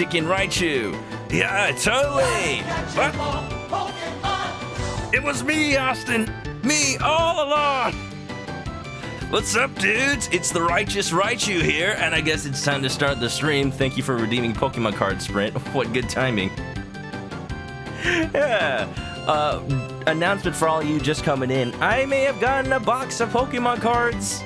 chicken Raichu. Yeah, totally. What? It was me, Austin. Me all along. What's up, dudes? It's the Righteous Raichu here, and I guess it's time to start the stream. Thank you for redeeming Pokemon card Sprint. What good timing. Yeah. Announcement for all you just coming in. I may have gotten a box of Pokemon cards.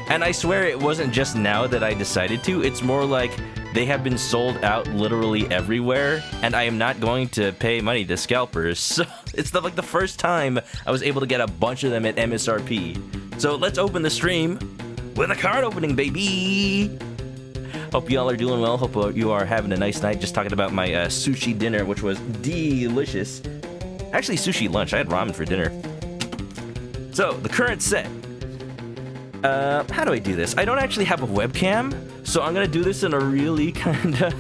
And I swear it wasn't just now that I decided to. It's more like they have been sold out literally everywhere, and I am not going to pay money to scalpers. So it's like the first time I was able to get a bunch of them at MSRP. So let's open the stream with a card opening, baby. Hope y'all are doing well. Hope you are having a nice night. Just talking about my sushi dinner, which was delicious. Actually, sushi lunch. I had ramen for dinner. So the current set. How do I do this? I don't actually have a webcam, so I'm gonna do this in a really kinda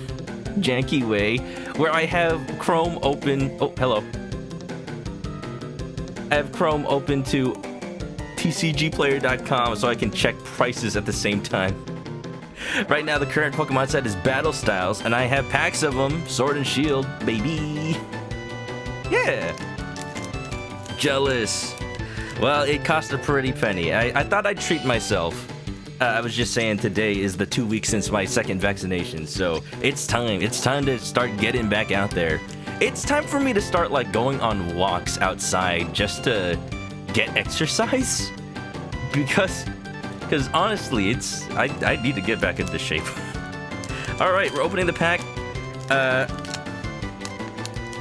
janky way, where I have Chrome open. Oh, hello. I have Chrome open to tcgplayer.com so I can check prices at the same time. Right now, the current Pokemon set is Battle Styles, and I have packs of them. Sword and Shield, baby. Yeah. Jealous. Well, it cost a pretty penny. I thought I'd treat myself. I was just saying today is the 2 weeks since my second vaccination, so it's time. It's time to start getting back out there. It's time for me to start like going on walks outside just to get exercise. Because honestly, I need to get back into shape. All right, we're opening the pack.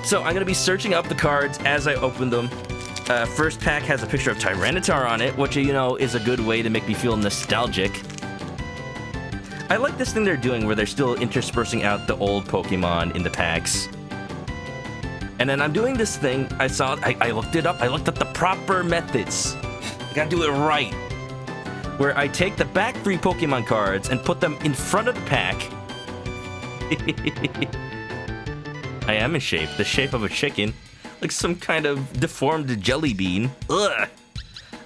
So I'm gonna be searching up the cards as I open them. First pack has a picture of Tyranitar on it, which, you know, is a good way to make me feel nostalgic. I like this thing they're doing where they're still interspersing out the old Pokemon in the packs. And then I'm doing this thing, I looked it up, I looked at the proper methods. I gotta do it right. Where I take the back 3 Pokemon cards and put them in front of the pack. I am in shape, the shape of a chicken. Like some kind of deformed jelly bean. Ugh!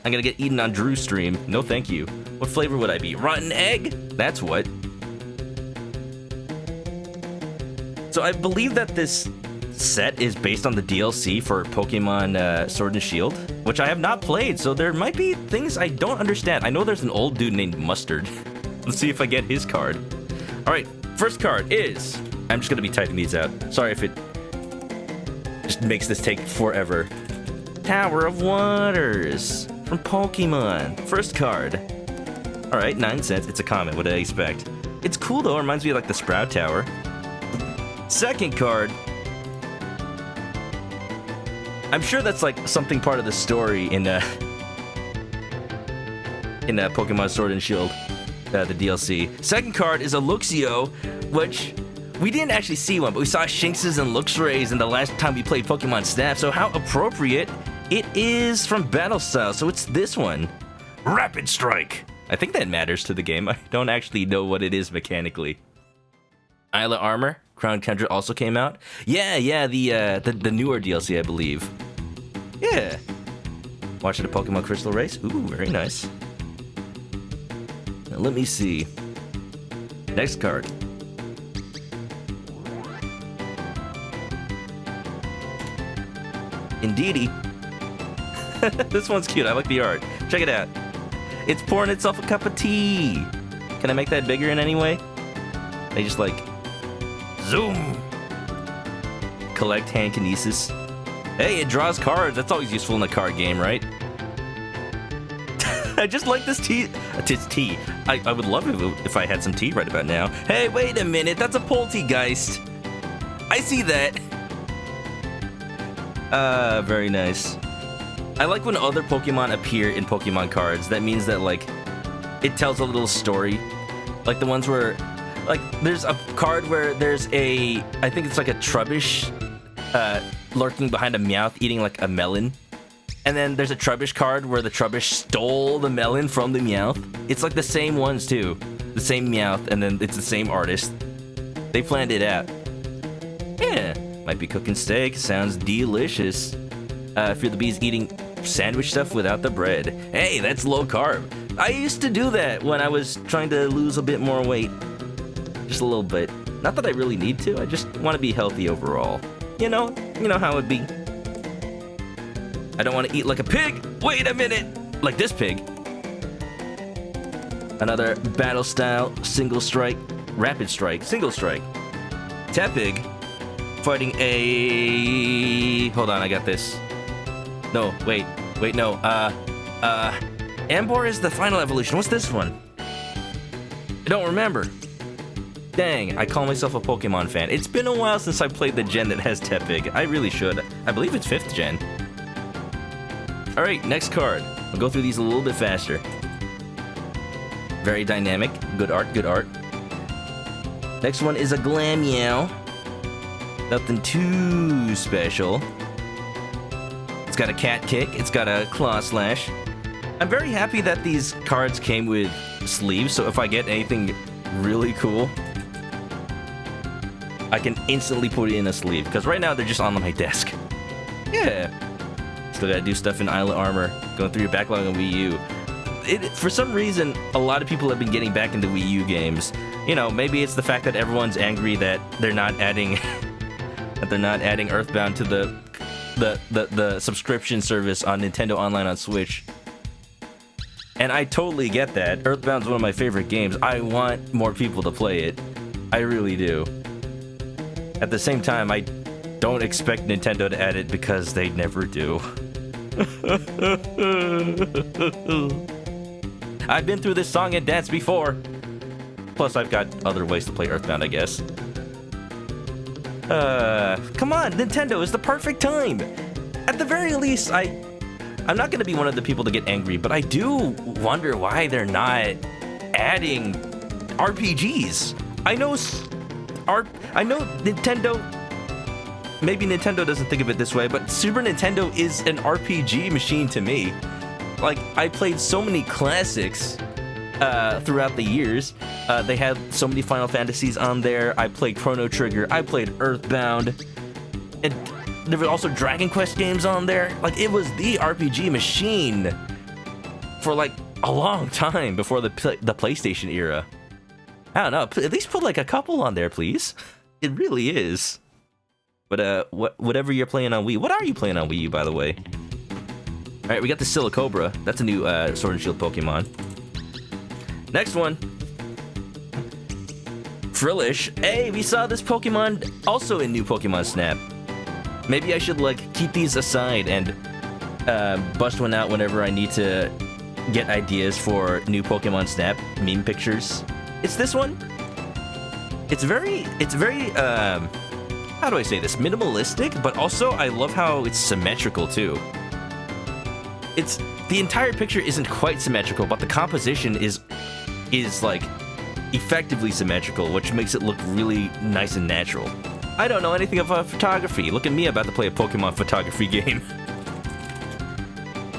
I'm gonna get eaten on Drew's stream. No thank you. What flavor would I be? Rotten egg? That's what. So I believe that this set is based on the DLC for Pokemon Sword and Shield, which I have not played, so there might be things I don't understand. I know there's an old dude named Mustard. Let's see if I get his card. Alright, first card is... I'm just gonna be typing these out. Sorry if it just makes this take forever. Tower of Waters from Pokemon. First card. Alright, 9 cents. It's a common. What did I expect? It's cool though. It reminds me of like the Sprout Tower. Second card. I'm sure that's like something part of the story in Pokemon Sword and Shield, the DLC. Second card is a Luxio, which we didn't actually see one, but we saw Shinx's and Luxrays in the last time we played Pokemon Snap, so how appropriate. It is from Battle Style, so it's this one. Rapid Strike. I think that matters to the game. I don't actually know what it is mechanically. Isla Armor, Crown Kendra also came out. Yeah, the newer DLC, I believe. Yeah. Watching a Pokemon Crystal Race. Ooh, very nice. Now, let me see. Next card. Indeedy. This one's cute. I like the art. Check it out. It's pouring itself a cup of tea. Can I make that bigger in any way? I just like... Zoom! Collect hand kinesis. Hey, it draws cards. That's always useful in a card game, right? I just like this tea. It's tea. I would love it if I had some tea right about now. Hey, wait a minute. That's a Poltegeist. I see that. Very nice. I like when other Pokemon appear in Pokemon cards. That means that, like, it tells a little story. Like the ones where, like, there's a card where there's a, I think it's like a Trubbish, lurking behind a Meowth eating, like, a melon. And then there's a Trubbish card where the Trubbish stole the melon from the Meowth. It's like the same ones, too. The same Meowth, and then it's the same artist. They planned it out. Yeah. Might be cooking steak. Sounds delicious. Fear the Bees eating sandwich stuff without the bread. Hey, that's low carb. I used to do that when I was trying to lose a bit more weight. Just a little bit. Not that I really need to, I just want to be healthy overall. You know how it be. I don't want to eat like a pig. Wait a minute, like this pig. Another battle style, single strike, rapid strike, single strike. Tepig fighting a... Hold on, I got this. No, wait, no. Ambor is the final evolution. What's this one? I don't remember. Dang, I call myself a Pokemon fan. It's been a while since I played the gen that has Tepig. I really should. I believe it's 5th gen. Alright, next card. I'll go through these a little bit faster. Very dynamic. Good art, good art. Next one is a Glameow. Nothing too special. It's got a cat kick. It's got a claw slash. I'm very happy that these cards came with sleeves, so if I get anything really cool, I can instantly put it in a sleeve, because right now they're just on my desk. Yeah. Still gotta do stuff in Isle of Armor, going through your backlog on Wii U. For some reason, a lot of people have been getting back into Wii U games. You know, maybe it's the fact that everyone's angry that they're not adding Earthbound to the subscription service on Nintendo Online on Switch. And I totally get that. Earthbound's one of my favorite games. I want more people to play it. I really do. At the same time, I don't expect Nintendo to add it because they never do. I've been through this song and dance before. Plus, I've got other ways to play Earthbound, I guess. Come on, Nintendo, it's the perfect time. At the very least, I'm not going to be one of the people to get angry, but I do wonder why they're not adding RPGs. I know Nintendo, maybe Nintendo doesn't think of it this way, but Super Nintendo is an RPG machine to me. Like, I played so many classics throughout the years. They had so many Final Fantasies on there. I played Chrono Trigger. I played Earthbound. And there were also Dragon Quest games on there. Like, it was the RPG machine for, like, a long time before the PlayStation era. I don't know. At least put, like, a couple on there, please. It really is. But, whatever you're playing on Wii. What are you playing on Wii U, by the way? Alright, we got the Silicobra. That's a new Sword and Shield Pokemon. Next one. Frillish. Hey, we saw this Pokemon also in new Pokemon Snap. Maybe I should, like, keep these aside and bust one out whenever I need to get ideas for new Pokemon Snap meme pictures. It's this one. It's very, how do I say this? Minimalistic, but also I love how it's symmetrical, too. The entire picture isn't quite symmetrical, but the composition is like effectively symmetrical, which makes it look really nice and natural. I don't know anything about photography. Look at me about to play a Pokemon photography game.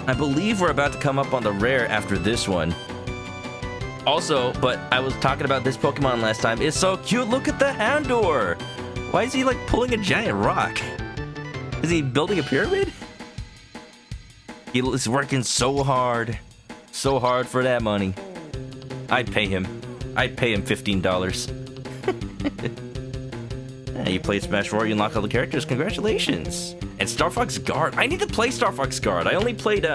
I believe we're about to come up on the rare after this one. Also, but I was talking about this Pokemon last time. It's so cute. Look at the Houndour. Why is he like pulling a giant rock? Is he building a pyramid? He is working so hard for that money. I'd pay him $15. You played Smash 4, you unlock all the characters, congratulations. And Star Fox Guard, I need to play Star Fox Guard. I only played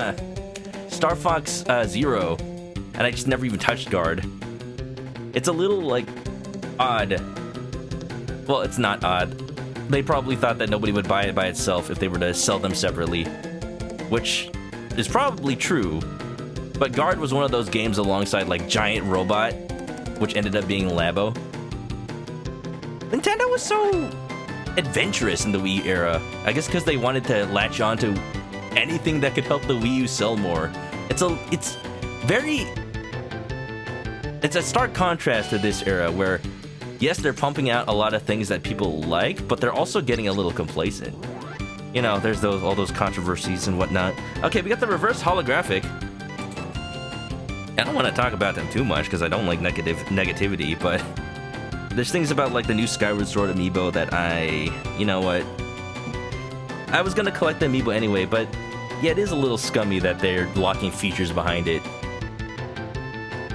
Star Fox Zero, and I just never even touched Guard. It's a little, like, odd. Well, it's not odd. They probably thought that nobody would buy it by itself if they were to sell them separately, which is probably true. But Guard was one of those games alongside, like, Giant Robot, which ended up being Labo. Nintendo was so adventurous in the Wii era. I guess because they wanted to latch on to anything that could help the Wii U sell more. It's a stark contrast to this era where, yes, they're pumping out a lot of things that people like, but they're also getting a little complacent. You know, there's all those controversies and whatnot. Okay, we got the reverse holographic. I don't want to talk about them too much because I don't like negativity, but there's things about, like, the new Skyward Sword amiibo that you know what? I was gonna collect the amiibo anyway, but yeah, it is a little scummy that they're locking features behind it.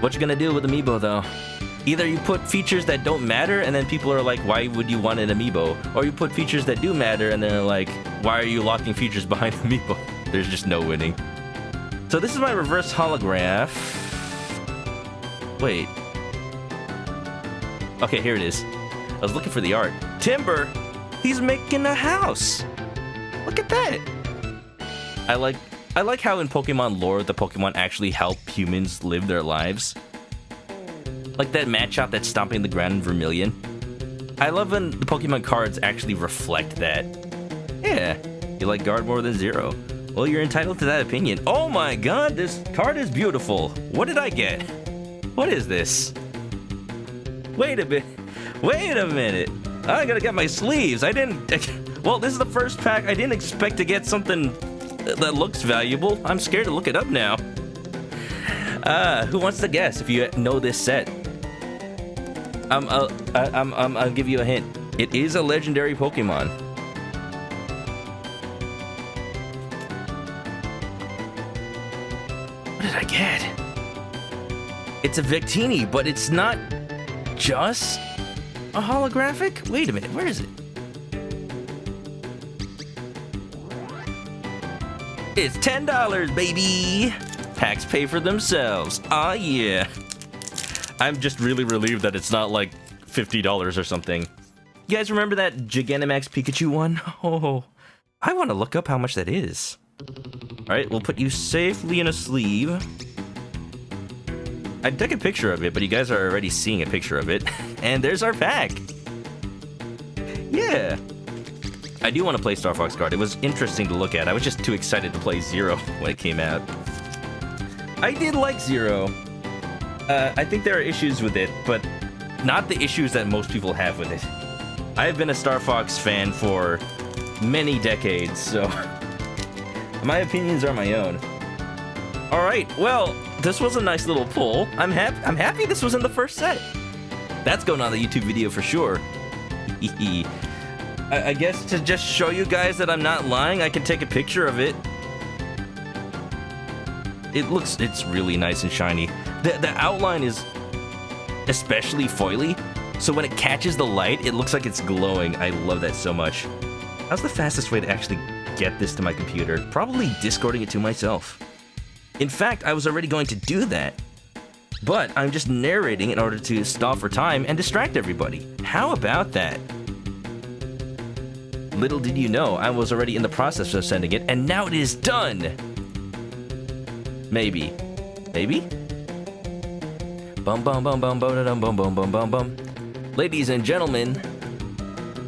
What you gonna do with amiibo, though? Either you put features that don't matter, and then people are like, why would you want an amiibo? Or you put features that do matter, and then they're like, why are you locking features behind amiibo? There's just no winning. So this is my reverse holograph. Wait. Okay, here it is. I was looking for the art. Timber! He's making a house! Look at that! I like how in Pokemon lore, the Pokemon actually help humans live their lives. Like that Machop that's stomping the ground in Vermilion. I love when the Pokemon cards actually reflect that. Yeah, you like Guard more than Zero. Well, you're entitled to that opinion. Oh my god, this card is beautiful. What did I get? What is this? Wait a minute. Wait a minute. I gotta get my sleeves. Well, this is the first pack. I didn't expect to get something that looks valuable. I'm scared to look it up now. Who wants to guess if you know this set? I'll give you a hint. It is a legendary Pokemon. What did I get? It's a Victini, but it's not just a holographic? Wait a minute, where is it? It's $10, baby! Packs pay for themselves. Aw, yeah. I'm just really relieved that it's not like $50 or something. You guys remember that Gigantamax Pikachu one? Oh, I want to look up how much that is. Alright, we'll put you safely in a sleeve. I took a picture of it, but you guys are already seeing a picture of it. And there's our pack. Yeah. I do want to play Star Fox card. It was interesting to look at. I was just too excited to play Zero when it came out. I did like Zero. I think there are issues with it, but not the issues that most people have with it. I've been a Star Fox fan for many decades, so my opinions are my own. All right, well, this was a nice little pull. I'm happy this was in the first set. That's going on the YouTube video for sure. I guess to just show you guys that I'm not lying, I can take a picture of it. It's really nice and shiny. The outline is especially foily, so when it catches the light, it looks like it's glowing. I love that so much. How's the fastest way to actually get this to my computer? Probably Discording it to myself. In fact, I was already going to do that, but I'm just narrating in order to stall for time and distract everybody. How about that? Little did you know, I was already in the process of sending it, and now it is done! Maybe. Maybe? Bum bum bum bum bum bum bum bum bum bum bum. Ladies and gentlemen,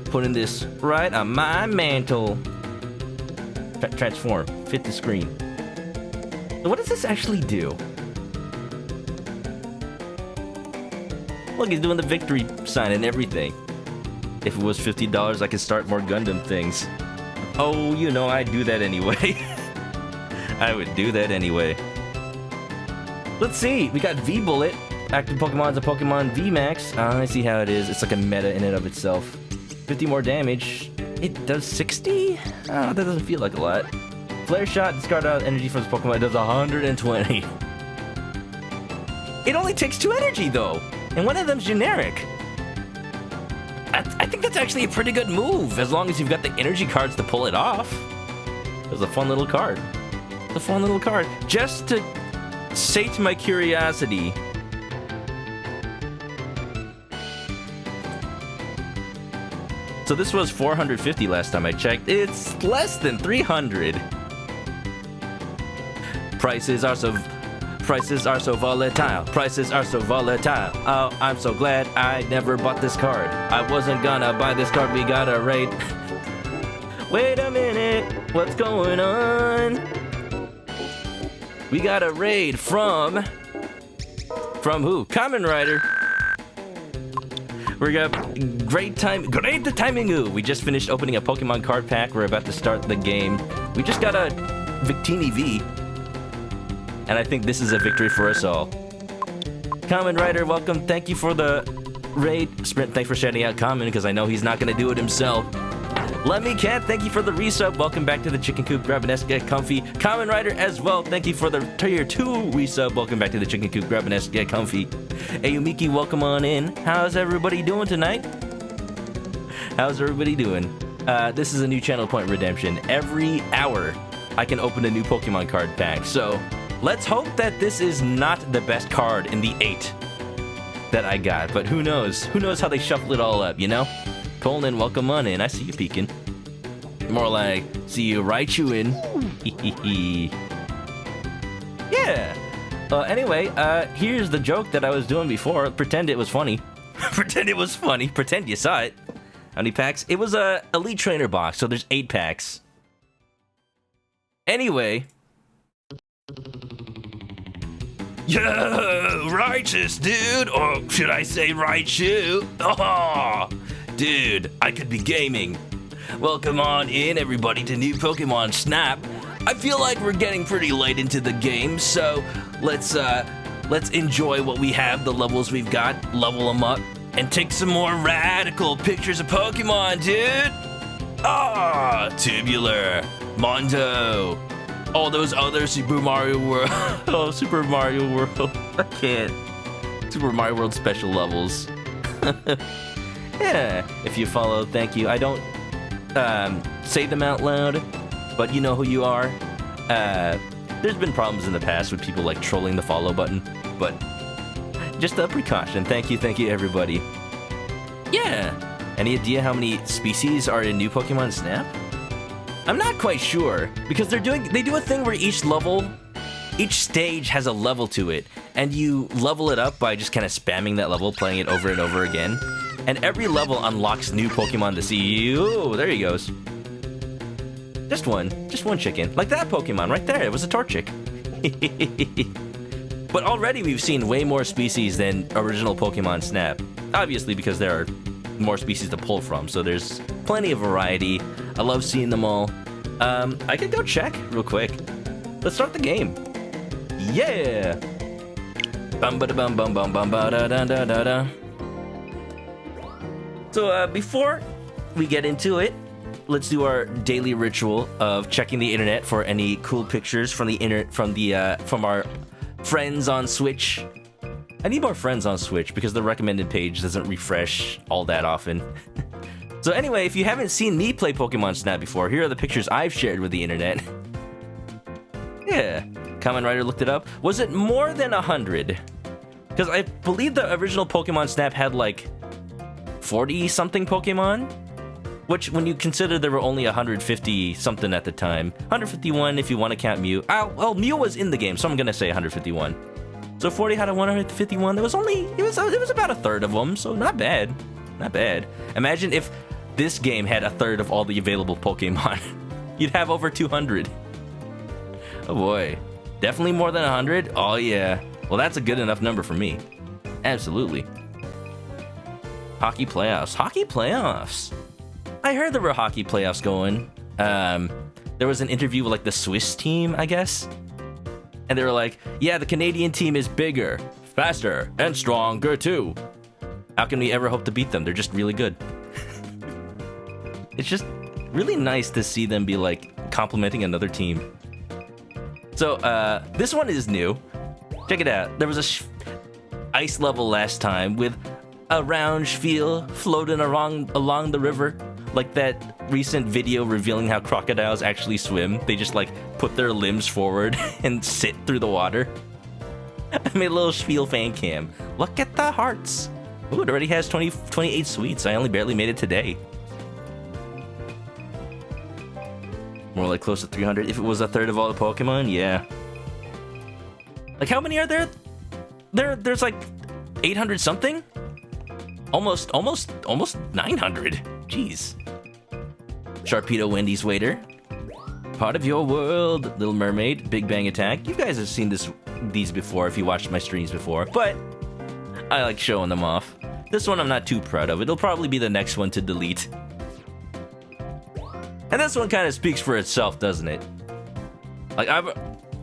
putting this right on my mantle. Transform. Fit the screen. So what does this actually do? Look, he's doing the victory sign and everything. If it was $50, I could start more Gundam things. Oh, you know, I'd do that anyway. I would do that anyway. Let's see. We got V-Bullet. Active Pokemon's a Pokemon VMAX. I see how it is. It's like a meta in and of itself. 50 more damage. It does 60? Oh, that doesn't feel like a lot. Flare Shot, discard out energy from this Pokemon. It does 120. It only takes 2 energy, though. And one of them's generic. I think that's actually a pretty good move, as long as you've got the energy cards to pull it off. It was a fun little card. It's a fun little card. Just to sate my curiosity. So this was 450 last time I checked. It's less than 300. Prices are so volatile. Prices are so volatile. Oh, I'm so glad I never bought this card. I wasn't gonna buy this card. We got a raid. Wait a minute. What's going on? We got a raid from who? Kamen Rider. We got great timing. Ooh, we just finished opening a Pokemon card pack. We're about to start the game. We just got a Victini V. And I think this is a victory for us all. Kamen Rider, welcome. Thank you for the raid. Sprint, thanks for shouting out Kamen, because I know he's not going to do it himself. Lemmy Cat, thank you for the resub. Welcome back to the Chicken Coop. Grab an S, get comfy. Common Rider as well, thank you for the tier 2 resub. Welcome back to the Chicken Coop. Grab an S, get comfy. Ayumiki, welcome on in. How's everybody doing tonight? How's everybody doing? This is a new channel point redemption. Every hour, I can open a new Pokemon card pack. So let's hope that this is not the best card in the 8 that I got. But who knows? Who knows how they shuffle it all up, you know? Colin, welcome on in. I see you peeking. More like, see you right you in. Yeah. Anyway, here's the joke that I was doing before. Pretend it was funny. Pretend it was funny. Pretend you saw it. How many packs? It was a Elite Trainer box, so there's 8 packs. Anyway. Yeah, righteous, dude. Or should I say Raichu? Oh, dude, I could be gaming. Welcome on in, everybody, to new Pokemon Snap. I feel like we're getting pretty late into the game, so let's enjoy what we have, the levels we've got, level them up, and take some more radical pictures of Pokemon, dude. Ah, Tubular, Mondo, all those other Super Mario World. Oh, Super Mario World. I can't. Super Mario World special levels. Yeah, if you follow, thank you. I don't say them out loud, but you know who you are. There's been problems in the past with people like trolling the follow button, but just a precaution. Thank you, everybody. Yeah. Any idea how many species are in new Pokemon Snap? I'm not quite sure, because they do a thing where each stage has a level to it, and you level it up by just kind of spamming that level, playing it over and over again. And every level unlocks new Pokemon to see. Oh, there he goes. Just one chicken. Like that Pokemon right there. It was a Torchic. But already we've seen way more species than original Pokemon Snap. Obviously because there are more species to pull from, so there's plenty of variety. I love seeing them all. I could go check real quick. Let's start the game. Yeah! Bum ba da bum bum bum bum ba da da da da da. So before we get into it, let's do our daily ritual of checking the internet for any cool pictures from from our friends on Switch. I need more friends on Switch because the recommended page doesn't refresh all that often. So anyway, if you haven't seen me play Pokemon Snap before, here are the pictures I've shared with the internet. Yeah, Kamen Rider looked it up. Was it more than 100? Because I believe the original Pokemon Snap had like 40-something Pokemon? Which, when you consider there were only 150 something at the time. 151 if you want to count Mew. Well, Mew was in the game, so I'm gonna say 151. So 40 out of 151, it was about a third of them, so not bad. Not bad. Imagine if this game had a third of all the available Pokemon. You'd have over 200. Oh boy. Definitely more than 100? Oh yeah. Well, that's a good enough number for me. Absolutely. Hockey playoffs. Hockey playoffs. I heard there were hockey playoffs going. There was an interview with like the Swiss team, I guess. And they were like, yeah, the Canadian team is bigger, faster, and stronger too. How can we ever hope to beat them? They're just really good. It's just really nice to see them be like complimenting another team. So this one is new. Check it out. There was a ice level last time with a round spiel floating along the river. Like that recent video revealing how crocodiles actually swim. They just like put their limbs forward and sit through the water. I made a little spiel fan cam. Look at the hearts. Ooh, it already has 28 sweets. I only barely made it today. More like close to 300. If it was a third of all the Pokemon, yeah. Like how many are there? There's like 800 something? Almost 900. Jeez. Sharpedo Wendy's waiter. Part of your world, Little Mermaid, Big Bang Attack. You guys have seen these before if you watched my streams before, but I like showing them off. This one I'm not too proud of. It'll probably be the next one to delete. And this one kind of speaks for itself, doesn't it? Like,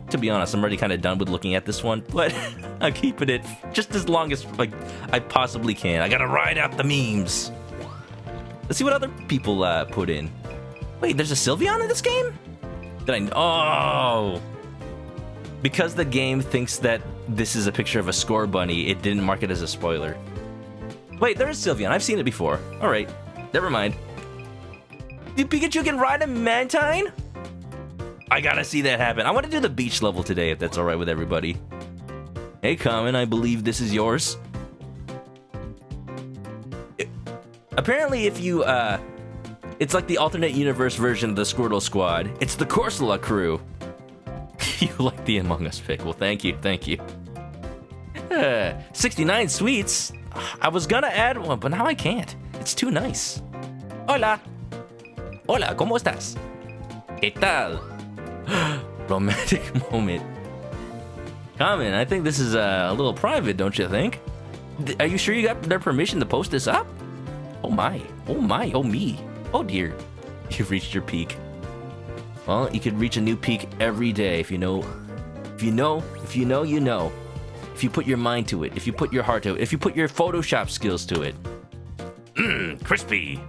to be honest, I'm already kind of done with looking at this one, but I'm keeping it just as long as like I possibly can. I gotta ride out the memes. Let's see what other people put in. Wait, there's a Sylveon in this game? Did I... Oh! Because the game thinks that this is a picture of a score bunny, it didn't mark it as a spoiler. Wait, there is Sylveon. I've seen it before. Alright, never mind. Did Pikachu can ride a Mantine? I gotta see that happen. I want to do the beach level today, if that's alright with everybody. Hey, Common, I believe this is yours. Apparently, if you, it's like the alternate universe version of the Squirtle Squad. It's the Corsola crew. You like the Among Us pick. Well, thank you, thank you. 69 sweets? I was gonna add one, but now I can't. It's too nice. Hola. Hola, ¿cómo estás? ¿Qué tal? Romantic moment. Common, I think this is a little private, don't you think? Are you sure you got their permission to post this up? Oh my, oh me. Oh dear. You've reached your peak. Well, you could reach a new peak every day if you know. If you know, you know. If you put your mind to it, if you put your heart to it, if you put your Photoshop skills to it. Crispy.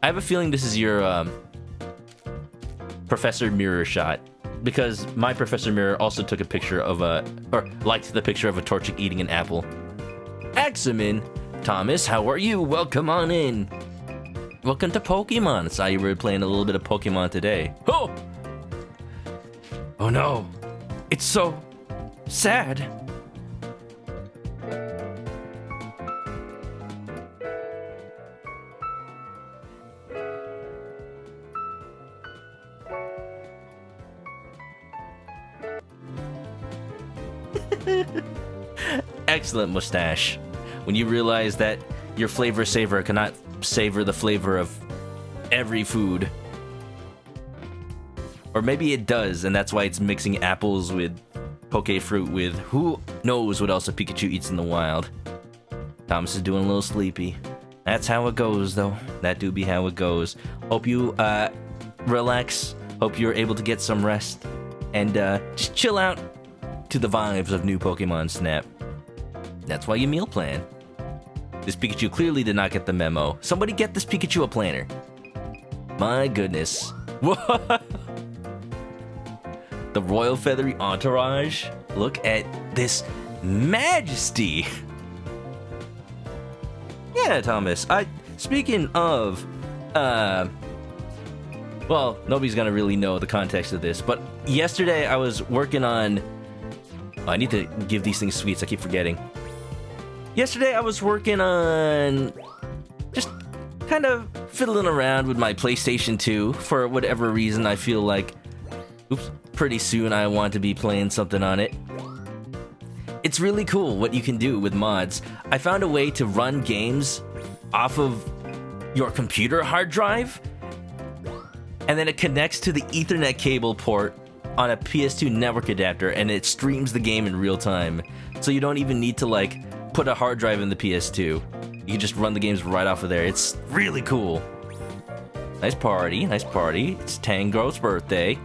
I have a feeling this is your Professor Mirror shot. Because my Professor Mirror also took a picture of or liked the picture of a Torchic eating an apple. Axeman, Thomas, how are you? Welcome on in. Welcome to Pokemon. Saw you were playing a little bit of Pokemon today. Oh! Oh no. It's so sad. Excellent mustache. When you realize that your flavor saver cannot savor the flavor of every food. Or maybe it does, and that's why it's mixing apples with poke fruit with who knows what else a Pikachu eats in the wild. Thomas is doing a little sleepy. That's how it goes, though. That do be how it goes. Hope you relax. Hope you're able to get some rest. And just chill out to the vibes of new Pokemon Snap. That's why you meal plan. This Pikachu clearly did not get the memo. Somebody get this Pikachu a planner. My goodness. What? The Royal Feathery Entourage? Look at this majesty. Yeah, Thomas. Speaking of, well, nobody's gonna really know the context of this, but yesterday I was working on... I need to give these things sweets, I keep forgetting. Yesterday I was working on just kind of fiddling around with my PlayStation 2 for whatever reason. I feel like, pretty soon I want to be playing something on it. It's really cool what you can do with mods. I found a way to run games off of your computer hard drive, and then it connects to the Ethernet cable port on a PS2 network adapter, and it streams the game in real time. So you don't even need to like put a hard drive in the PS2. You can just run the games right off of there. It's really cool. Nice party, nice party. It's Tangro's birthday.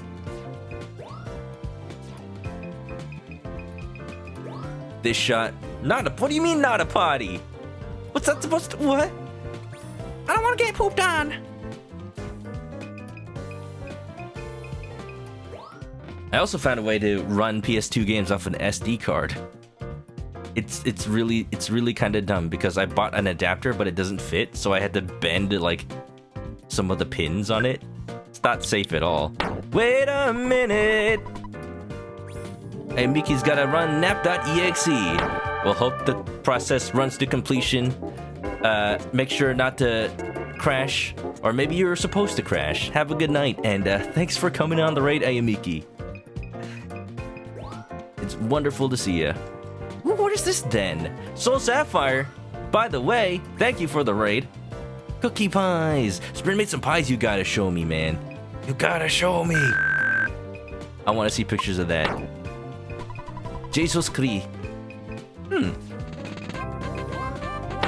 This shot, what do you mean not a potty? What's that supposed to, what? I don't want to get pooped on. I also found a way to run PS2 games off an SD card. It's really kind of dumb because I bought an adapter but it doesn't fit, so I had to bend like some of the pins on it. It's not safe at all. Wait a minute. Hey, Mickey's gotta run nap.exe. We'll hope the process runs to completion. Make sure not to crash, or maybe you're supposed to crash. Have a good night, and thanks for coming on the raid, Ayamiki. It's wonderful to see you. What is this then? Soul Sapphire. By the way, thank you for the raid. Cookie pies. Sprint made some pies you gotta show me, man. You gotta show me. I want to see pictures of that. Jesus Christ.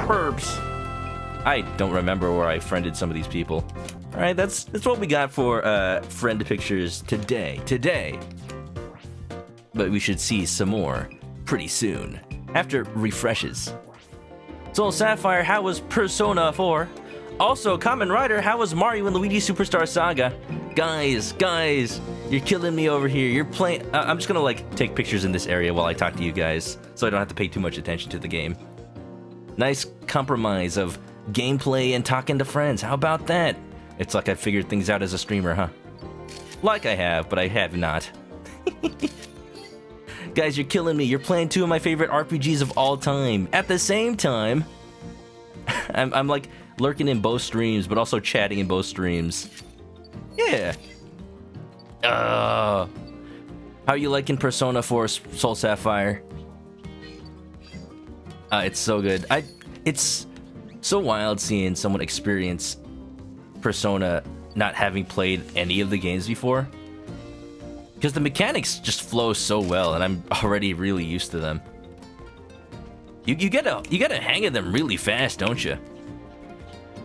Herbs. I don't remember where I friended some of these people. All right, that's what we got for friend pictures today. But we should see some more pretty soon, after refreshes. Soul Sapphire, how was Persona 4? Also, Kamen Rider, how was Mario and Luigi Superstar Saga? Guys, you're killing me over here. You're playing... I'm just gonna, like, take pictures in this area while I talk to you guys, so I don't have to pay too much attention to the game. Nice compromise of gameplay and talking to friends. How about that? It's like I figured things out as a streamer, huh? Like I have, but I have not. Guys, you're killing me. You're playing two of my favorite RPGs of all time. At the same time, I'm like lurking in both streams, but also chatting in both streams. Yeah. How you liking Persona 4 Soul Sapphire? It's so good. It's so wild seeing someone experience Persona not having played any of the games before. Because the mechanics just flow so well, and I'm already really used to them. You get a hang of them really fast, don't you?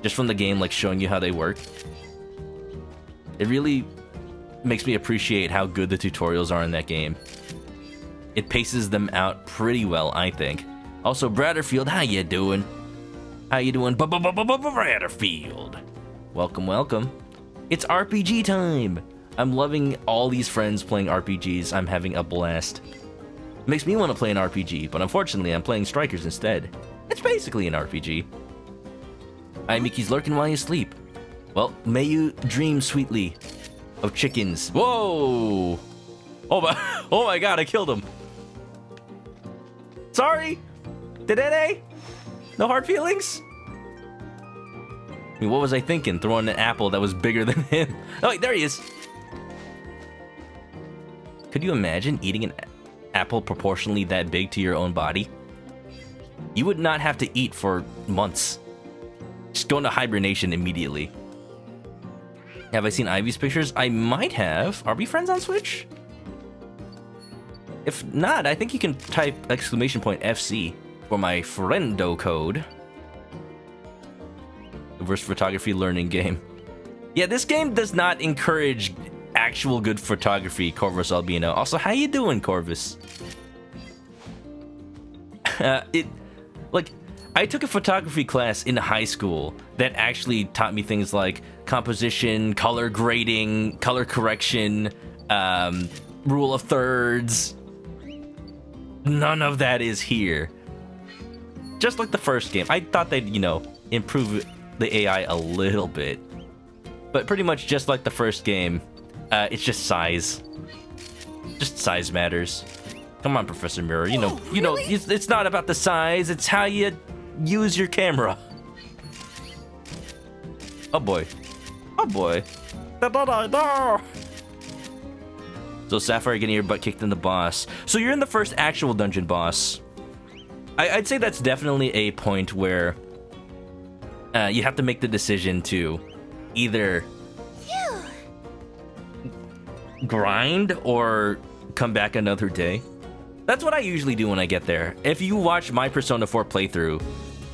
Just from the game, like, showing you how they work. It really makes me appreciate how good the tutorials are in that game. It paces them out pretty well, I think. Also, Bradderfield, how you doing? How you doing, Bradderfield? Welcome, welcome. It's RPG time! I'm loving all these friends playing RPGs. I'm having a blast. It makes me want to play an RPG, but unfortunately I'm playing Strikers instead. It's basically an RPG. Hi, Mickey's lurking while you sleep. Well, may you dream sweetly of chickens. Whoa! Oh my god, I killed him. Sorry! Dedede? No hard feelings? I mean, what was I thinking? Throwing an apple that was bigger than him. Oh wait, there he is. Could you imagine eating an apple proportionally that big to your own body? You would not have to eat for months. Just go into hibernation immediately. Have I seen Ivy's pictures? I might have. Are we friends on Switch? If not, I think you can type !FC for my friendo code. Reverse photography learning game. Yeah, this game does not encourage actual good photography, Corvus Albino. Also, how you doing, Corvus? I took a photography class in high school that actually taught me things like composition, color grading, color correction, rule of thirds. None of that is here. Just like the first game. I thought they'd, improve the AI a little bit. But pretty much just like the first game, it's just size. Just size matters. Come on, Professor Mirror. Really? It's not about the size. It's how you use your camera. Oh boy. Oh boy. So Sapphire getting your butt kicked in the boss. So you're in the first actual dungeon boss. I'd say that's definitely a point where you have to make the decision to either grind or come back another day. That's what I usually do when I get there. If you watch my Persona 4 playthrough,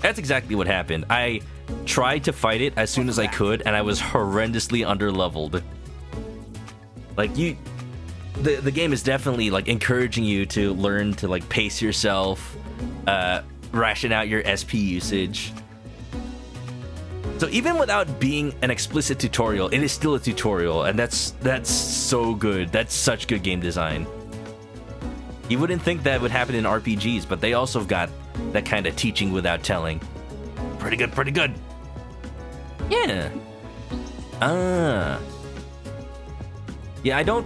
that's exactly what happened. I tried to fight it as soon as I could, and I was horrendously underleveled. Like, the game is definitely, like, encouraging you to learn to, like, pace yourself, ration out your SP usage. So even without being an explicit tutorial, it is still a tutorial, and that's so good. That's such good game design. You wouldn't think that would happen in RPGs, but they also got that kind of teaching without telling. Pretty good, pretty good. Yeah. Yeah, I don't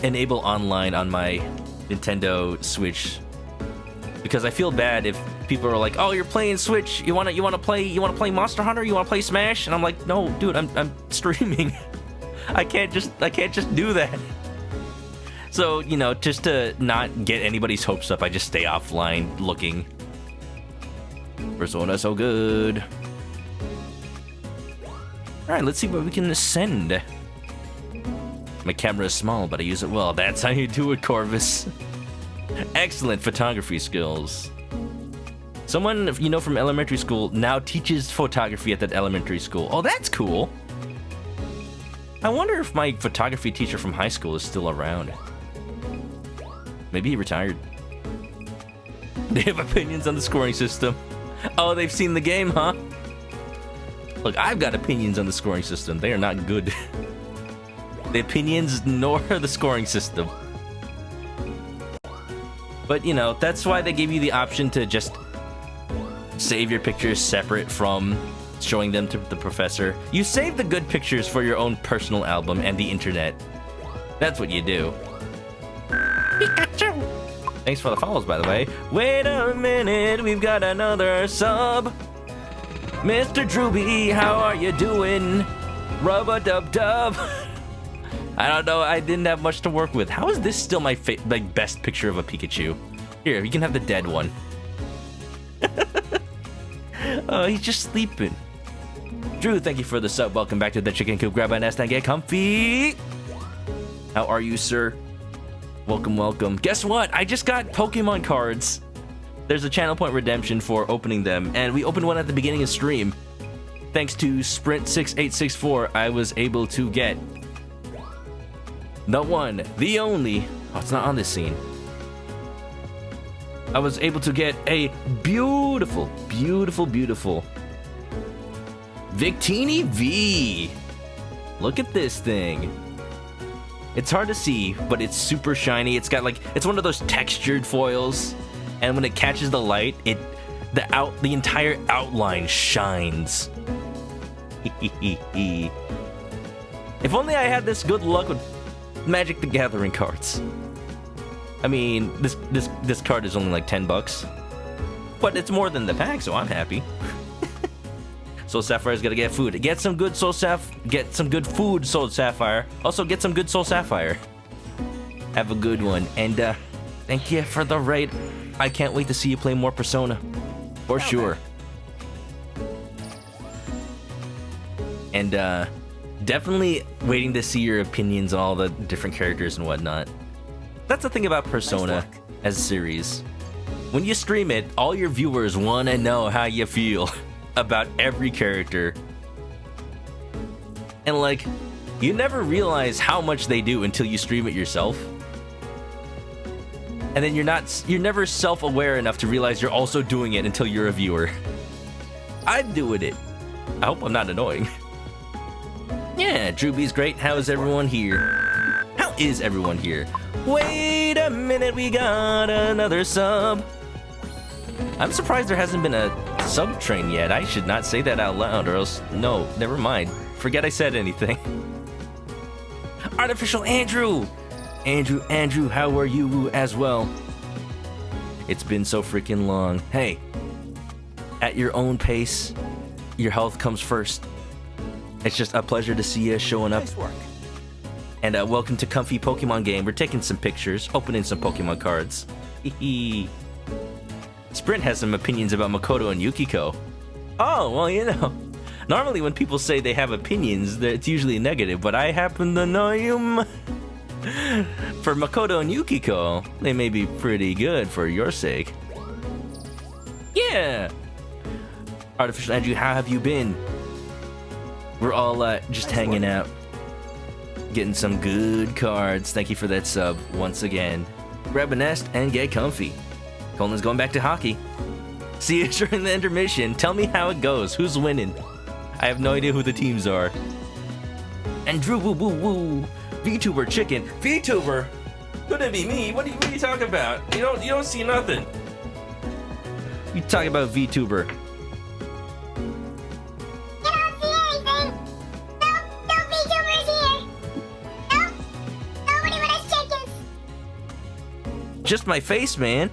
enable online on my Nintendo Switch because I feel bad if people are like, "Oh, you're playing Switch. You wanna play Monster Hunter? You wanna play Smash?" And I'm like, "No, dude, I'm streaming. I can't just do that." So, just to not get anybody's hopes up, I just stay offline looking. Persona so good. Alright, let's see what we can ascend. My camera is small, but I use it well. That's how you do it, Corvus. Excellent photography skills. Someone, from elementary school now teaches photography at that elementary school. Oh, that's cool. I wonder if my photography teacher from high school is still around. Maybe he retired. They have opinions on the scoring system. Oh, they've seen the game, huh? Look, I've got opinions on the scoring system. They are not good. The opinions nor the scoring system. But, you know, that's why they give you the option to just save your pictures separate from showing them to the professor. You save the good pictures for your own personal album and the internet. That's what you do. Pikachu! Thanks for the follows, by the way. Wait a minute, we've got another sub. Mr. Drewby, how are you doing? Rub-a-dub-dub. I don't know, I didn't have much to work with. How is this still my best picture of a Pikachu? Here, you can have the dead one. Oh, he's just sleeping. Drew, thank you for the sub. Welcome back to the Chicken Coop. Grab a nest and get comfy. How are you, sir? Welcome, welcome. Guess what? I just got Pokemon cards. There's a channel point redemption for opening them, and we opened one at the beginning of stream. Thanks to Sprint6864, I was able to get the one, the only. Oh, it's not on this scene. I was able to get a beautiful, beautiful, beautiful Victini V. Look at this thing. It's hard to see, but it's super shiny. It's got like, it's one of those textured foils, and when it catches the light, the entire outline shines. If only I had this good luck with Magic the Gathering cards. I mean, this card is only like $10, but it's more than the pack, so I'm happy. Soul Sapphire's gotta get food. Get some good get some good food, Soul Sapphire. Also, get some good Soul Sapphire. Have a good one, and thank you for the raid. I can't wait to see you play more Persona, for sure. And definitely waiting to see your opinions on all the different characters and whatnot. That's the thing about Persona as a series. When you stream it, all your viewers want to know how you feel about every character. And like, you never realize how much they do until you stream it yourself. And then you're never self-aware enough to realize you're also doing it until you're a viewer. I'm doing it. I hope I'm not annoying. Yeah, Drewby's great. How is everyone here? How is everyone here? Wait a minute, we got another sub. I'm surprised there hasn't been a sub train yet. I should not say that out loud, or else, no, never mind. Forget I said anything. Artificial Andrew! Andrew, how are you as well? It's been so freaking long. Hey, at your own pace, your health comes first. It's just a pleasure to see you showing up. Nice work. And welcome to Comfy Pokemon Game. We're taking some pictures, opening some Pokemon cards. Sprint has some opinions about Makoto and Yukiko. Oh, well, you know. Normally when people say they have opinions, it's usually negative, but I happen to know you. For Makoto and Yukiko, they may be pretty good for your sake. Yeah! Artificial Andrew, how have you been? We're all just hanging out. Getting some good cards. Thank you for that sub once again. Grab a nest and get comfy. Colin's going back to hockey. See you during the intermission. Tell me how it goes. Who's winning? I have no idea who the teams are. And Drew woo woo woo. VTuber chicken. VTuber? Couldn't be me. What are you talking about? You don't see nothing. You talking about VTuber? Just my face, man.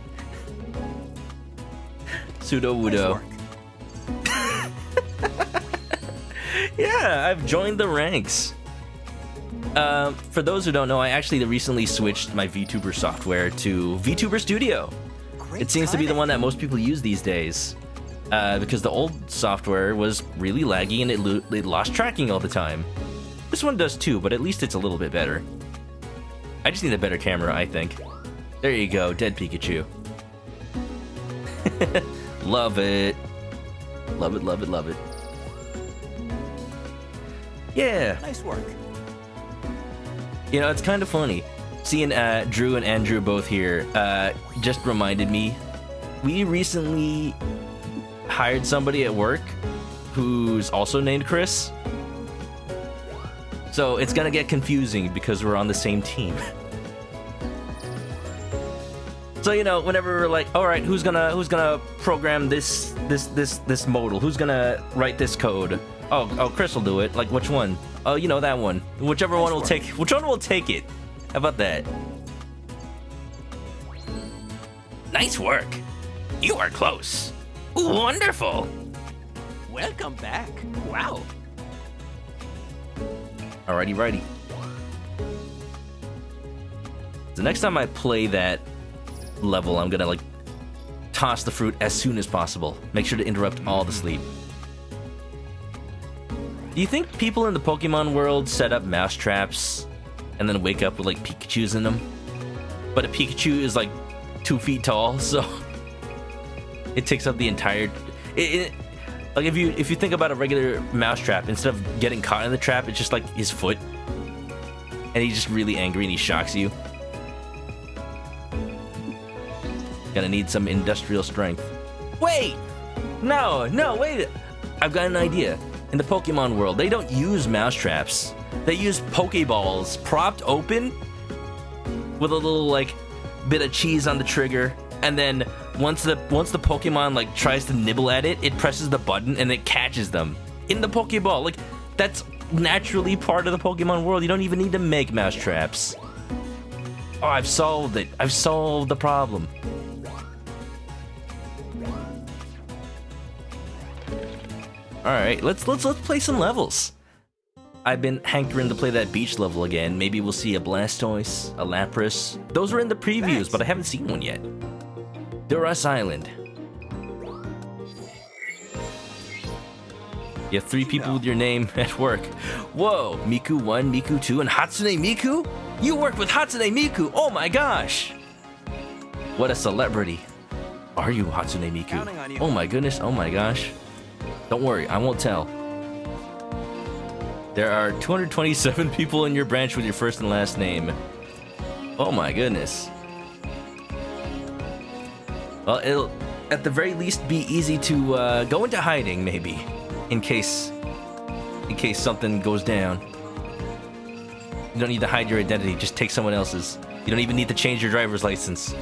Pseudo Wudo. Yeah, I've joined the ranks. For those who don't know, I actually recently switched my VTuber software to VTuber Studio. It seems to be the one that most people use these days. Because the old software was really laggy and it lost tracking all the time. This one does too, but at least it's a little bit better. I just need a better camera, I think. There you go, dead Pikachu. Love it. Love it, love it, love it. Yeah. Nice work. You know, it's kind of funny. Seeing Drew and Andrew both here just reminded me. We recently hired somebody at work who's also named Chris. So it's gonna get confusing because we're on the same team. So, you know, whenever we're like, all right, who's gonna program this modal? Who's gonna write this code? Oh, Chris will do it. Like, which one? Oh, you know, that one. Whichever one will take. Which one will take it? How about that? Nice work. You are close. Wonderful. Welcome back. Wow. Alrighty, righty. The next time I play that level, I'm gonna like toss the fruit as soon as possible. Make sure to interrupt all the sleep. Do you think people in the Pokemon world set up mouse traps and then wake up with like Pikachus in them? But a Pikachu is like 2 feet tall, so it takes up the entire. Like if you think about a regular mouse trap, instead of getting caught in the trap, it's just like his foot, and he's just really angry and he shocks you. Gonna need some industrial strength. Wait! No, wait! I've got an idea. In the Pokemon world, they don't use mouse traps. They use Pokeballs propped open with a little like bit of cheese on the trigger, and then once the Pokemon like tries to nibble at it, it presses the button and it catches them in the Pokeball. Like, that's naturally part of the Pokemon world. You don't even need to make mouse traps. Oh, I've solved it. I've solved the problem. All right, let's play some levels. I've been hankering to play that beach level again. Maybe we'll see a Blastoise, a Lapras. Those were in the previews, but I haven't seen one yet. Duras Island. You have 3 people with your name at work. Whoa, Miku 1, Miku 2, and Hatsune Miku? You work with Hatsune Miku, oh my gosh! What a celebrity. Are you Hatsune Miku? Oh my goodness, oh my gosh. Don't worry, I won't tell. There are 227 people in your branch with your first and last name. Oh my goodness. Well, it'll at the very least be easy to go into hiding, maybe, in case something goes down. You don't need to hide your identity, just take someone else's. You don't even need to change your driver's license.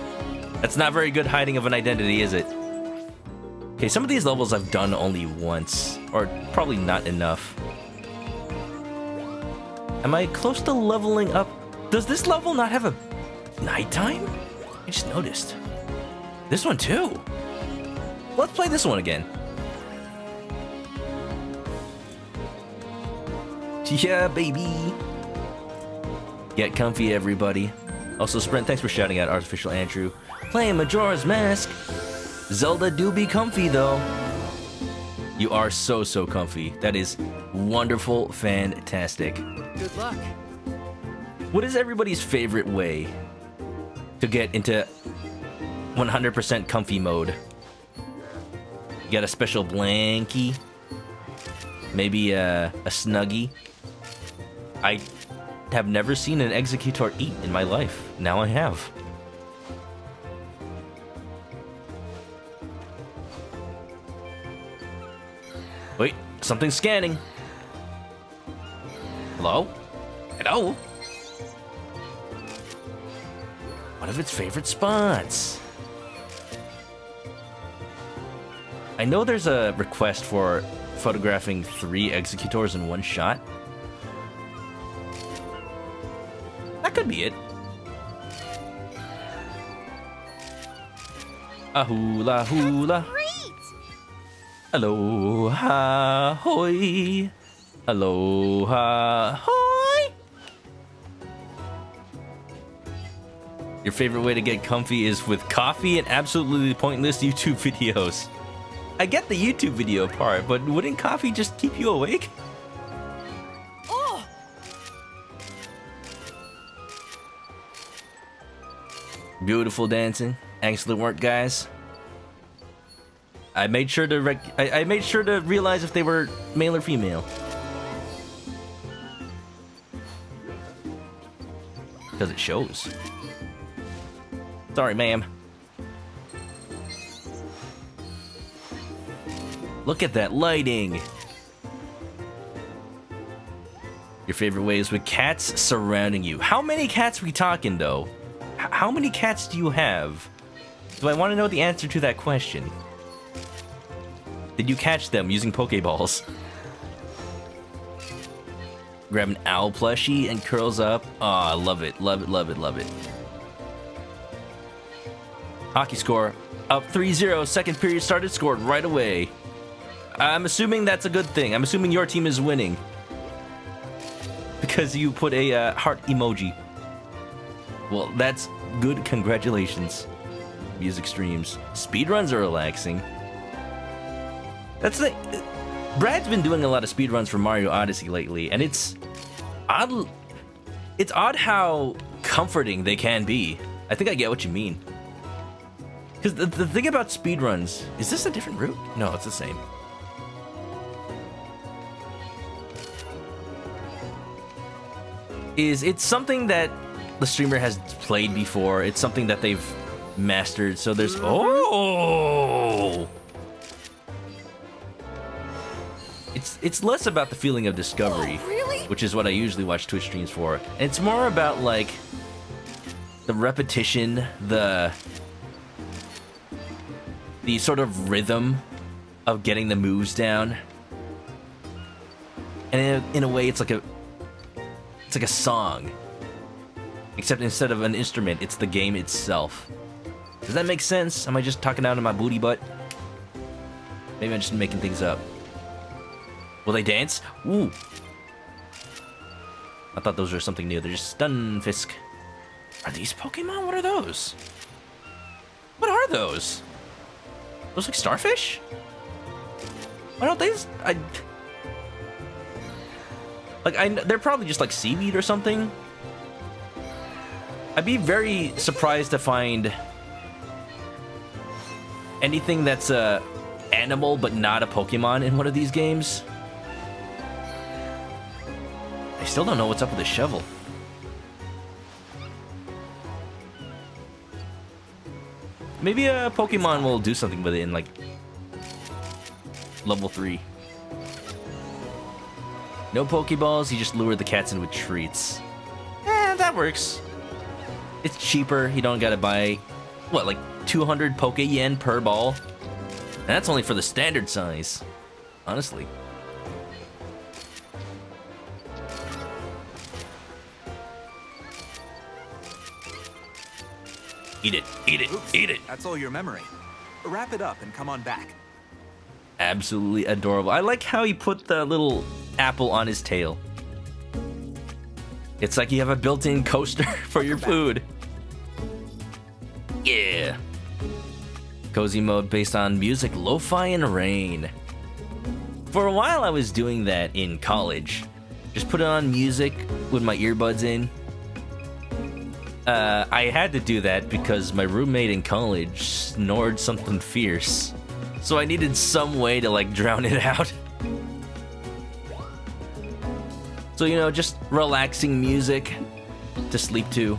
That's not very good hiding of an identity, is it? Okay, some of these levels I've done only once, or probably not enough. Am I close to leveling up? Does this level not have a nighttime? I just noticed. This one too. Let's play this one again. Yeah, baby. Get comfy, everybody. Also, Sprint, thanks for shouting out Artificial Andrew. Playing Majora's Mask. Zelda do be comfy, though. You are so comfy. That is wonderful, fantastic. Good luck. What is everybody's favorite way to get into 100% comfy mode? You got a special blankie? Maybe a snuggie? I have never seen an Executor eat in my life. Now I have. Wait, something's scanning. Hello? Hello? One of its favorite spots. I know there's a request for photographing 3 Executors in one shot. That could be it. A hula hula. Great! Aloha hoy. Aloha hoy. Your favorite way to get comfy is with coffee and absolutely pointless YouTube videos. I get the YouTube video part, but wouldn't coffee just keep you awake? Oh! Beautiful dancing. Excellent work, guys. I made sure to I made sure to realize if they were male or female. Because it shows. Sorry, ma'am. Look at that lighting. Your favorite way is with cats surrounding you. How many cats we talking, though? How many cats do you have? Do I want to know the answer to that question? Did you catch them using Pokeballs? Grab an owl plushie and curls up. Oh, I love it, love it, love it, love it. Hockey score, up 3-0, second period started, scored right away. I'm assuming that's a good thing. I'm assuming your team is winning. Because you put a heart emoji. Well, that's good, congratulations. Music streams. Speedruns are relaxing. That's the... Brad's been doing a lot of speedruns for Mario Odyssey lately, and it's odd. It's odd how comforting they can be. I think I get what you mean. Because the thing about speedruns, is this a different route? No, it's the same. It's something that the streamer has played before. It's something that they've mastered. So there's It's less about the feeling of discovery, really? which is what I usually watch Twitch streams for. And it's more about like the repetition, the sort of rhythm of getting the moves down. And in a way, it's like a song, except instead of an instrument, it's the game itself. Does that make sense? Am I just talking out of my booty butt? Maybe I'm just making things up. Will they dance? Ooh. I thought those were something new. They're just Stunfisk. Are these Pokemon? What are those? What are those? Those like starfish? Why don't they they're probably just like seaweed or something. I'd be very surprised to find anything that's a animal but not a Pokemon in one of these games. I still don't know what's up with the shovel. Maybe a Pokemon will do something with it in like level 3. No Pokeballs, you just lure the cats in with treats. That works. It's cheaper, you don't gotta buy, what, like 200 Poke Yen per ball? And that's only for the standard size, honestly. Eat it, eat it, Oops, eat it. That's all your memory. Wrap it up and come on back. Absolutely adorable. I like how he put the little apple on his tail. It's like you have a built-in coaster for your food. Yeah. Cozy mode based on music, lo-fi and rain. For a while I was doing that in college. Just put on music with my earbuds in. I had to do that because my roommate in college snored something fierce. So I needed some way to like drown it out. So, you know, just relaxing music to sleep to.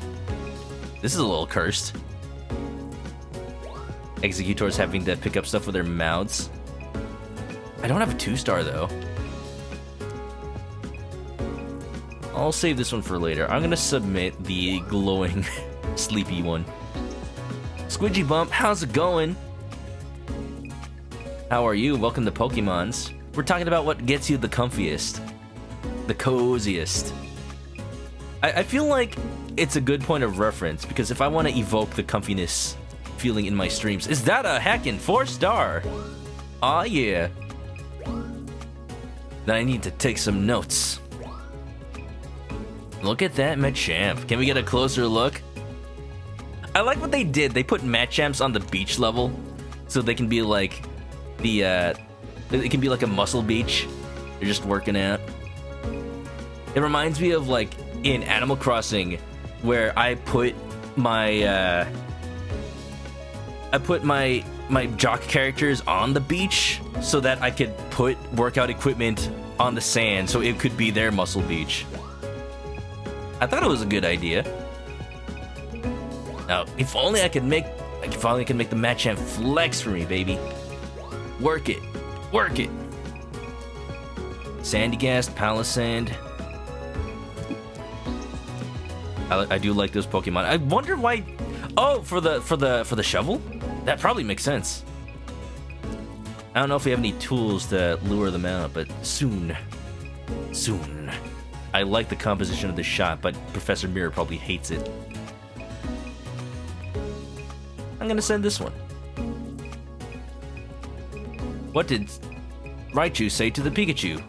This is a little cursed. Executors having to pick up stuff with their mouths. I don't have a 2-star though. I'll save this one for later. I'm gonna submit the glowing, sleepy one. Squidgy Bump, how's it going? How are you? Welcome to Pokemons. We're talking about what gets you the comfiest. The coziest. I feel like it's a good point of reference, because if I want to evoke the comfiness feeling in my streams... Is that a heckin' 4-star? Aw, yeah. Then I need to take some notes. Look at that Machamp. Can we get a closer look? I like what they did. They put Machamps on the beach level, so they can be like the it can be like a muscle beach. They're just working out. It reminds me of like in Animal Crossing, where I put my jock characters on the beach so that I could put workout equipment on the sand, so it could be their muscle beach. I thought it was a good idea. Now, if only I could make the Machamp flex for me, baby. Work it, work it. Sandygast, Palisand. I do like those Pokemon. I wonder why. Oh, for the shovel? That probably makes sense. I don't know if we have any tools to lure them out, but soon. Soon. I like the composition of the shot, but Professor Mirror probably hates it. I'm gonna send this one. What did Raichu say to the Pikachu?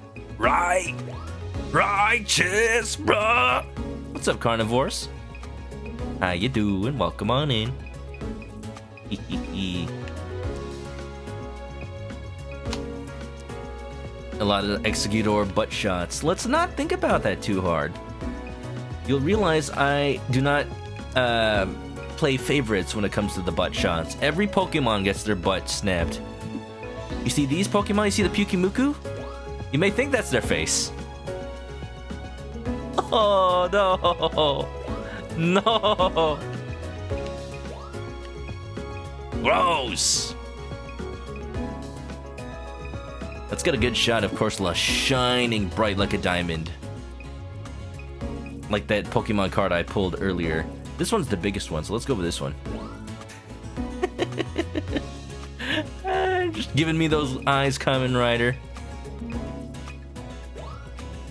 Righteous, bruh! What's up, carnivores? How you doing? Welcome on in. A lot of Executor butt shots. Let's not think about that too hard. You'll realize I do not play favorites when it comes to the butt shots. Every Pokemon gets their butt snapped. You see these Pokemon? You see the Pukimuku? You may think that's their face. Oh, no. No. Gross. Let's get a good shot of Corsola shining bright like a diamond. Like that Pokemon card I pulled earlier. This one's the biggest one, so let's go with this one. Just giving me those eyes, Kamen Rider.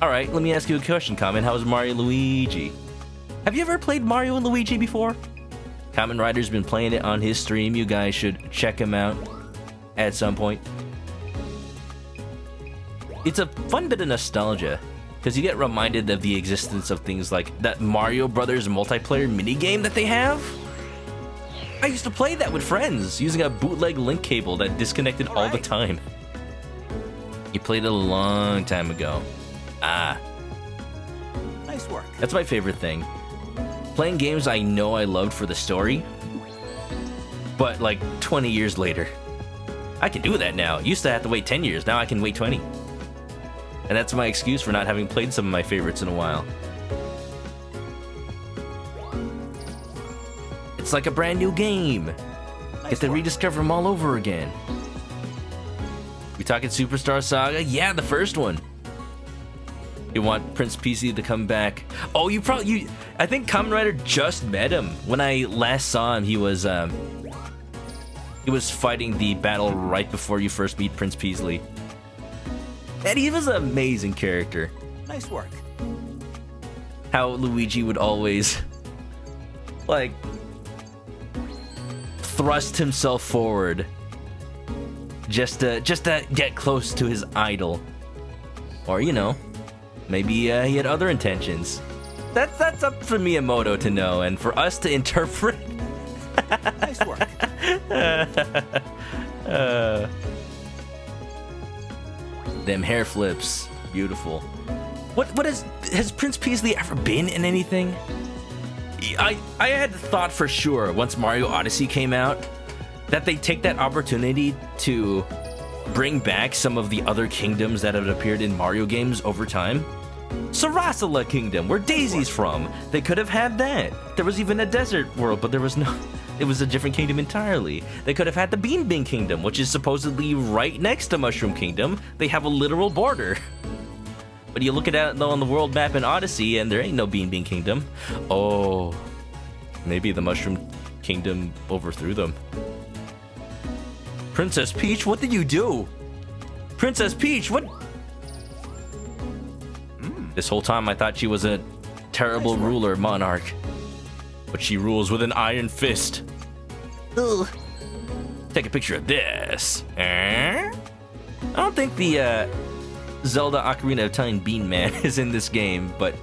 Alright, let me ask you a question, Kamen. How was Mario Luigi? Have you ever played Mario and Luigi before? Kamen Rider's been playing it on his stream. You guys should check him out at some point. It's a fun bit of nostalgia, because you get reminded of the existence of things like that Mario Brothers multiplayer minigame that they have. I used to play that with friends, using a bootleg link cable that disconnected all the time. You played it a long time ago. Ah. Nice work. That's my favorite thing. Playing games I know I loved for the story, but like 20 years later. I can do that now. Used to have to wait 10 years, now I can wait 20. And that's my excuse for not having played some of my favorites in a while. It's like a brand new game. Get to rediscover them all over again. We talking Superstar Saga? Yeah, the first one. You want Prince PC to come back? Oh, I think Kamen Rider just met him. When I last saw him, he was fighting the battle right before you first meet Prince Peasley. And he was an amazing character. Nice work. How Luigi would always, like, thrust himself forward just to get close to his idol. Or, you know, maybe he had other intentions. That's up for Miyamoto to know, and for us to interpret. Nice work. Them hair flips, beautiful. What has Prince Peasley ever been in anything? I had thought for sure once Mario Odyssey came out that they'd take that opportunity to bring back some of the other kingdoms that had appeared in Mario games over time. Sarasala Kingdom, where Daisy's from. They could have had that. There was even a desert world, but there was no... It was a different kingdom entirely. They could have had the Bean Bin Kingdom, which is supposedly right next to Mushroom Kingdom. They have a literal border. But you look at it on the world map in Odyssey, and there ain't no Bean Bin Kingdom. Oh, maybe the Mushroom Kingdom overthrew them. Princess Peach, what did you do? Princess Peach, what? This whole time I thought she was a terrible ruler monarch. But she rules with an iron fist. Ugh. Take a picture of this. I don't think the Zelda Ocarina of Time Bean Man is in this game, but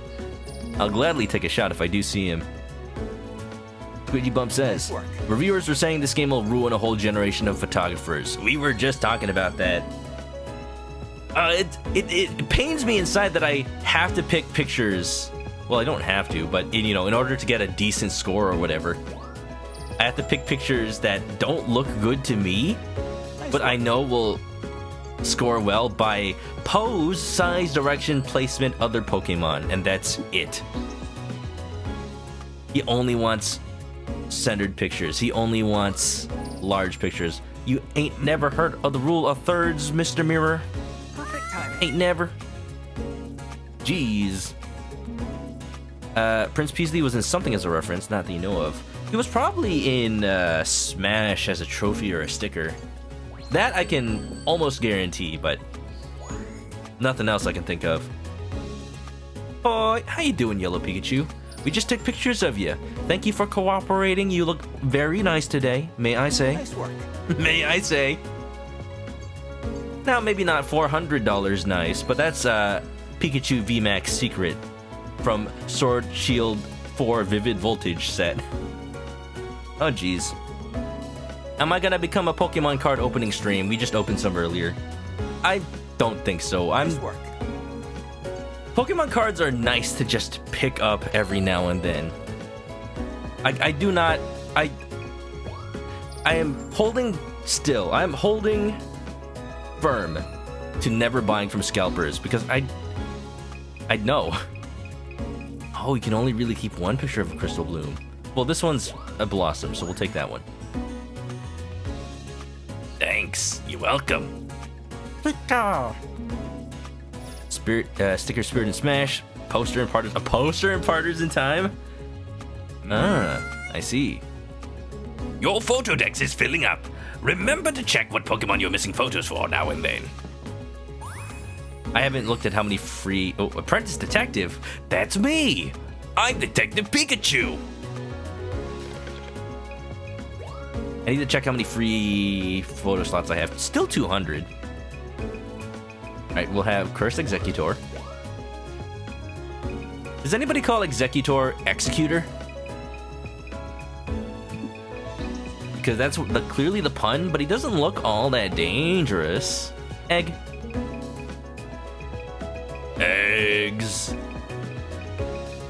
I'll gladly take a shot if I do see him. Squidgy Bump says, reviewers were saying this game will ruin a whole generation of photographers. We were just talking about that. It pains me inside that I have to pick pictures. Well, I don't have to, but in order to get a decent score or whatever, I have to pick pictures that don't look good to me, but I know will score well by pose, size, direction, placement, other Pokemon, and that's it. He only wants centered pictures. He only wants large pictures. You ain't never heard of the rule of thirds, Mr. Mirror? Perfect timing. Ain't never. Jeez. Prince Peasley was in something as a reference, not that you know of. He was probably in Smash as a trophy or a sticker. That I can almost guarantee, but nothing else I can think of. Oh, how you doing, Yellow Pikachu? We just took pictures of you. Thank you for cooperating. You look very nice today, may I say? Nice work. May I say? Now, maybe not $400 nice, but that's Pikachu VMAX Secret from Sword Shield 4 Vivid Voltage set. Oh, jeez. Am I gonna become a Pokemon card opening stream? We just opened some earlier. I don't think so. Nice work. Pokemon cards are nice to just pick up every now and then. I do not... I am holding still. I'm holding firm to never buying from scalpers because I know. Oh, you can only really keep one picture of a Crystal Bloom. Well, this one's a Blossom, so we'll take that one. Thanks. You're welcome. Sticker Spirit and Smash. Poster and Parters. A poster and Parters in Time? Ah, I see. Your photo dex is filling up. Remember to check what Pokemon you're missing photos for now and then. I haven't looked at how many free... Oh, Apprentice Detective? That's me! I'm Detective Pikachu! I need to check how many free photo slots I have. Still 200. Alright, we'll have Cursed Executor. Does anybody call Executor Executor? Because that's clearly the pun, but he doesn't look all that dangerous. Egg. Eggs.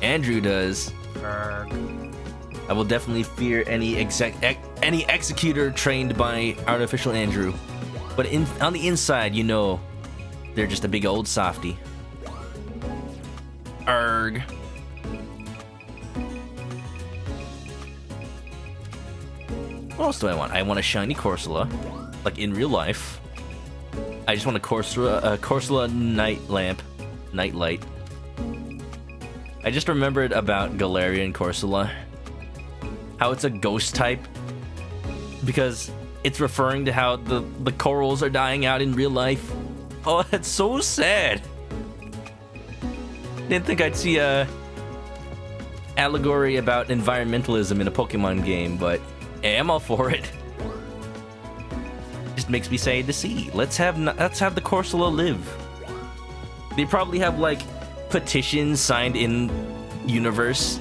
Andrew does. I will definitely fear any executor trained by Artificial Andrew. But on the inside, you know, they're just a big old softy. Erg. What else do I want? I want a shiny Corsola, like in real life. I just want a Corsola Nightlight. I just remembered about Galarian Corsola. How it's a ghost type. Because it's referring to how the corals are dying out in real life. Oh, that's so sad. Didn't think I'd see a allegory about environmentalism in a Pokemon game, but hey, I'm all for it. Just makes me sad to see. Let's have the Corsola live. They probably have like petitions signed in universe,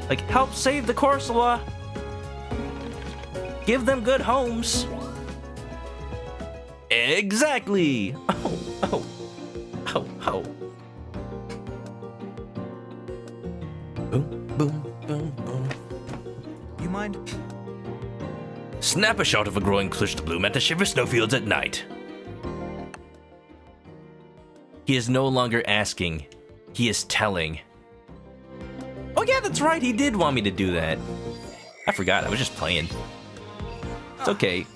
like help save the Corsola. Give them good homes. Exactly. Oh. Boom, boom, boom, boom. You mind? Snap a shot of a growing Crystal Bloom at the Shiver Snowfields at night. He is no longer asking. He is telling. Oh yeah, that's right. He did want me to do that. I forgot. I was just playing. It's okay.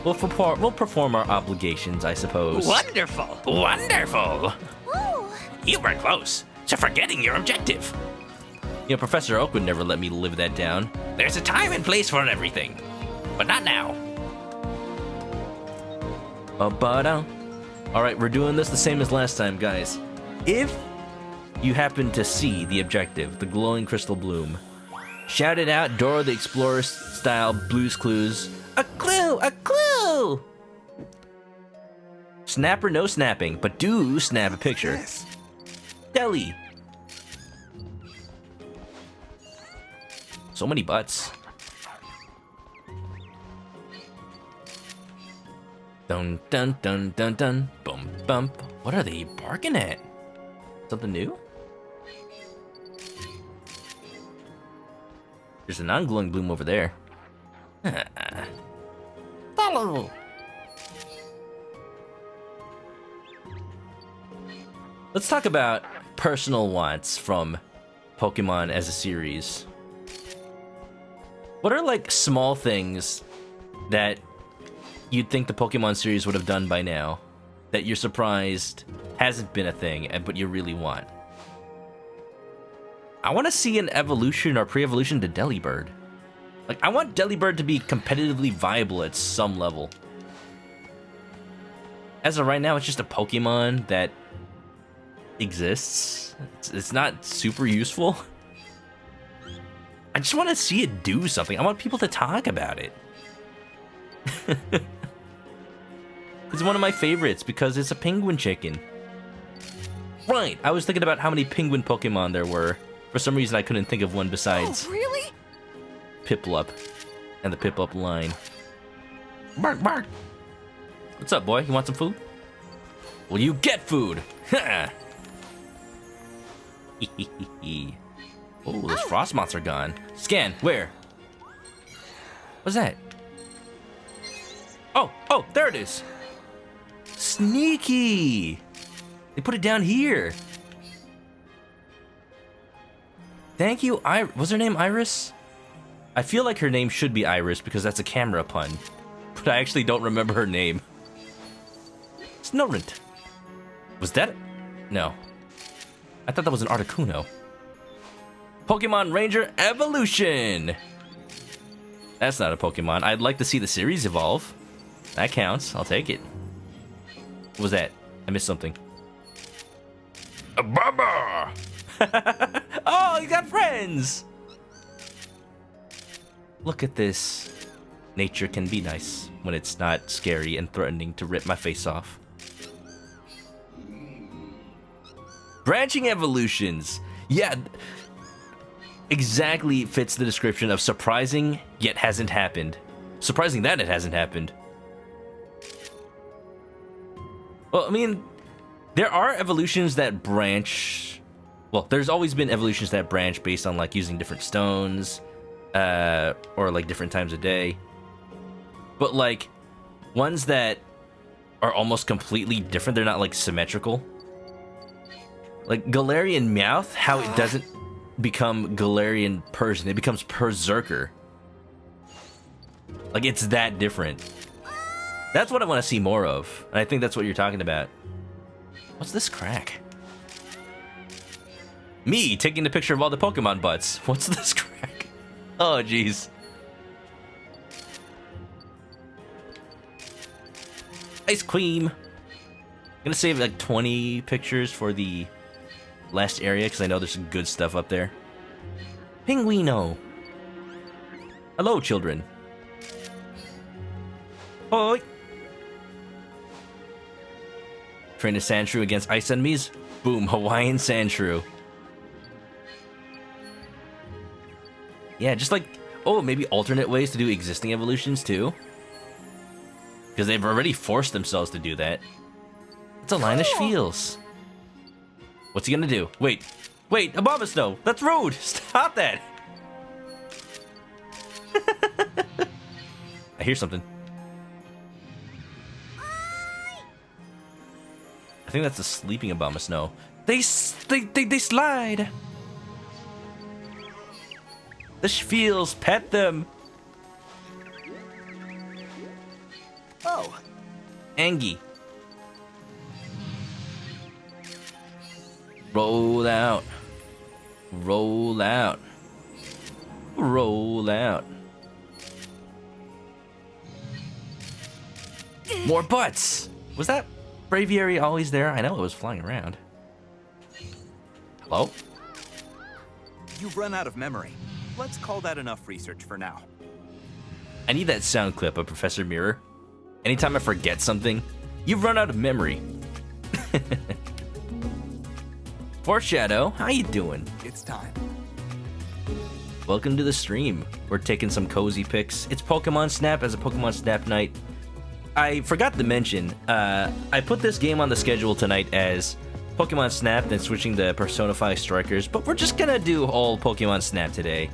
We'll perform our obligations, I suppose. Wonderful. Wonderful. Ooh. You were close to forgetting your objective. You know, Professor Oak would never let me live that down. There's a time and place for everything, but not now. All right, we're doing this the same as last time, guys. If you happen to see the objective, the glowing Crystal Bloom, shout it out, Dora the Explorer style Blue's Clues. A clue! A clue! Snap or no snapping, but do snap a picture. Yes. Deli. So many butts. Dun dun dun dun dun. Bum bump. What are they barking at? Something new? There's a non-glowing bloom over there. Follow. Let's talk about personal wants from Pokemon as a series. What are like small things that you'd think the Pokemon series would have done by now that you're surprised hasn't been a thing, but you really want? I want to see an evolution or pre-evolution to Delibird. Like, I want Delibird to be competitively viable at some level. As of right now, it's just a Pokemon that exists. It's not super useful. I just want to see it do something. I want people to talk about it. It's one of my favorites because it's a penguin chicken. Right, I was thinking about how many penguin Pokemon there were. For some reason, I couldn't think of one besides really? Piplup and the Piplup line. Bark, bark. What's up, boy? You want some food? Well, you get food. Ha! Oh, those frost moths are gone. Scan, where? What's that? Oh, there it is. Sneaky. They put it down here. Thank you, was her name Iris? I feel like her name should be Iris because that's a camera pun. But I actually don't remember her name. Snorunt. Was that? No. I thought that was an Articuno. Pokemon Ranger Evolution! That's not a Pokemon. I'd like to see the series evolve. That counts. I'll take it. What was that? I missed something. A Baba! Oh, you got friends! Look at this. Nature can be nice when it's not scary and threatening to rip my face off. Branching evolutions. Yeah, exactly fits the description of surprising yet hasn't happened. Surprising that it hasn't happened. Well, I mean, there are evolutions that branch. Well, there's always been evolutions that branch based on like using different stones, or like different times of day. But like ones that are almost completely different, they're not like symmetrical. Like Galarian Meowth, how it doesn't become Galarian Persian, it becomes Berserker. Like it's that different. That's what I want to see more of, and I think that's what you're talking about. What's this crack? Me taking the picture of all the Pokemon butts. What's this crack? Oh, jeez. Ice cream. I'm gonna save like 20 pictures for the last area because I know there's some good stuff up there. Pinguino. Hello, children. Oi. Train a Sandshrew against ice enemies. Boom, Hawaiian Sandshrew. Yeah, just like, oh, maybe alternate ways to do existing evolutions too. Because they've already forced themselves to do that. It's a Linus feels. What's he gonna do? Wait, Abomasnow, that's rude. Stop that. I hear something. I think that's a sleeping Abomasnow. They slide. The Shfeels, pet them. Oh. Angie. Roll out. Roll out. Roll out. More butts. Was that Braviary always there? I know it was flying around. Hello? You've run out of memory. Let's call that enough research for now. I need that sound clip of Professor Mirror. Anytime I forget something, you've run out of memory. Foreshadow, how you doing? It's time. Welcome to the stream. We're taking some cozy pics. It's Pokemon Snap as a Pokemon Snap night. I forgot to mention, I put this game on the schedule tonight as Pokemon Snap, then switching to Persona 5 Strikers, but we're just gonna do all Pokemon Snap today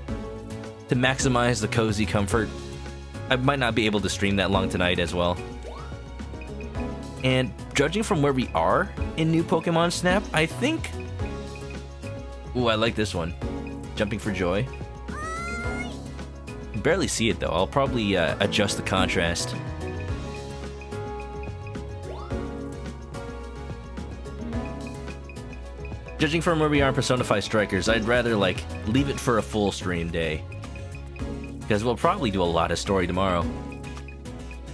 to maximize the cozy comfort. I might not be able to stream that long tonight as well. And judging from where we are in new Pokemon Snap, I think... Ooh, I like this one. Jumping for Joy. Barely see it though. I'll probably adjust the contrast. Judging from where we are in Persona 5 Strikers, I'd rather, like, leave it for a full stream day. Because we'll probably do a lot of story tomorrow.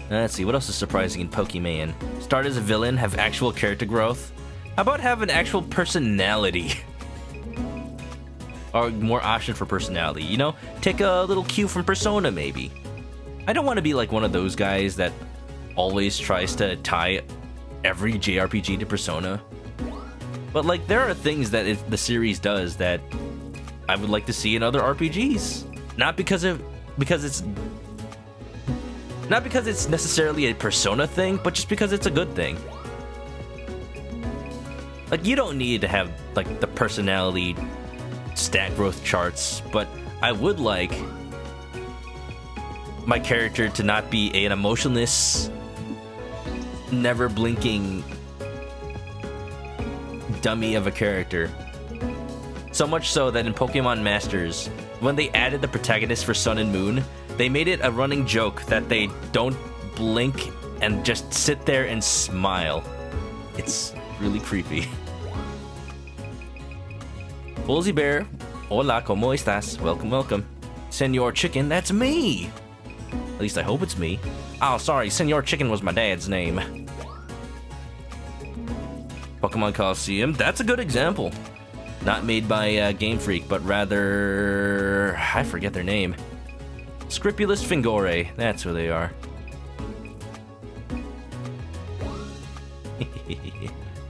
Let's see, what else is surprising in Pokemon? Start as a villain, have actual character growth. How about have an actual personality? Or more option for personality, you know? Take a little cue from Persona, maybe. I don't want to be like one of those guys that always tries to tie every JRPG to Persona. But like, there are things that the series does that I would like to see in other RPGs. Not because it's necessarily a Persona thing, but just because it's a good thing. Like, you don't need to have like the personality stat growth charts, but I would like my character to not be an emotionless, never blinking dummy of a character. So much so that in Pokemon Masters, when they added the protagonist for Sun and Moon, they made it a running joke that they don't blink and just sit there and smile. It's really creepy. Foolsy Bear, hola, ¿cómo estás? Welcome, welcome. Senor Chicken, that's me! At least I hope it's me. Oh, sorry, Senor Chicken was my dad's name. Pokemon Coliseum, that's a good example. Not made by Game Freak, but rather... I forget their name. Scrupulous Fingore, that's who they are.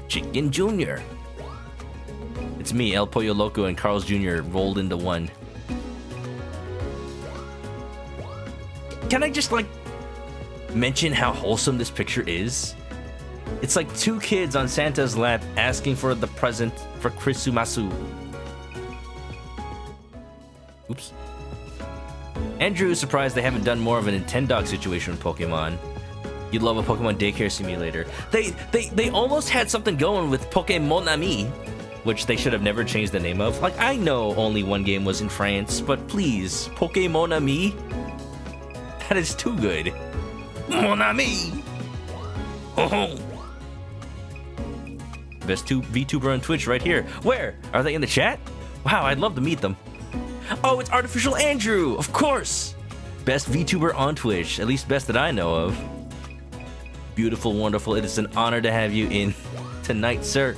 Chicken Jr. It's me, El Pollo Loco, and Carl's Jr. rolled into one. Can I just, like, mention how wholesome this picture is? It's like two kids on Santa's lap asking for the present for Krisumasu. Oops. Andrew is surprised they haven't done more of a Nintendog situation with Pokemon. You'd love a Pokemon daycare simulator. They almost had something going with Pokémon Ami, which they should have never changed the name of. Like, I know only one game was in France, but please, Pokémon Ami? That is too good. Mon ami! Oh. Best VTuber on Twitch right here. Where? Are they in the chat? Wow, I'd love to meet them. Oh, it's Artificial Andrew! Of course! Best VTuber on Twitch. At least best that I know of. Beautiful, wonderful. It is an honor to have you in tonight, sir.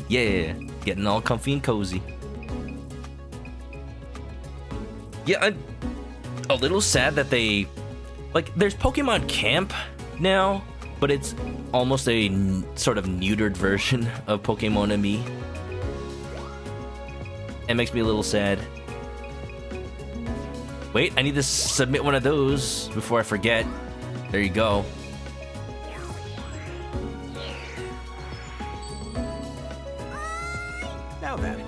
Yeah, getting all comfy and cozy. Yeah, I'm a little sad that they... Like, there's Pokemon Camp now, but it's almost a sort of neutered version of Pokemon Ami. It makes me a little sad. Wait, I need to submit one of those before I forget. There you go. Now then.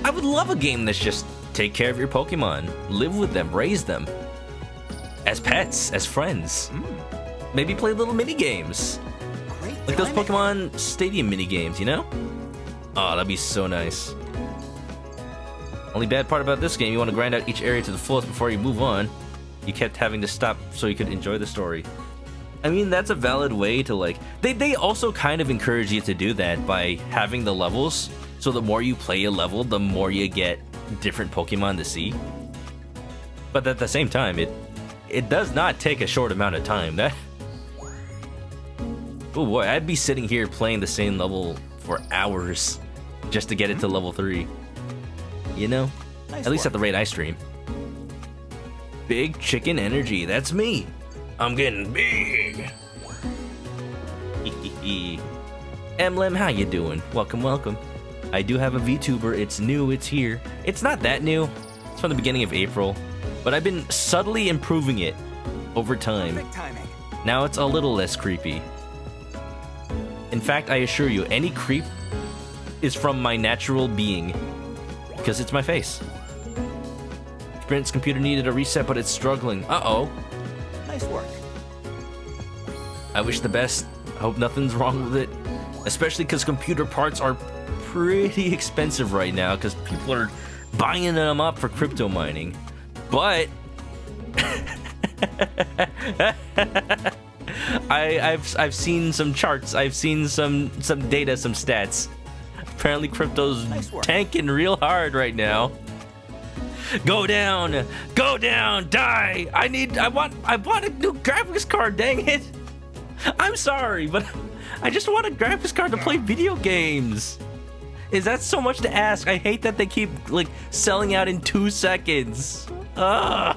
I would love a game that's just take care of your Pokemon, live with them, raise them. As pets, as friends. Maybe play little mini games. Great. Like those Pokemon Stadium mini games, you know? Oh, that'd be so nice. Only bad part about this game, you want to grind out each area to the fullest before you move on. You kept having to stop so you could enjoy the story. I mean, that's a valid way to, like... They also kind of encourage you to do that by having the levels. So the more you play a level, the more you get different Pokemon to see. But at the same time, it does not take a short amount of time. That... Oh boy, I'd be sitting here playing the same level for hours just to get it to level 3. You know? Nice At least work. at the rate I stream. Big Chicken Energy, that's me. I'm getting big. Emlem, how you doing? Welcome, welcome. I do have a VTuber, it's new, it's here. It's not that new, it's from the beginning of April, but I've been subtly improving it over time. Perfect timing. Now it's a little less creepy. In fact, I assure you, any creep is from my natural being, because it's my face. Sprint's computer needed a reset, but it's struggling. Uh-oh. Nice work. I wish the best. I hope nothing's wrong with it. Especially because computer parts are pretty expensive right now, because people are buying them up for crypto mining. But... I've seen some charts. I've seen some data, some stats. Apparently Crypto's Nice work. tanking real hard right now. Go down, die. I want a new graphics card, dang it. I'm sorry, but I just want a graphics card to play video games. Is that so much to ask? I hate that they keep like selling out in 2 seconds. There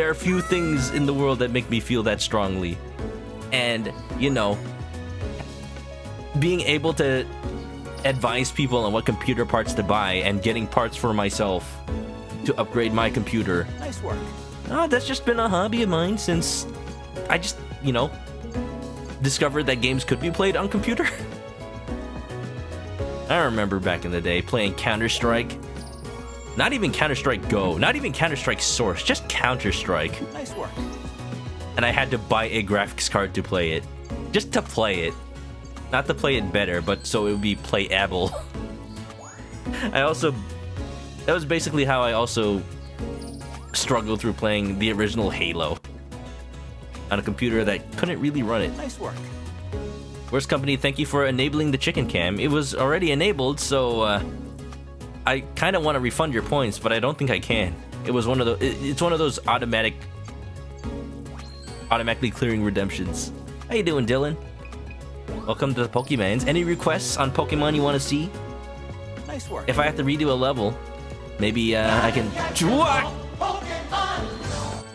are few things in the world that make me feel that strongly. And, you know, being able to advise people on what computer parts to buy and getting parts for myself to upgrade my computer. Nice work. That's just been a hobby of mine since I just, you know, discovered that games could be played on computer. I remember back in the day playing Counter-Strike. Not even Counter-Strike Go, not even Counter-Strike Source, just Counter-Strike. Nice work. And I had to buy a graphics card to play it. Just to play it. Not to play it better, but so it would be playable. That was basically how I also struggled through playing the original Halo on a computer that couldn't really run it. Nice work. Worst Company, thank you for enabling the chicken cam. It was already enabled, so I kind of want to refund your points, but I don't think I can. It was one of the. It's one of those automatically clearing redemptions. How you doing, Dylan? Welcome to the Pokemans. Any requests on Pokemon you want to see? Nice work. If I have to redo a level, maybe I can. What?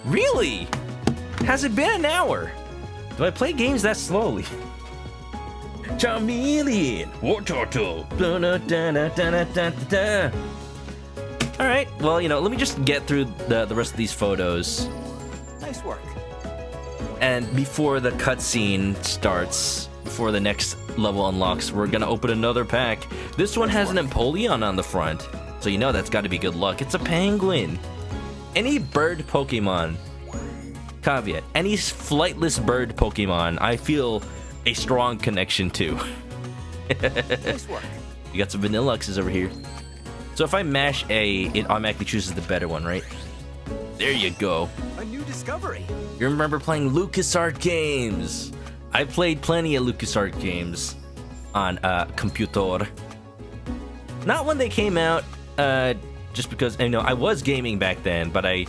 Really? Has it been an hour? Do I play games that slowly? Charmeleon, War Turtle. Alright, well, you know, let me just get through the rest of these photos. Nice work. And before the cutscene starts, before the next level unlocks, we're gonna open another pack. This one has an Empoleon on the front, so you know that's gotta be good luck. It's a penguin. Any bird Pokemon, caveat, any flightless bird Pokemon, I feel a strong connection to. Nice work. You got some Vaniluxes over here. So if I mash A, it automatically chooses the better one, right? There you go. A new discovery. You remember playing LucasArts games? I played plenty of LucasArts games on computer. Not when they came out, just because, you know, I was gaming back then, but I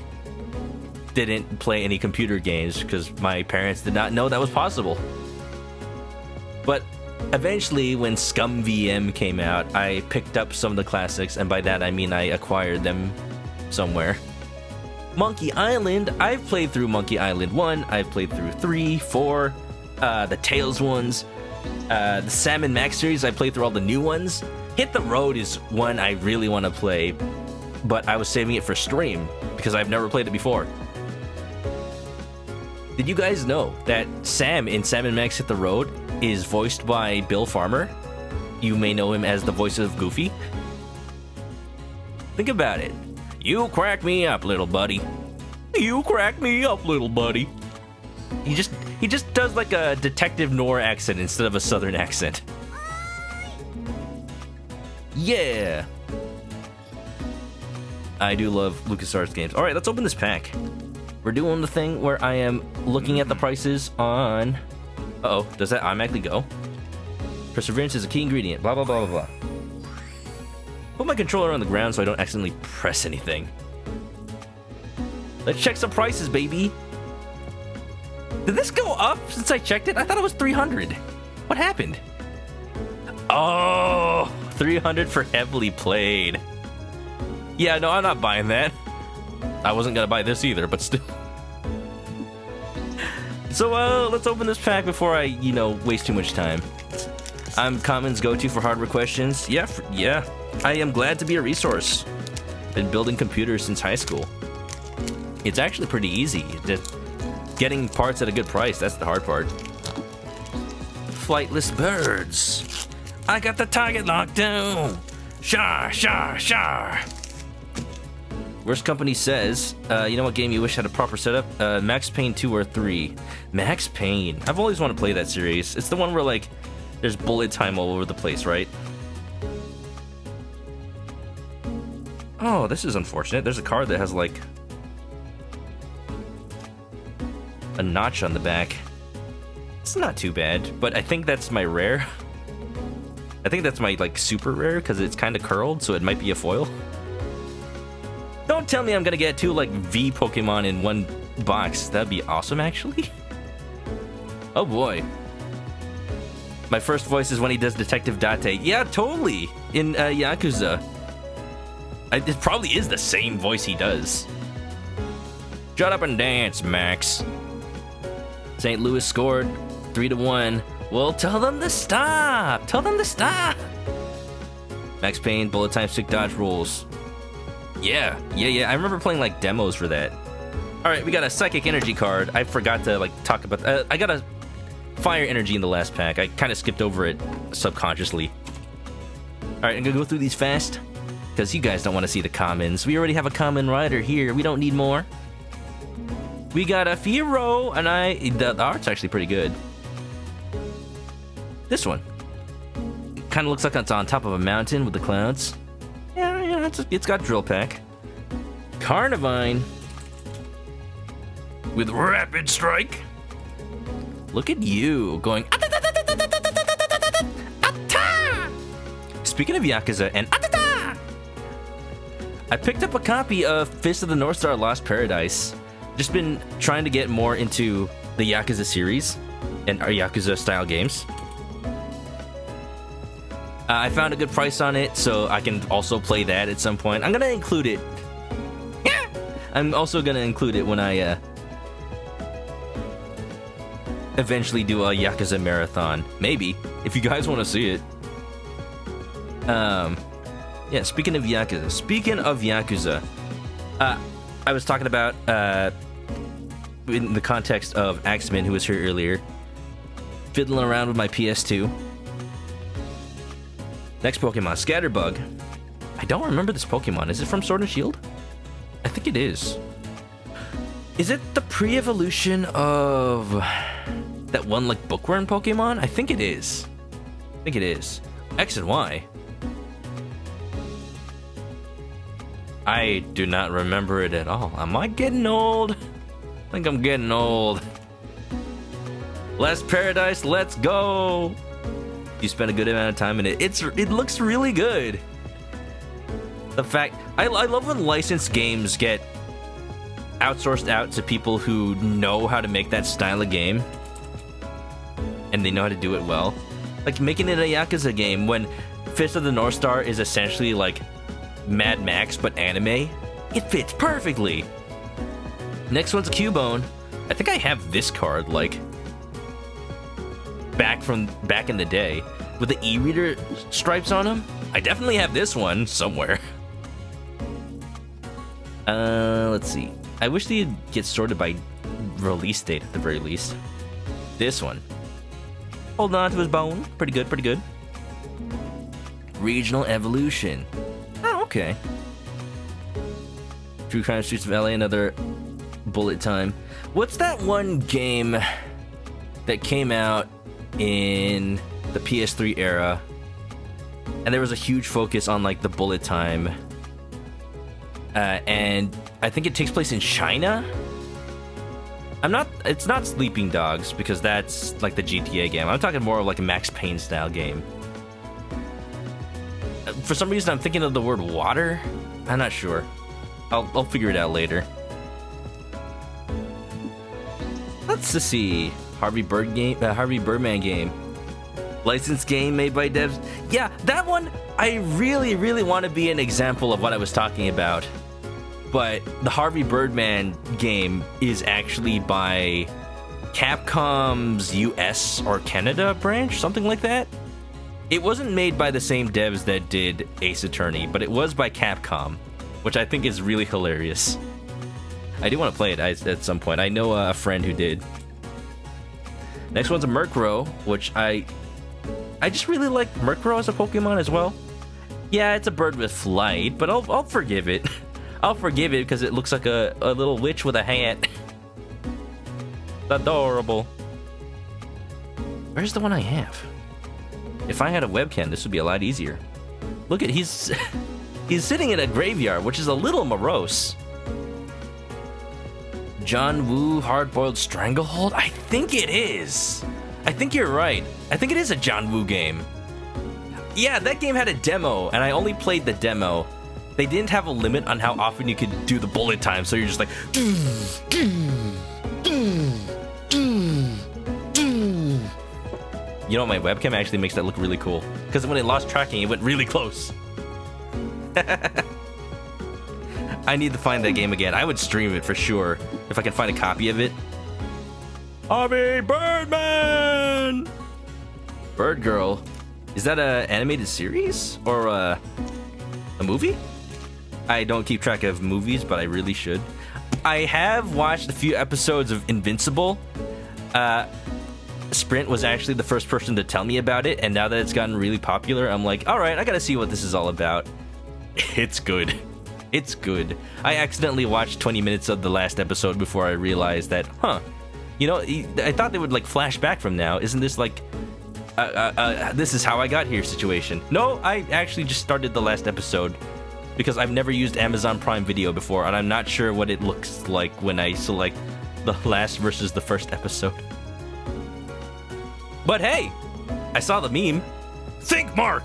didn't play any computer games because my parents did not know that was possible. But eventually, when Scum VM came out, I picked up some of the classics, and by that I mean I acquired them somewhere. Monkey Island, I've played through Monkey Island 1, I've played through 3, 4, the Tails ones, the Sam and Max series, I played through all the new ones. Hit the Road is one I really want to play, but I was saving it for stream, because I've never played it before. Did you guys know that Sam in Sam and Max Hit the Road is voiced by Bill Farmer? You may know him as the voice of Goofy. Think about it. You crack me up, little buddy. You crack me up, little buddy. He just does like a detective noir accent instead of a southern accent. Yeah. I do love LucasArts games. All right, let's open this pack. We're doing the thing where I am looking at the prices on... Uh-oh, does that automatically go? Perseverance is a key ingredient, blah, blah, blah, blah, blah. Put my controller on the ground so I don't accidentally press anything. Let's check some prices, baby. Did this go up since I checked it? I thought it was 300. What happened? Oh, 300 for heavily played. Yeah, no, I'm not buying that. I wasn't gonna buy this either, but still. So, let's open this pack before I, you know, waste too much time. I'm Common's go-to for hardware questions. Yeah, I am glad to be a resource. Been building computers since high school. It's actually pretty easy. Just getting parts at a good price, that's the hard part. Flightless birds. I got the target locked down. Shar, shar, shar. Worst Company says, you know what game you wish had a proper setup? Max Payne 2 or 3. Max Payne. I've always wanted to play that series. It's the one where, like, there's bullet time all over the place, right? Oh, this is unfortunate. There's a card that has, like, a notch on the back. It's not too bad, but I think that's my rare. I think that's my, like, super rare, because it's kind of curled, so it might be a foil. Don't tell me I'm gonna get 2, like, V Pokemon in one box. That'd be awesome, actually. Oh, boy. My first voice is when he does Detective Date. Yeah, totally! In Yakuza. It probably is the same voice he does. Shut up and dance, Max. St. Louis scored 3-1. Well, tell them to stop. Tell them to stop. Max Payne, bullet time, stick dodge rules. Yeah. I remember playing like demos for that. All right, we got a psychic energy card. I forgot to like talk about. I got a fire energy in the last pack. I kind of skipped over it subconsciously. All right, I'm gonna go through these fast because you guys don't want to see the commons. We already have a common rider here. We don't need more. We got a Fiero, and the art's actually pretty good. This one kind of looks like it's on top of a mountain with the clouds. Yeah, it's got Drill Peck. Carnivine with Rapid Strike. Look at you going. Speaking of Yakuza and I picked up a copy of Fist of the North Star Lost Paradise. Just been trying to get more into the Yakuza series and our Yakuza style games. I found a good price on it, so I can also play that at some point. I'm gonna include it. Yeah. I'm also gonna include it when I eventually do a Yakuza marathon. Maybe, if you guys want to see it. Yeah, speaking of Yakuza, I was talking about, in the context of Axeman, who was here earlier, fiddling around with my PS2. Next Pokemon, Scatterbug. I don't remember this Pokemon. Is it from Sword and Shield? I think it is. Is it the pre-evolution of that one, like, bookworm Pokemon? I think it is. X and Y. I do not remember it at all. Am I getting old? I think I'm getting old. Last Paradise, let's go! You spent a good amount of time in it. It looks really good. The fact I love when licensed games get outsourced out to people who know how to make that style of game, and they know how to do it well. Like making it a Yakuza game when Fist of the North Star is essentially like Mad Max but anime. It fits perfectly. Next one's a Cubone. I think I have this card like back in the day with the e-reader stripes on them. I definitely have this one somewhere. Let's see. I wish they'd get sorted by release date at the very least. This one. Holding on to his bone. Pretty good. Regional Evolution. Oh, okay. True Crime Streets of LA, another bullet time. What's that one game that came out in the PS3 era and there was a huge focus on like the bullet time, and I think it takes place in China? It's not Sleeping Dogs because that's like the GTA game. I'm talking more of like a Max Payne style game. For some reason I'm thinking of the word water. I'm not sure. I'll figure it out later. Let's just see. Harvey Birdman game. Licensed game made by devs. Yeah, that one, I really want to be an example of what I was talking about. But the Harvey Birdman game is actually by Capcom's US or Canada branch, something like that. It wasn't made by the same devs that did Ace Attorney, but it was by Capcom, which I think is really hilarious. I do want to play it at some point. I know a friend who did. Next one's a Murkrow, which I just really like Murkrow as a Pokemon as well. Yeah, it's a bird with flight, but I'll forgive it. I'll forgive it because it looks like a little witch with a hat. Adorable. Where's the one I have? If I had a webcam, this would be a lot easier. Look at he's sitting in a graveyard, which is a little morose. John Woo Hard-Boiled Stranglehold? I think it is. I think you're right. I think it is a John Woo game. Yeah, that game had a demo, and I only played the demo. They didn't have a limit on how often you could do the bullet time, so you're just like... You know, my webcam actually makes that look really cool. Because when it lost tracking, it went really close. I need to find that game again. I would stream it for sure, if I can find a copy of it. Harvey Birdman! Bird Girl. Is that an animated series? Or a movie? I don't keep track of movies, but I really should. I have watched a few episodes of Invincible. Sprint was actually the first person to tell me about it, and now that it's gotten really popular, I'm like, alright, I gotta see what this is all about. It's good. It's good. I accidentally watched 20 minutes of the last episode before I realized that, you know, I thought they would like flash back from now. Isn't this like this is how I got here situation? No, I actually just started the last episode because I've never used Amazon Prime Video before, and I'm not sure what it looks like when I select the last versus the first episode. But hey, I saw the meme. Think Mark!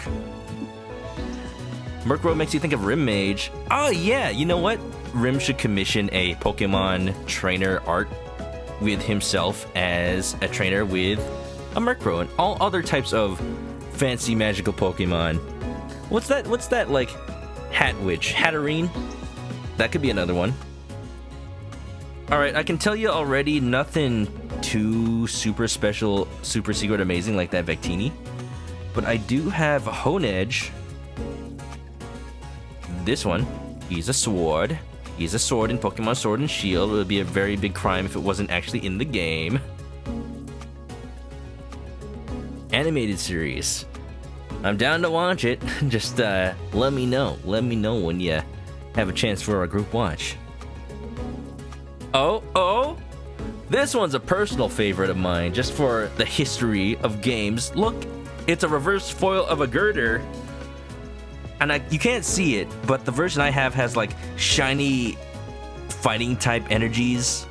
Murkrow makes you think of Rim Mage. Oh yeah, you know what? Rim should commission a Pokemon trainer art with himself as a trainer with a Murkrow and all other types of fancy magical Pokemon. What's that like Hatwitch? Hatterene? That could be another one. Alright, I can tell you already nothing too super special, super secret amazing like that Vectini. But I do have Honedge. This one, he's a sword. He's a sword in Pokemon Sword and Shield. It would be a very big crime if it wasn't actually in the game. Animated series. I'm down to watch it. Just let me know. Let me know when you have a chance for a group watch. Oh! This one's a personal favorite of mine, just for the history of games. Look, it's a reverse foil of a girder. And you can't see it, but the version I have has like shiny fighting type energies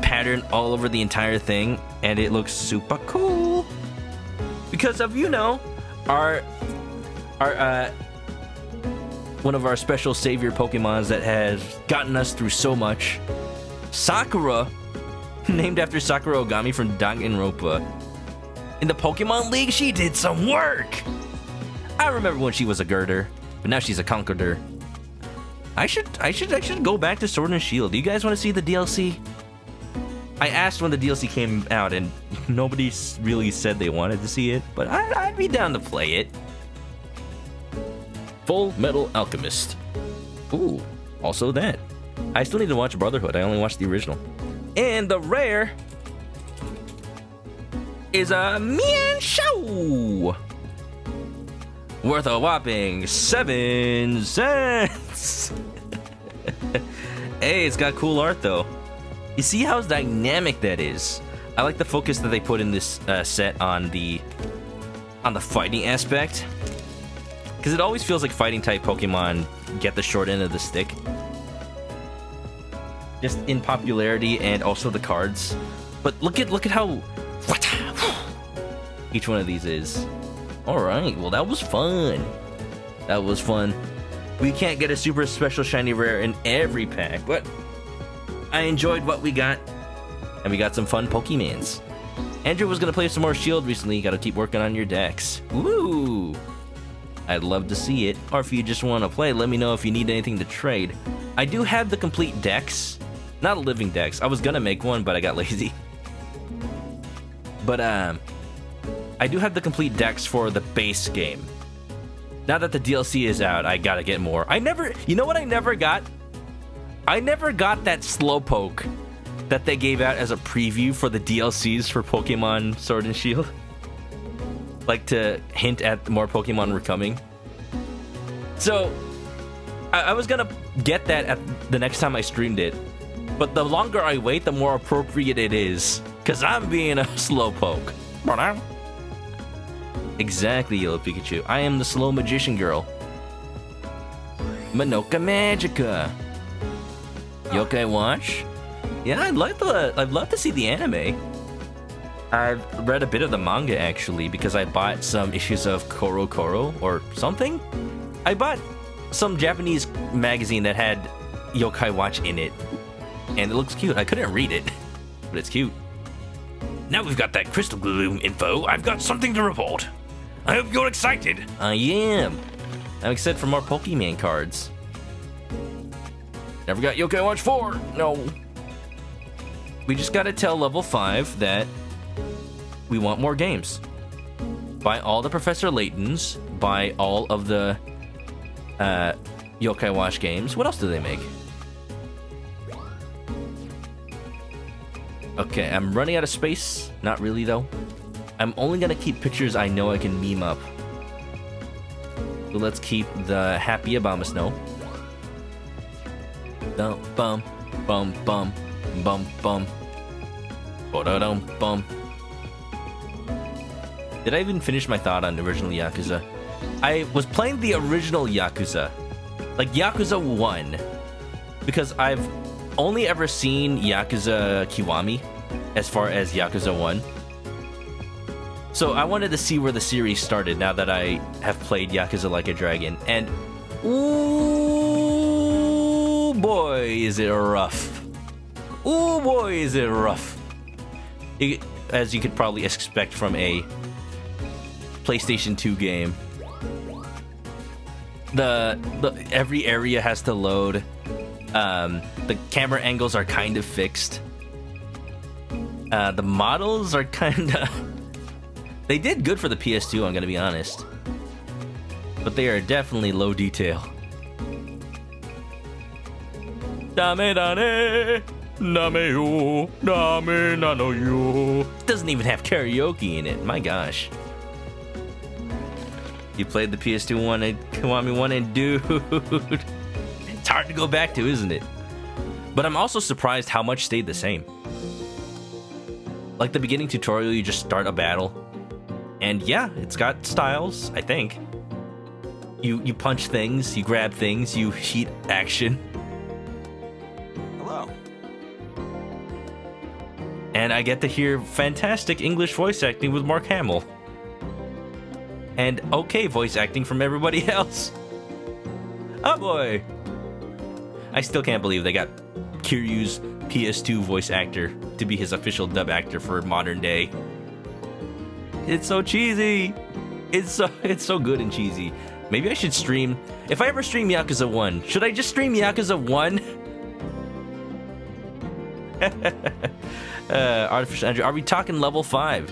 patterned all over the entire thing, and it looks super cool. Because of, you know, our one of our special savior Pokemons that has gotten us through so much, Sakura, named after Sakura Ogami from Danganronpa. In the Pokemon League, she did some work. I remember when she was a girder, but now she's a conqueror. I should go back to Sword and Shield. Do you guys want to see the DLC? I asked when the DLC came out, and nobody really said they wanted to see it, but I'd be down to play it. Full Metal Alchemist. Ooh, also that. I still need to watch Brotherhood. I only watched the original. And the rare is a Mienshao. Worth a whopping 7 cents. Hey, it's got cool art though. You see how dynamic that is? I like the focus that they put in this set on the fighting aspect, because it always feels like fighting type Pokemon get the short end of the stick, just in popularity and also the cards. But look at how each one of these is. Alright, well that was fun. That was fun. We can't get a super special shiny rare in every pack, but I enjoyed what we got. And we got some fun Pokemans. Andrew was gonna play some more Shield recently. Gotta keep working on your decks. Woo! I'd love to see it. Or if you just want to play, let me know if you need anything to trade. I do have the complete decks. Not a living decks. I was gonna make one, but I got lazy. But I do have the complete decks for the base game. Now that the DLC is out, I gotta get more. You know what I never got? I never got that Slowpoke that they gave out as a preview for the DLCs for Pokemon Sword and Shield. Like to hint at more Pokemon were coming. So, I was gonna get that at the next time I streamed it. But the longer I wait, the more appropriate it is. Because I'm being a Slowpoke. Exactly, Yellow Pikachu. I am the slow magician girl. Manoka Magica. Yokai Watch? Yeah, I'd love to see the anime. I've read a bit of the manga actually because I bought some issues of Koro Koro or something. I bought some Japanese magazine that had Yokai Watch in it, and it looks cute. I couldn't read it, but it's cute. Now we've got that Crystal Gloom info, I've got something to report. I hope you're excited. I am. I'm excited for more Pokemon cards. Never got Yokai Watch 4. No. We just gotta tell level 5 that we want more games. Buy all the Professor Laytons. Buy all of the Yokai Watch games. What else do they make? Okay, I'm running out of space. Not really, though. I'm only gonna keep pictures I know I can meme up. So let's keep the Happy Abomasnow. Dum bum bum bum bum bum. Ba-da-dum bum. Did I even finish my thought on the original Yakuza? I was playing the original Yakuza, like Yakuza 1, because I've only ever seen Yakuza Kiwami as far as Yakuza 1. So I wanted to see where the series started now that I have played Yakuza Like a Dragon. And ooh boy, is it rough. Ooh boy, is it rough. As you could probably expect from a PlayStation 2 game. Every area has to load. The camera angles are kind of fixed. The models are kind of... They did good for the PS2, I'm gonna be honest. But they are definitely low detail. Dame dane, dame yo, dame nano yo. It doesn't even have karaoke in it, my gosh. You played the PS2 one and Kiwami one, and dude, it's hard to go back to, isn't it? But I'm also surprised how much stayed the same. Like the beginning tutorial, you just start a battle. And yeah, it's got styles, I think. You punch things, you grab things, you heat action. Hello. And I get to hear fantastic English voice acting with Mark Hamill. And okay voice acting from everybody else. Oh boy. I still can't believe they got Kiryu's PS2 voice actor to be his official dub actor for modern day. It's so cheesy. It's so good and cheesy. Maybe I should stream. If I ever stream Yakuza 1, should I just stream Yakuza 1? Artificial Andrew, are we talking level 5?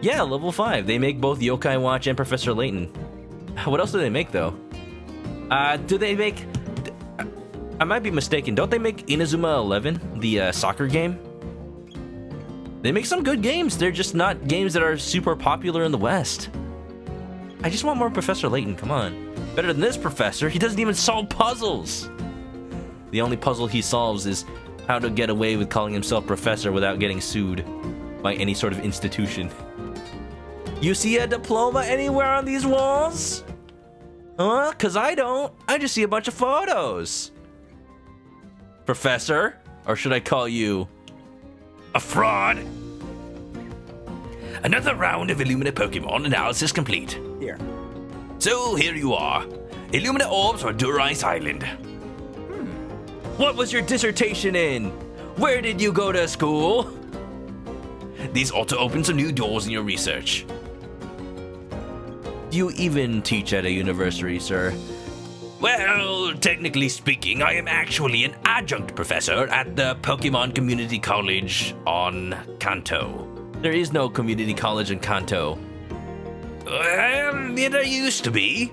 Yeah, level 5. They make both Yokai Watch and Professor Layton. What else do they make, though? Do they make... I might be mistaken. Don't they make Inazuma 11, the soccer game? They make some good games. They're just not games that are super popular in the West. I just want more Professor Layton. Come on. Better than this professor. He doesn't even solve puzzles. The only puzzle he solves is how to get away with calling himself professor without getting sued by any sort of institution. You see a diploma anywhere on these walls? Huh? 'Cause I don't. I just see a bunch of photos. Professor? Or should I call you A fraud. Another round of Illumina Pokemon analysis complete. Here. So here you are. Illumina Orbs for Durice Island. What was your dissertation in? Where did you go to school? These ought to open some new doors in your research. Do you even teach at a university, sir? Well, technically speaking, I am actually an adjunct professor at the Pokemon Community College on Kanto. There is no community college in Kanto. Well, there used to be.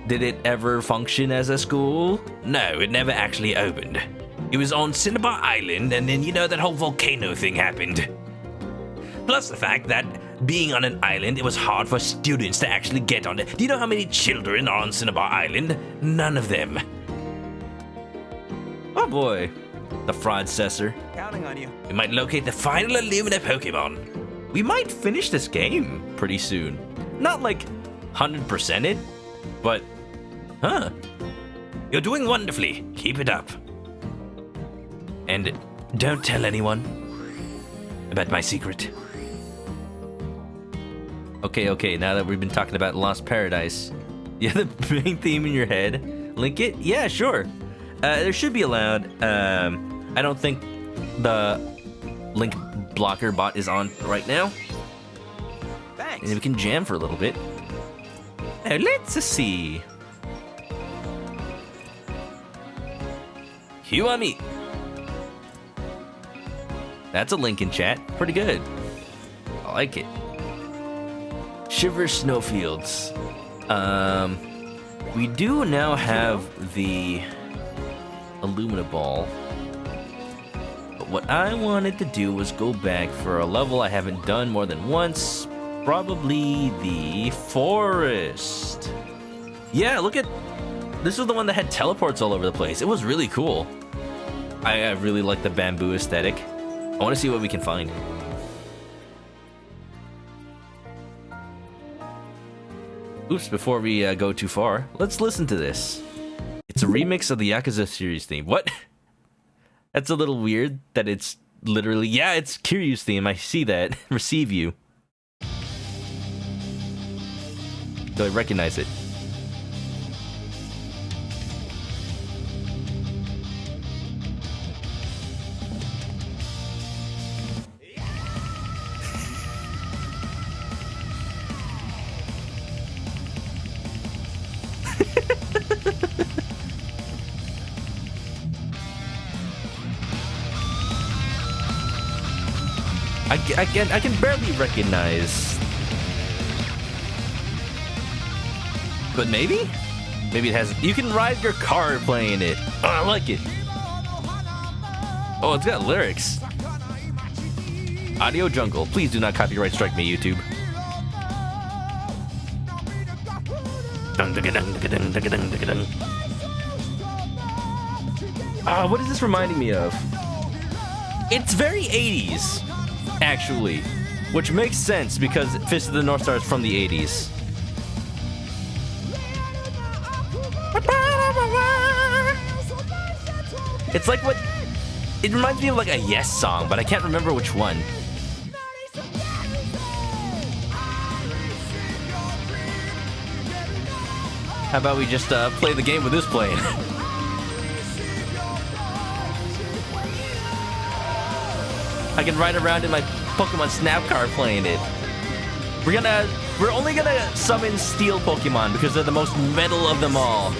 Did it ever function as a school? No, it never actually opened. It was on Cinnabar Island, and then, you know, that whole volcano thing happened. Plus the fact that being on an island, it was hard for students to actually get on it. Do you know how many children are on Cinnabar Island? None of them. Oh boy. The fraudcessor. Counting on you. We might locate the final Illumina Pokemon. We might finish this game pretty soon. Not like 100% it, but huh. You're doing wonderfully. Keep it up. And don't tell anyone. about my secret. Okay, now that we've been talking about Lost Paradise, you have the main theme in your head. Link it? Yeah, sure. There should be allowed. I don't think the link blocker bot is on right now. Thanks. And we can jam for a little bit. Now, let's see. You on me. That's a link in chat. Pretty good. I like it. Shiver Snowfields. We do now have the Illumina Ball. But what I wanted to do was go back for a level I haven't done more than once. Probably the forest. Yeah, look at... This was the one that had teleports all over the place. It was really cool. I really like the bamboo aesthetic. I want to see what we can find. Oops, before we go too far, let's listen to this. It's a remix of the Yakuza series theme. What? That's a little weird that it's literally... Yeah, it's Kiryu's theme. I see that. Receive you. Do I recognize it? I can barely recognize. But maybe? Maybe it has... You can ride your car playing it. Oh, I like it. Oh, it's got lyrics. Audio Jungle. Please do not copyright strike me, YouTube. What is this reminding me of? It's very 80s, actually. Which makes sense because Fist of the North Star is from the 80s. It's like what... It reminds me of like a Yes song, but I can't remember which one. How about we just play the game with this playing? I can ride around in my Pokemon Snap car playing it. We're only gonna summon Steel Pokemon because they're the most metal of them all.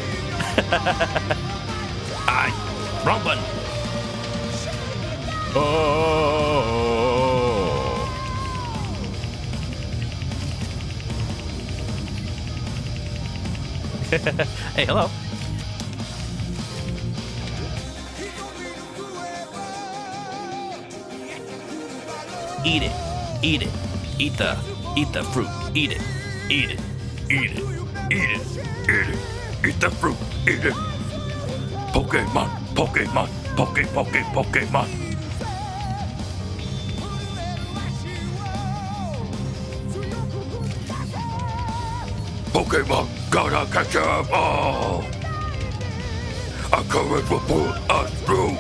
Wrong button. Oh. Hey, hello. Eat it. Eat it. Eat the fruit. Eat it. Eat it. Eat it. Eat it. Eat it. Eat the fruit. Eat it. Pokemon. Pokemon. Pokemon. Pokemon, gotta catch 'em all. Our courage will pull us through.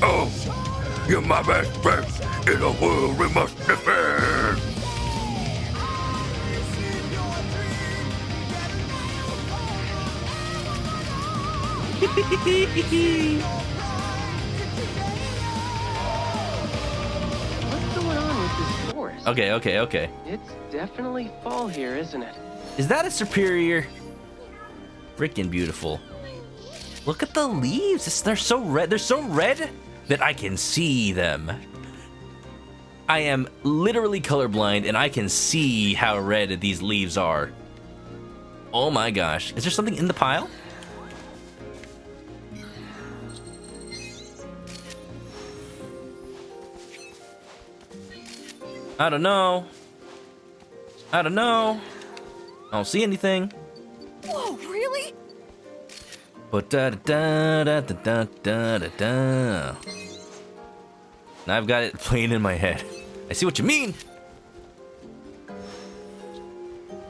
Oh, you're my best friend in a world we must defend. What's going on with this forest? Okay. It's definitely fall here, isn't it? Is that a superior? Freaking beautiful. Look at the leaves. They're so red. They're so red that I can see them. I am literally colorblind and I can see how red these leaves are. Oh my gosh. Is there something in the pile? I don't know. I don't see anything. Whoa, really? But da da da da da da da da. Now I've got it playing in my head. I see what you mean.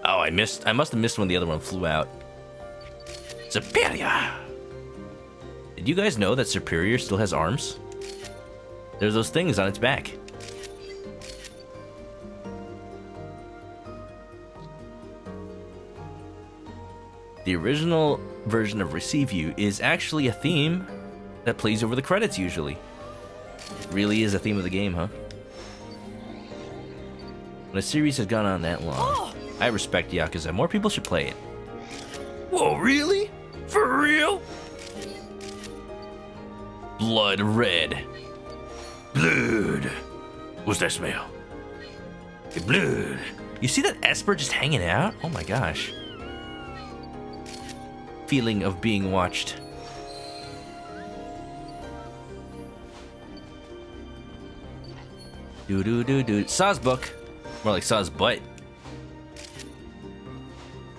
Oh, I must have missed when the other one flew out. Superior. Did you guys know that Superior still has arms? There's those things on its back. The original version of Receive You is actually a theme that plays over the credits usually. It really is a theme of the game, huh? When a series has gone on that long, I respect Yakuza. More people should play it. Whoa, really? For real? Blood red. Blood. What's that smell? Blood. You see that Esper just hanging out? Oh my gosh. Feeling of being watched. Do. Saw's book. More like Saw's butt.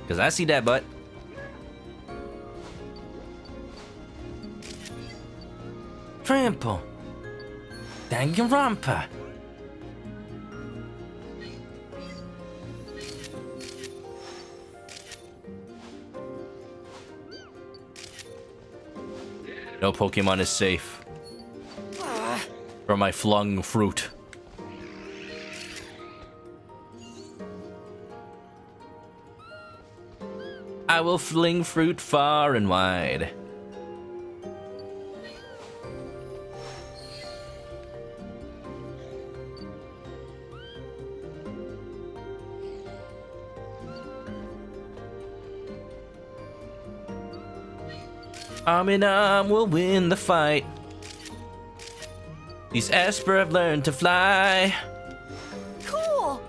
Because I see that butt. Trample. Danganronpa. No Pokemon is safe from my flung fruit. I will fling fruit far and wide. Arm in arm, we'll win the fight. These Esper have learned to fly. Cool.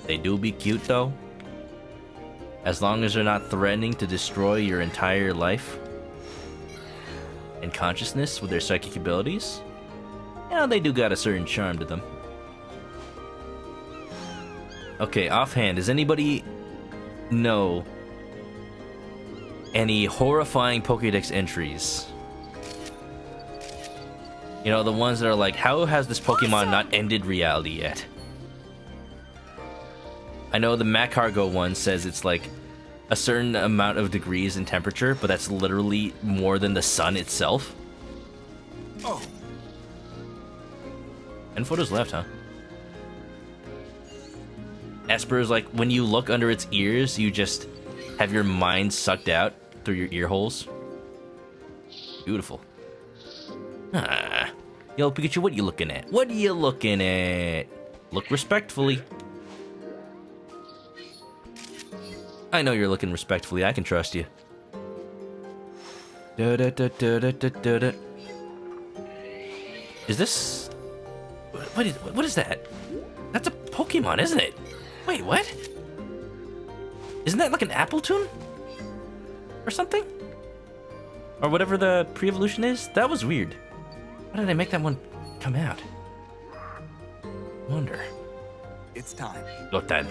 They do be cute though. As long as they're not threatening to destroy your entire life and consciousness with their psychic abilities. You know, they do got a certain charm to them. Okay, offhand, does anybody know any horrifying Pokédex entries? You know, the ones that are like, how has this Pokemon not ended reality yet? I know the Macargo one says it's like a certain amount of degrees in temperature, but that's literally more than the sun itself. Oh. And photos left, huh? Esper is like, when you look under its ears, you just have your mind sucked out through your ear holes. Beautiful. Ah. Yo, Pikachu, what are you looking at? What are you looking at? Look respectfully. I know you're looking respectfully. I can trust you. Da-da-da-da-da-da-da. Is this... What is that? That's a Pokemon, isn't it? Wait, what? Isn't that like an Apple tune? Or something? Or whatever the pre-evolution is? That was weird. Why did they make that one come out? Wonder. It's time. Lotad.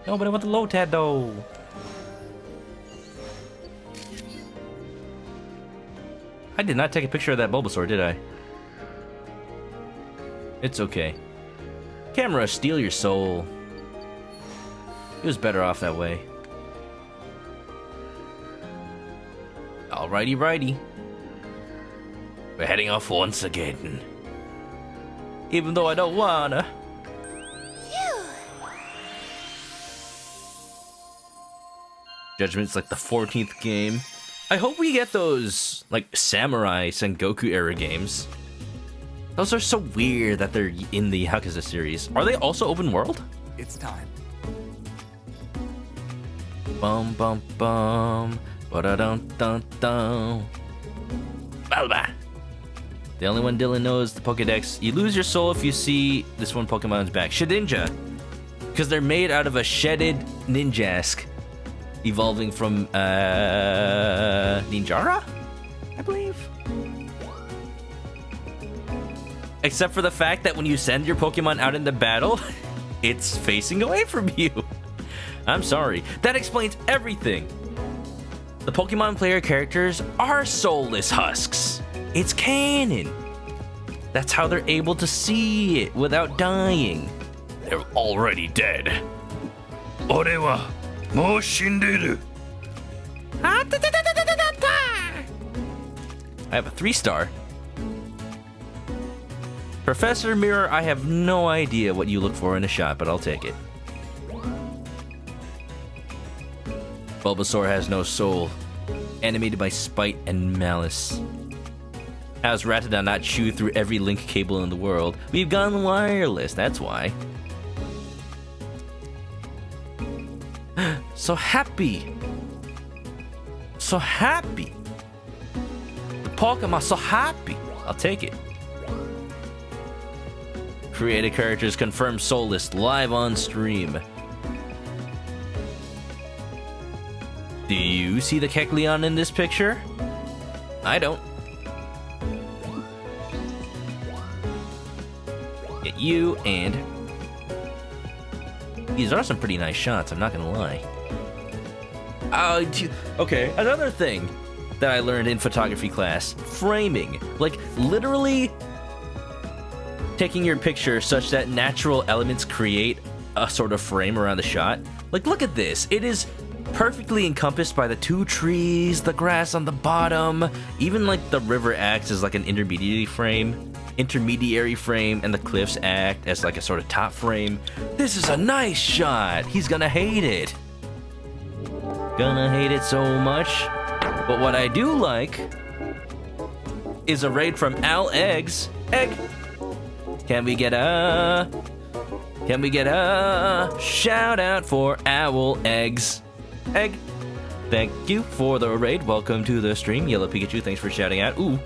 No, but I want the Lotad though. I did not take a picture of that Bulbasaur, did I? It's okay. Camera, steal your soul. It was better off that way. Alrighty, righty. We're heading off once again. Even though I don't wanna. Judgment's like the 14th game. I hope we get those, like, Samurai Sengoku era games. Those are so weird that they're in the Yakuza series. Are they also open world? It's time. Bum bum bum. Ba-da-dum dum dum. Balba. The only one Dylan knows the Pokédex. You lose your soul if you see this one Pokemon's back. Shedinja. Because they're made out of a shedded Ninjask. Evolving from, Ninjara? I believe. Except for the fact that when you send your Pokemon out into battle, it's facing away from you. I'm sorry. That explains everything. The Pokemon player characters are soulless husks. It's canon. That's how they're able to see it without dying. They're already dead. Orewa mou shinderu. I have a 3-star. Professor Mirror, I have no idea what you look for in a shot, but I'll take it. Bulbasaur has no soul. Animated by spite and malice. How's Ratadon not chew through every link cable in the world? We've gone wireless, that's why. So happy. So happy. The Pokemon so happy. I'll take it. Created characters confirmed soulless live on stream. Do you see the Kecleon in this picture? I don't. Get you, and these are some pretty nice shots, I'm not gonna lie. Okay, another thing that I learned in photography class, framing. Like, literally taking your picture such that natural elements create a sort of frame around the shot. Like, look at this. It is perfectly encompassed by the two trees, the grass on the bottom, even like the river acts as like an intermediary frame, and the cliffs act as like a sort of top frame. This is a nice shot. He's gonna hate it. Gonna hate it so much. But what I do like is a raid from Al Eggs. Egg. Can we get a shout out for Owl Eggs? Egg. Thank you for the raid. Welcome to the stream. Yellow Pikachu, thanks for shouting out. Ooh.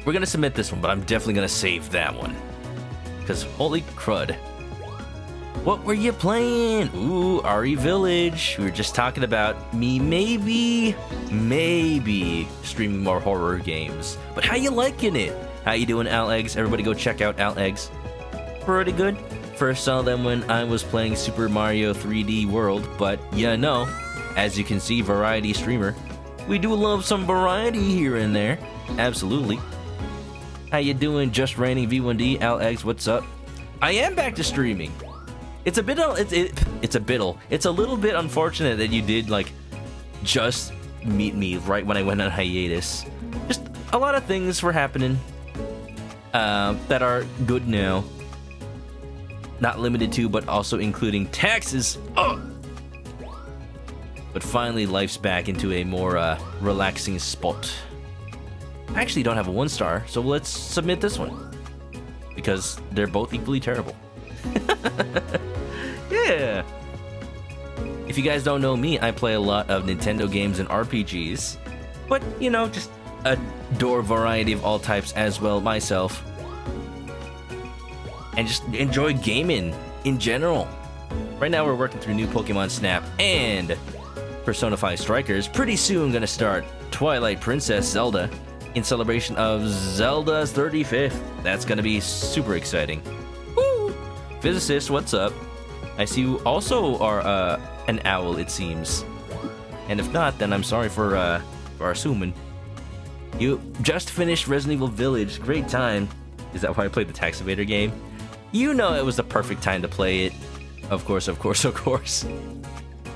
We're gonna submit this one, but I'm definitely gonna save that one. Because holy crud. What were you playing? Ooh, RE Village. We were just talking about me maybe streaming more horror games. But how you liking it? How you doing, Al Eggs? Everybody go check out Al Eggs. Pretty good. First saw them when I was playing Super Mario 3D World, but yeah, no. As you can see, variety streamer. We do love some variety here and there. Absolutely. How you doing? Just raining V1D. Al Eggs, what's up? I am back to streaming. It's a little bit unfortunate that you did like just meet me right when I went on hiatus. Just a lot of things were happening that are good now. Not limited to, but also including taxes. Ugh. But finally, life's back into a more relaxing spot. I actually don't have a 1-star, so let's submit this one. Because they're both equally terrible. Yeah. If you guys don't know me, I play a lot of Nintendo games and RPGs. But, you know, just adore variety of all types as well myself. And just enjoy gaming in general. Right now we're working through new Pokemon Snap and Persona 5 Strikers. Pretty soon gonna start Twilight Princess Zelda in celebration of Zelda's 35th. That's gonna be super exciting. Woo! Physicist, what's up? I see you also are an owl, it seems. And if not, then I'm sorry for assuming. You just finished Resident Evil Village. Great time. Is that why I played the Tax Evader game? You know it was the perfect time to play it. Of course, of course, of course.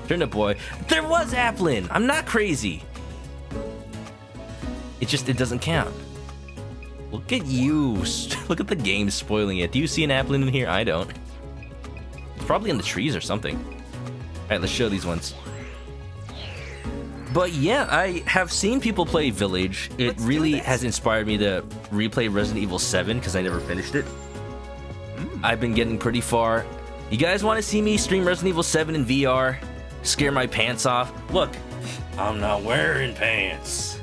Turnip Boy. There was Applin! I'm not crazy. It doesn't count. Look at you. Look at the game spoiling it. Do you see an Applin in here? I don't. It's probably in the trees or something. Alright, let's show these ones. But yeah, I have seen people play Village. It really has inspired me to replay Resident Evil 7 because I never finished it. I've been getting pretty far. You guys want to see me stream Resident Evil 7 in VR? Scare my pants off? Look, I'm not wearing pants.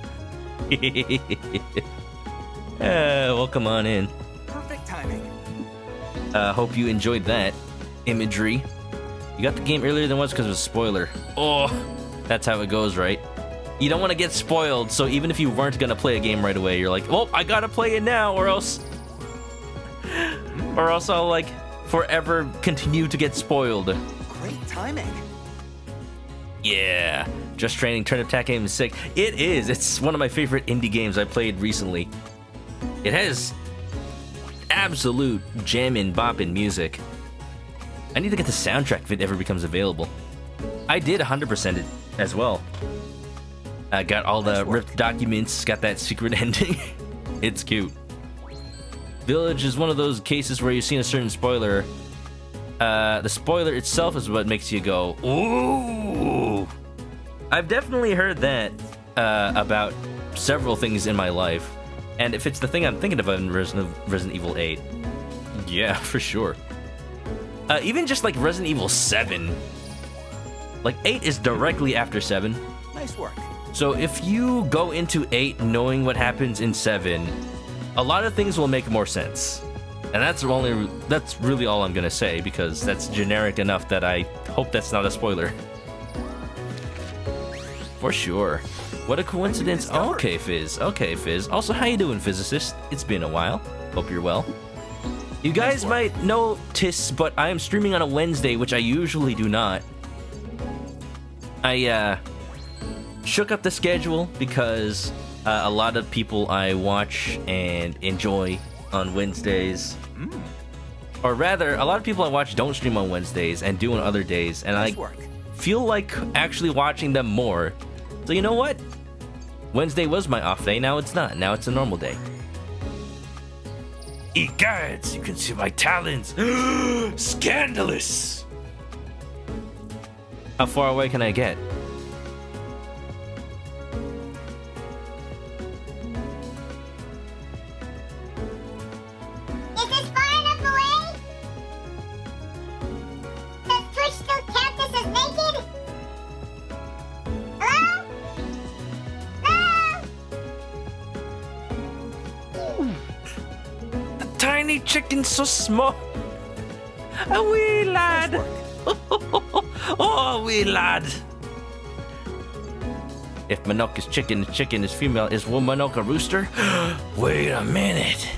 Well, come on in. Perfect timing. Hope you enjoyed that imagery. You got the game earlier than once because of a spoiler. Oh, that's how it goes, right? You don't want to get spoiled, so even if you weren't going to play a game right away, you're like, well, I gotta play it now, or else I'll, like, forever continue to get spoiled. Great timing. Yeah, Just Training Turnip Attack game is sick. It is. It's one of my favorite indie games I played recently. It has absolute jammin' boppin' music. I need to get the soundtrack if it ever becomes available. I did 100% it as well. I got all the ripped documents, got that secret ending. It's cute. Village is one of those cases where you've seen a certain spoiler. The spoiler itself is what makes you go, ooh. I've definitely heard that about several things in my life, and if it's the thing I'm thinking of in Resident Evil 8, yeah, for sure. Even just like Resident Evil 7, like 8 is directly after 7. Nice work. So if you go into 8 knowing what happens in 7, a lot of things will make more sense. And that's really all I'm gonna say, because that's generic enough that I hope that's not a spoiler. For sure. What a coincidence. Okay, Fizz. Okay, Fizz. Also, how you doing, physicist? It's been a while. Hope you're well. You guys might notice, but I am streaming on a Wednesday, which I usually do not. I shook up the schedule because a lot of people I watch and enjoy on Wednesdays, or rather, a lot of people I watch don't stream on Wednesdays and do on other days, and I feel like actually watching them more. So you know what? Wednesday was my off day, now it's not. Now it's a normal day. Egads, you can see my talons. Scandalous. How far away can I get? Is this far enough away? Does Twitch still count this as naked? Hello? Hello? The tiny chicken's so small. A wee lad. Oh, wee lad. If Manok is chicken is female, is Manok a rooster? Wait a minute.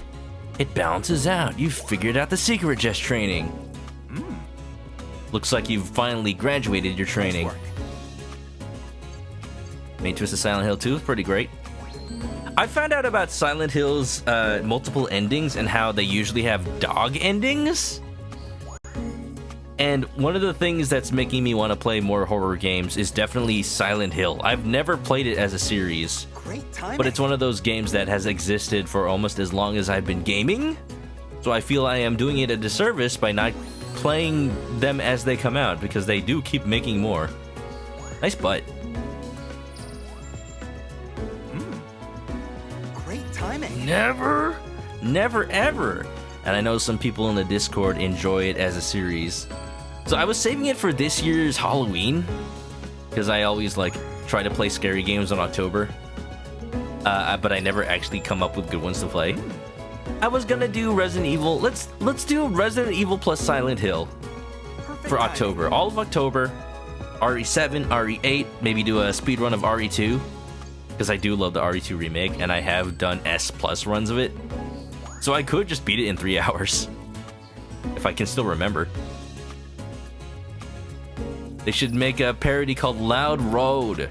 It balances out. You figured out the secret, Just Training. Looks like you've finally graduated your training. Main twist of Silent Hill 2 is pretty great. I found out about Silent Hill's multiple endings and how they usually have dog endings. And one of the things that's making me want to play more horror games is definitely Silent Hill. I've never played it as a series, but it's one of those games that has existed for almost as long as I've been gaming. So I feel I am doing it a disservice by not playing them as they come out, because they do keep making more. Nice butt. Great timing. Never ever. And I know some people in the Discord enjoy it as a series. So I was saving it for this year's Halloween, because I always like try to play scary games in October, but I never actually come up with good ones to play. I was gonna do Resident Evil. Let's do Resident Evil plus Silent Hill for October. All of October. RE7, RE8, maybe do a speedrun of RE2, because I do love the RE2 remake, and I have done S+ runs of it. So I could just beat it in 3 hours, if I can still remember. They should make a parody called Loud Road.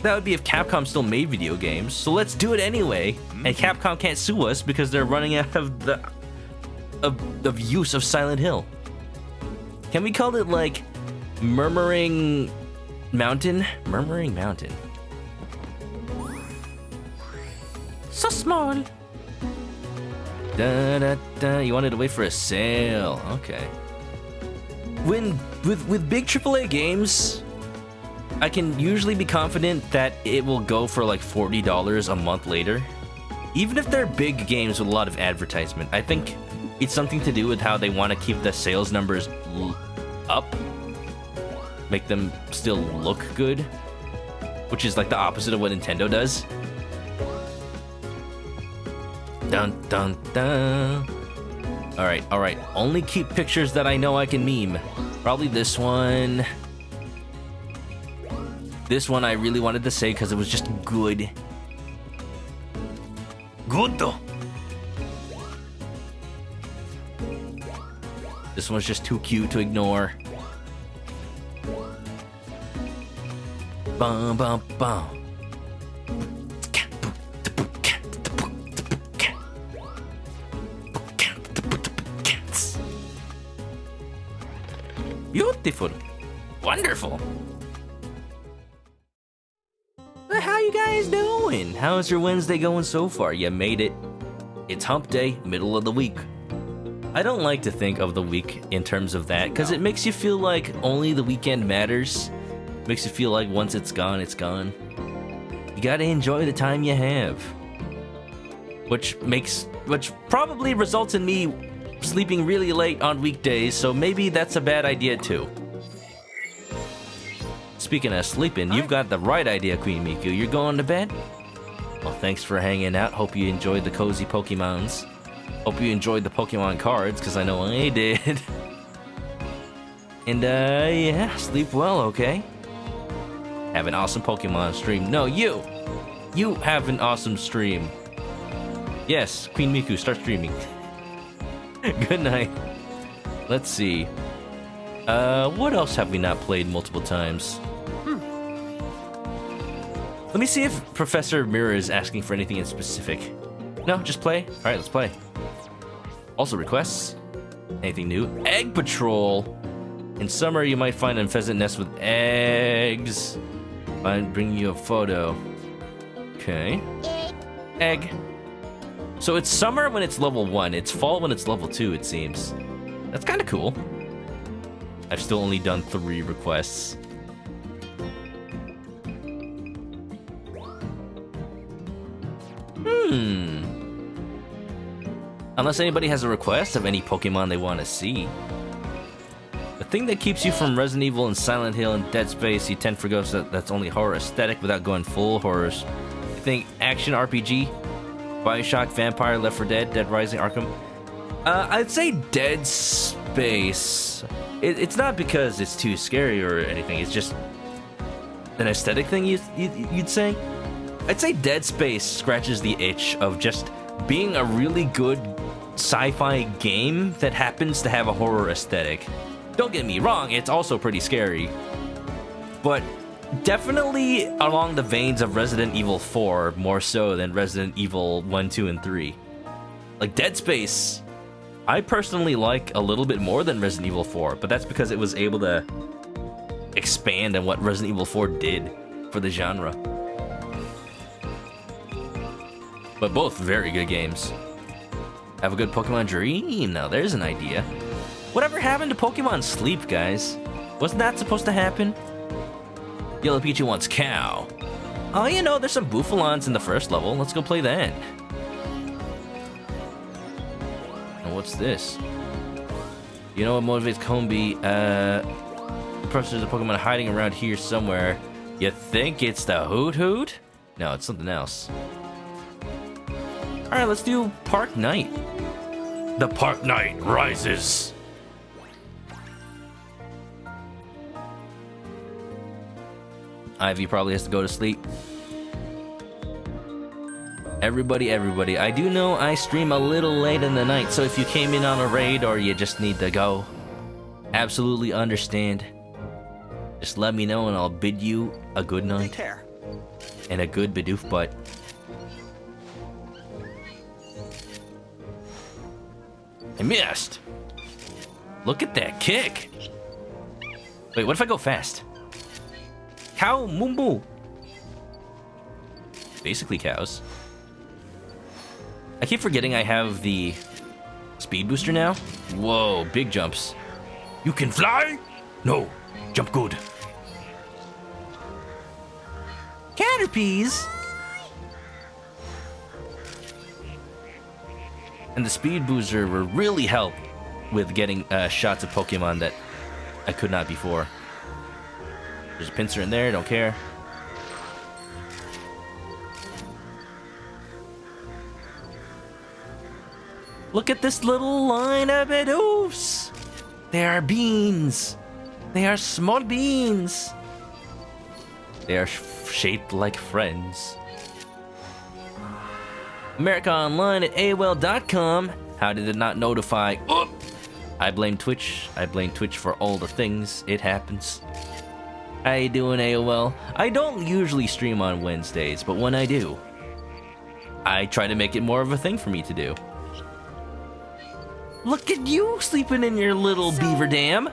That would be if Capcom still made video games, so let's do it anyway. And Capcom can't sue us because they're running out of the use of Silent Hill. Can we call it like Murmuring Mountain? Murmuring Mountain. So small. Da, da, da. You wanted to wait for a sale. Okay. With big AAA games, I can usually be confident that it will go for like $40 a month later. Even if they're big games with a lot of advertisement, I think it's something to do with how they want to keep the sales numbers up. Make them still look good, which is like the opposite of what Nintendo does. Dun dun dun. Alright. Only keep pictures that I know I can meme. Probably this one. This one I really wanted to say because it was just good. Good though. This one's just too cute to ignore. Bum bum bum. Beautiful. Wonderful. How you guys doing? How's your Wednesday going so far? You made it. It's hump day, middle of the week. I don't like to think of the week in terms of that, because it makes you feel like only the weekend matters. Makes you feel like once it's gone, it's gone. You gotta enjoy the time you have. Which probably results in me sleeping really late on weekdays, so maybe that's a bad idea too. Speaking of sleeping, you've got the right idea, Queen Miku. You're going to bed? Well, thanks for hanging out. Hope you enjoyed the cozy Pokemons. Hope you enjoyed the Pokemon cards, because I know I did. And, yeah, sleep well, okay? Have an awesome Pokemon stream. No, you! You have an awesome stream. Yes, Queen Miku, start streaming. Good night. Let's see. What else have we not played multiple times? Let me see if Professor Mirror is asking for anything in specific. No, just play. Alright, let's play. Also requests. Anything new? Egg Patrol! In summer, you might find a pheasant nest with eggs. I'm bringing you a photo. Okay. Egg. So it's summer when it's level 1. It's fall when it's level 2, it seems. That's kind of cool. I've still only done 3 requests. Unless anybody has a request of any Pokemon they want to see. The thing that keeps you from Resident Evil and Silent Hill and Dead Space, you tend to forget that's only horror aesthetic without going full horrors. You think action RPG? Bioshock, Vampire, Left 4 Dead, Dead Rising, Arkham? I'd say Dead Space. It's not because it's too scary or anything, it's just an aesthetic thing you'd say? I'd say Dead Space scratches the itch of just being a really good sci-fi game that happens to have a horror aesthetic. Don't get me wrong, it's also pretty scary. But definitely along the veins of Resident Evil 4, more so than Resident Evil 1, 2, and 3. Like Dead Space, I personally like a little bit more than Resident Evil 4, but that's because it was able to expand on what Resident Evil 4 did for the genre. But both very good games. Have a good Pokemon dream. Now there's an idea. Whatever happened to Pokemon Sleep, guys? Wasn't that supposed to happen? Yellow Pichu wants cow. Oh, you know, there's some Bufalons in the first level. Let's go play that. And what's this? You know what motivates Combi? Perhaps there's a Pokemon hiding around here somewhere. You think it's the Hoot Hoot? No, it's something else. Alright, let's do Park Night. The Park Night rises. Ivy probably has to go to sleep. Everybody, I do know I stream a little late in the night, so if you came in on a raid or you just need to go, absolutely understand. Just let me know and I'll bid you a good night. And a good Bidoof butt. I missed! Look at that kick! Wait, what if I go fast? Cow Mumbu! Basically cows. I keep forgetting I have the speed booster now. Whoa, big jumps. You can fly? No, jump good. Caterpies! And the speed booster will really help with getting shots of Pokemon that I could not before. There's a pincer in there, don't care. Look at this little line of Bidoofs! They are beans! They are small beans! They are shaped like friends. America Online at AOL.com. How did it not notify? Oh! I blame Twitch. I blame Twitch for all the things. It happens. How you doing, AOL? I don't usually stream on Wednesdays, but when I do, I try to make it more of a thing for me to do. Look at you sleeping in your little beaver dam.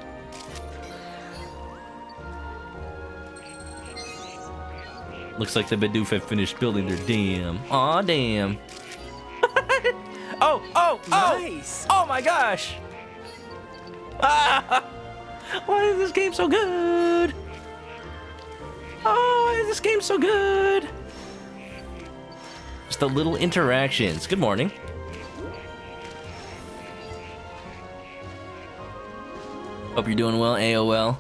Looks like the Bidoof have finished building their dam. Aw, damn. Oh! Nice. Oh my gosh! Ah! Why is this game so good? Oh, this game's so good. Just the little interactions. Good morning. Hope you're doing well, AOL.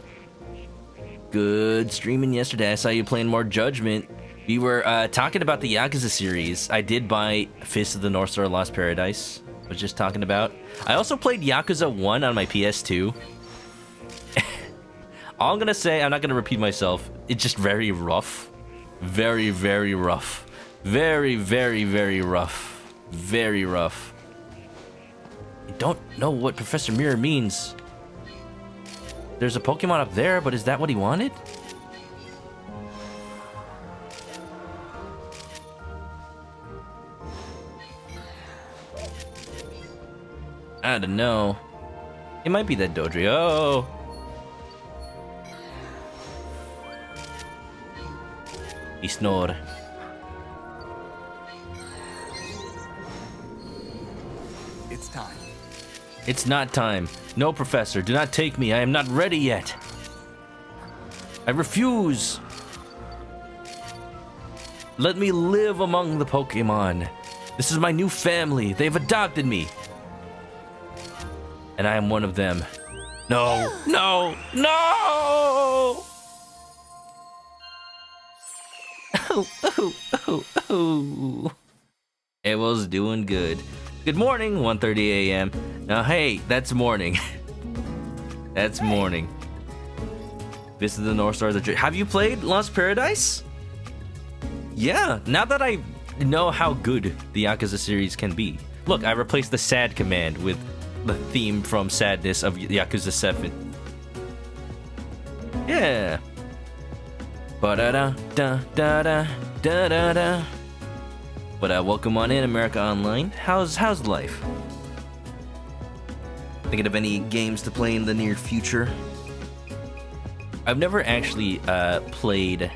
Good streaming yesterday. I saw you playing more Judgment. We were talking about the Yakuza series. I did buy Fist of the North Star Lost Paradise. I was just talking about. I also played Yakuza 1 on my PS2. All I'm gonna say, I'm not gonna repeat myself. It's just very rough. Very, very rough. Very, very, very rough. Very rough. I don't know what Professor Mirror means. There's a Pokemon up there, but is that what he wanted? I don't know. It might be that Dodrio. He snored. It's time. It's not time. No, Professor, do not take me. I am not ready yet. I refuse. Let me live among the Pokemon. This is my new family. They've adopted me. And I am one of them. No, no, no! Oh. It was doing good. Good morning, 1:30 a.m. Now, hey, that's morning. That's morning. This is the North Star. Have you played Lost Paradise? Yeah, now that I know how good the Yakuza series can be. Look, I replaced the sad command with the theme from Sadness of Yakuza 7. Yeah. Ba-da-da-da-da-da-da-da. But welcome on in, America Online. How's life? Thinking of any games to play in the near future? I've never actually played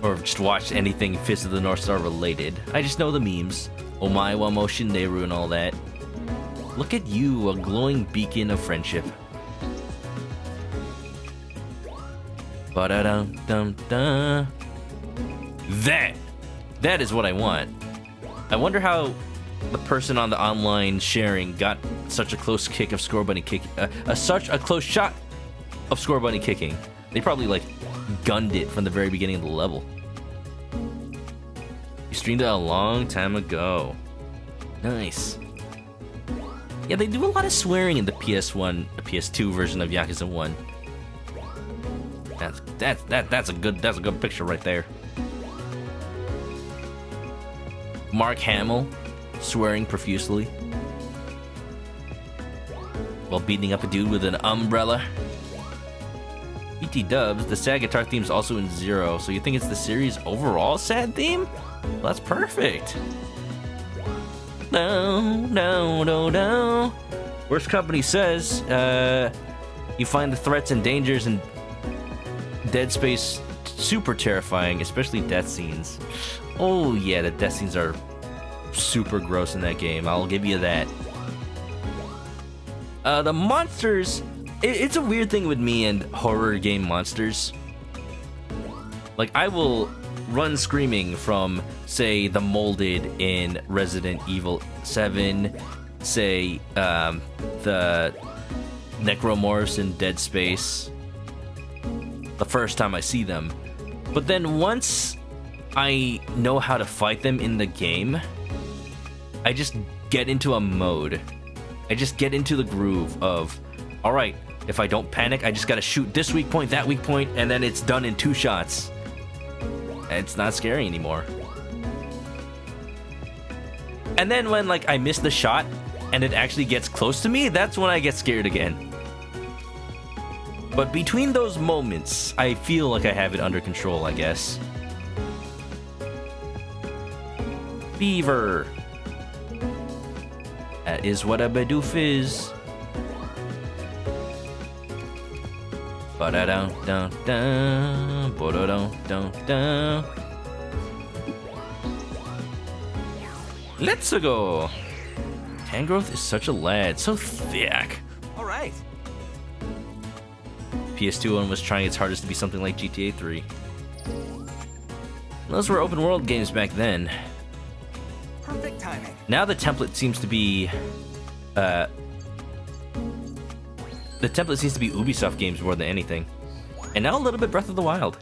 or just watched anything Fist of the North Star related. I just know the memes. Omae wa mo shinderu and all that. Look at you, a glowing beacon of friendship. Ba-da-dum-dum-dum. That is what I want. I wonder how the person on the online sharing got such a close kick of Score Bunny kick, such a close shot of Score Bunny kicking. They probably like gunned it from the very beginning of the level. You streamed it a long time ago. Nice. Yeah, they do a lot of swearing in the PS1, the PS2 version of Yakuza 1. That's a good picture right there. Mark Hamill swearing profusely while beating up a dude with an umbrella. ET Dubs, the sad guitar theme is also in Zero, so you think it's the series' overall sad theme? Well, that's perfect. No. Worst Company says, you find the threats and dangers in Dead Space super terrifying, especially death scenes. Oh yeah, the death scenes are super gross in that game. I'll give you that. The monsters, it's a weird thing with me and horror game monsters. Like, I will run screaming from, say, the molded in Resident Evil 7, say, the necromorphs in Dead Space, the first time I see them. But then once I know how to fight them in the game, I just get into a mode. I just get into the groove of, alright, if I don't panic, I just gotta shoot this weak point, that weak point, and then it's done in 2 shots. It's not scary anymore. And then when, like, I miss the shot and it actually gets close to me, that's when I get scared again. But between those moments, I feel like I have it under control, I guess. Beaver. That is what a Bidoof is. Ba-da-dum-dum-dum, ba-da-dum-dum-dum. Let's go. Tangrowth is such a lad, so thick. All right. PS2 one was trying its hardest to be something like GTA 3. Those were open world games back then. Perfect timing. Now the template seems to be Ubisoft games more than anything. And now a little bit Breath of the Wild.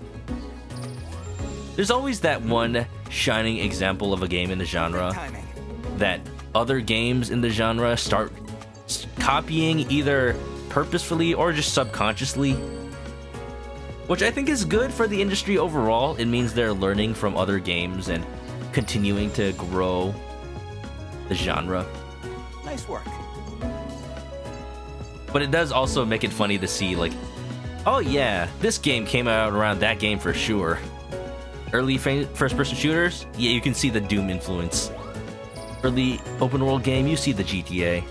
There's always that one shining example of a game in the genre Timing. that other games in the genre start copying either purposefully or just subconsciously. Which I think is good for the industry overall. It means they're learning from other games and continuing to grow the genre. Nice work. But it does also make it funny to see, like, oh yeah, this game came out around that game for sure. Early first-person shooters, yeah, you can see the Doom influence. Early open-world game, you see the GTA.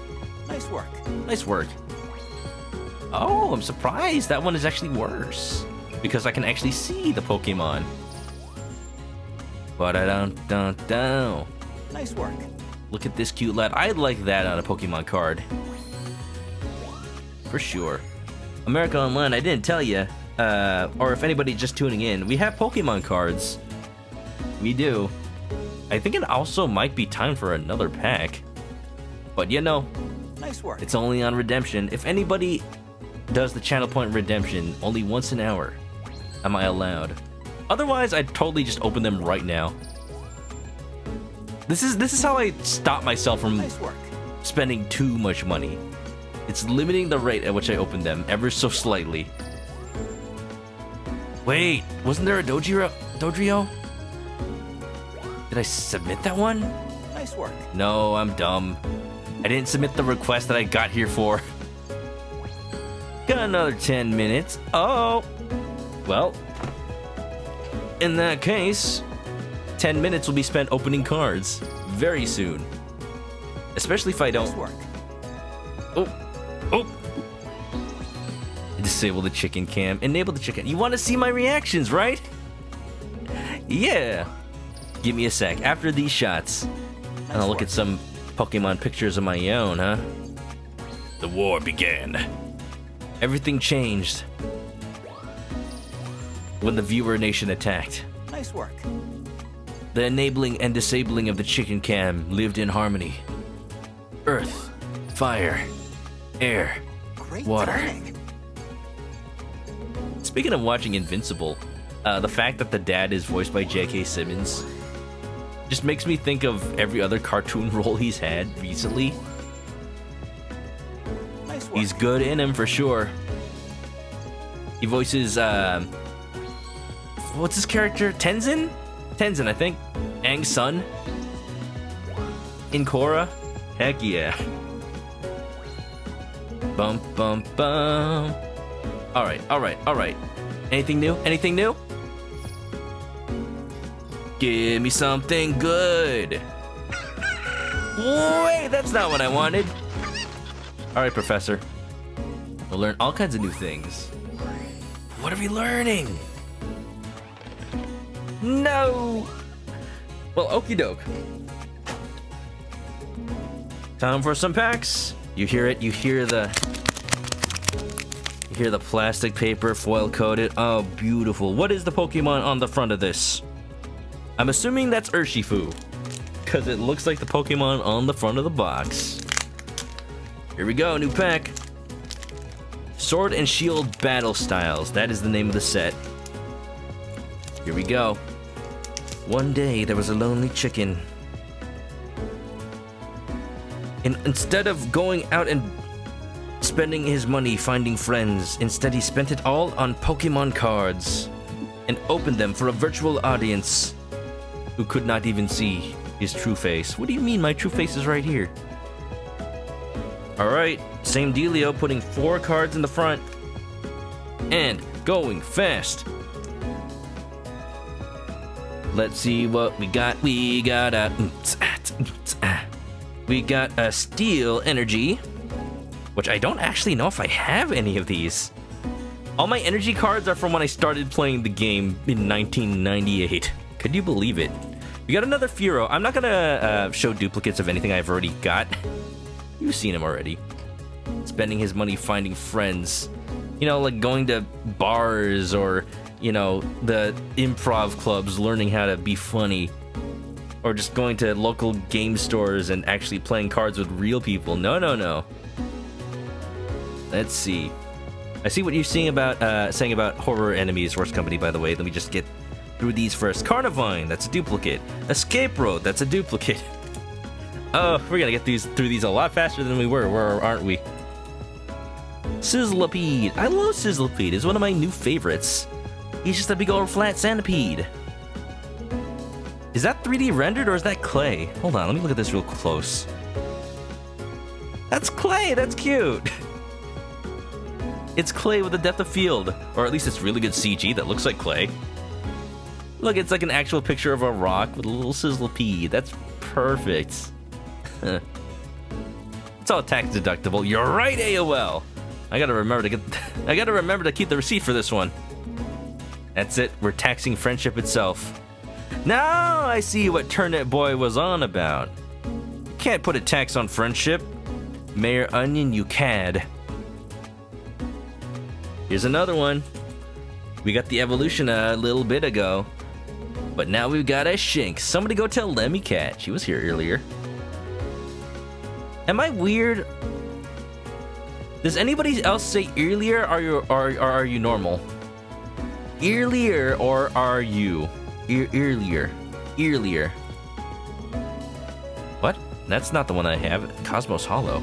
Nice work. Nice work. Oh, I'm surprised that one is actually worse. Because I can actually see the Pokemon. Ba-da-dum-dum-dum. Nice work. Look at this cute lad. I'd like that on a Pokemon card. For sure. America Online, I didn't tell you. Or if anybody just tuning in, we have Pokemon cards. We do. I think it also might be time for another pack. But you know, Nice work. it's only on redemption. If anybody does the channel point redemption only once an hour, am I allowed? Otherwise, I'd totally just open them right now. This is how I stop myself from Nice work. spending too much money. It's limiting the rate at which I open them ever so slightly. Wait, wasn't there a Dodrio? Did I submit that one? Nice work. No, I'm dumb. I didn't submit the request that I got here for. Got another 10 minutes. Oh! Well, in that case, 10 minutes will be spent opening cards very soon. Especially if I Nice don't... work. Oh! Disable the chicken cam. Enable the chicken. You want to see my reactions, right? Yeah. Give me a sec. After these shots, and I'll look at some Pokemon pictures of my own, huh? The war began. Everything changed when the viewer nation attacked. Nice work. The enabling and disabling of the chicken cam lived in harmony. Earth, fire, air, Great water. timing. Speaking of watching Invincible, the fact that the dad is voiced by J.K. Simmons just makes me think of every other cartoon role he's had recently. Nice work. He's good in him for sure. He voices, what's his character? Tenzin? Tenzin, I think. Aang's son. In Korra. Heck yeah. Bum, bum, bum. Alright. Anything new? Anything new? Give me something good. Wait, that's not what I wanted. Alright, Professor. We'll learn all kinds of new things. What are we learning? No! Well, okie doke. Time for some packs. You hear it, you hear the plastic paper foil coated. Oh, beautiful. What is the Pokemon on the front of this? I'm assuming that's Urshifu, because it looks like the Pokemon on the front of the box. Here we go, new pack. Sword and Shield Battle Styles. That is the name of the set. Here we go. One day, there was a lonely chicken. And instead of going out and spending his money finding friends, instead he spent it all on Pokemon cards and opened them for a virtual audience who could not even see his true face. What do you mean my true face is right here? Alright, same dealio, putting 4 cards in the front and going fast. Let's see what we got. We got a Steel Energy, which I don't actually know if I have any of these. All my energy cards are from when I started playing the game in 1998. Could you believe it? We got another Furo. I'm not gonna show duplicates of anything I've already got. You've seen him already. Spending his money finding friends. You know, like going to bars or, you know, the improv clubs, learning how to be funny. Or just going to local game stores and actually playing cards with real people. No, no, no. Let's see. I see what you're saying about horror enemies, Horse Company, by the way. Let me just get through these first. Carnivine, that's a duplicate. Escape Road, that's a duplicate. Oh, we're gonna get through these a lot faster than we were, aren't we? Sizzlipede. I love Sizzlipede. It's one of my new favorites. He's just a big old flat centipede. Is that 3D rendered or is that clay? Hold on, let me look at this real close. That's clay, that's cute. It's clay with a depth of field. Or at least it's really good CG that looks like clay. Look, it's like an actual picture of a rock with a little Sizzlipede. That's perfect. It's all tax deductible. You're right, AOL. I gotta remember to keep the receipt for this one. That's it, we're taxing friendship itself. Now I see what Turnip Boy was on about. You can't put a tax on friendship. Mayor Onion, you cad. Here's another one. We got the evolution a little bit ago. But now we've got a Shink. Somebody go tell Lemmy Cat. She was here earlier. Am I weird? Does anybody else say earlier or are you normal? Earlier or are you? Earlier. What? That's not the one I have. Cosmos Hollow.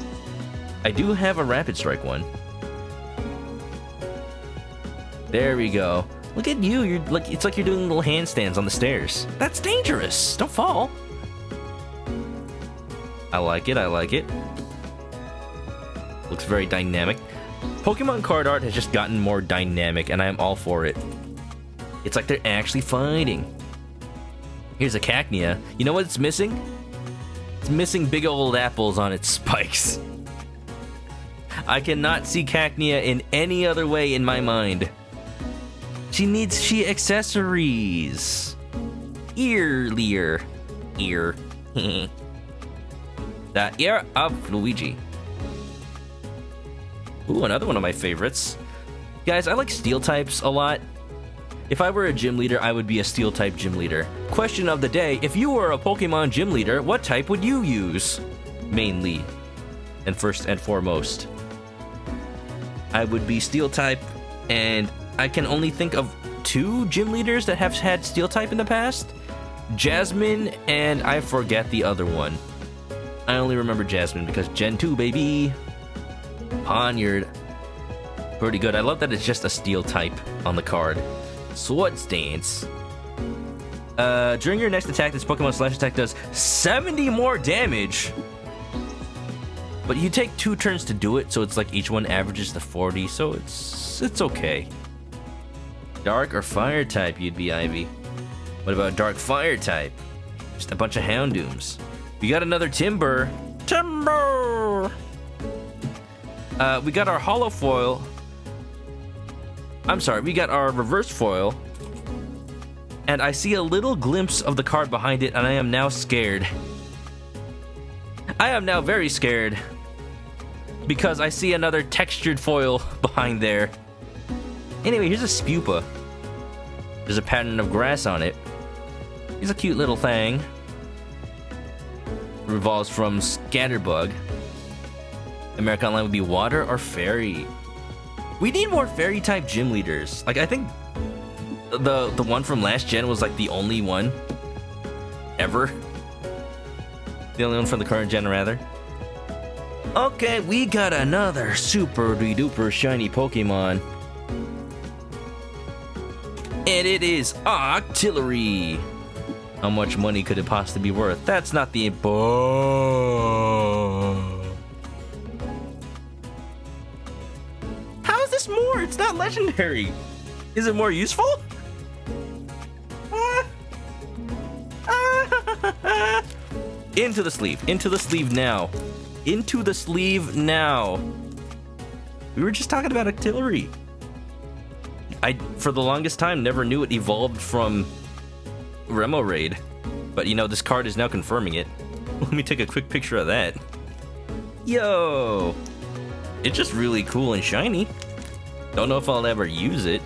I do have a Rapid Strike one. There we go. Look at you. You're like, it's like you're doing little handstands on the stairs. That's dangerous. Don't fall. I like it. Looks very dynamic. Pokemon card art has just gotten more dynamic, and I am all for it. It's like they're actually fighting. Here's a Cacnea. You know what it's missing? It's missing big old apples on its spikes. I cannot see Cacnea in any other way in my mind. She needs accessories. Ear. The ear of Luigi. Ooh, another one of my favorites. Guys, I like steel types a lot. If I were a gym leader, I would be a steel type gym leader. Question of the day, if you were a Pokemon gym leader, what type would you use? Mainly. And first and foremost. I would be steel type, and I can only think of 2 gym leaders that have had steel type in the past. Jasmine, and I forget the other one. I only remember Jasmine because Gen 2, baby. Ponyard. Pretty good. I love that it's just a steel type on the card. Sword Stance. During your next attack, this Pokemon slash attack does 70 more damage. But you take 2 turns to do it, so it's like each one averages to 40, so it's okay. Dark or fire type, you'd be Ivy. What about dark fire type? Just a bunch of Houndooms. We got another Timber. We got our holo foil. I'm sorry, we got our reverse foil. And I see a little glimpse of the card behind it, and I am now scared. I am now very scared. Because I see another textured foil behind there. Anyway, here's a Spupa. There's a pattern of grass on it. He's a cute little thing. Revolves from Scatterbug. American Online would be water or fairy. We need more fairy type gym leaders. Like, I think the one from last gen was like the only one ever. The only one from the current gen, rather. Okay, we got another super duper shiny Pokemon. And it is Octillery. How much money could it possibly be worth? That's not the How is this more? It's not legendary. Is it more useful? Into the sleeve. Into the sleeve now. Into the sleeve now. We were just talking about Octillery. I, for the longest time, never knew it evolved from Remoraid. But, you know, this card is now confirming it. Let me take a quick picture of that. Yo! It's just really cool and shiny. Don't know if I'll ever use it.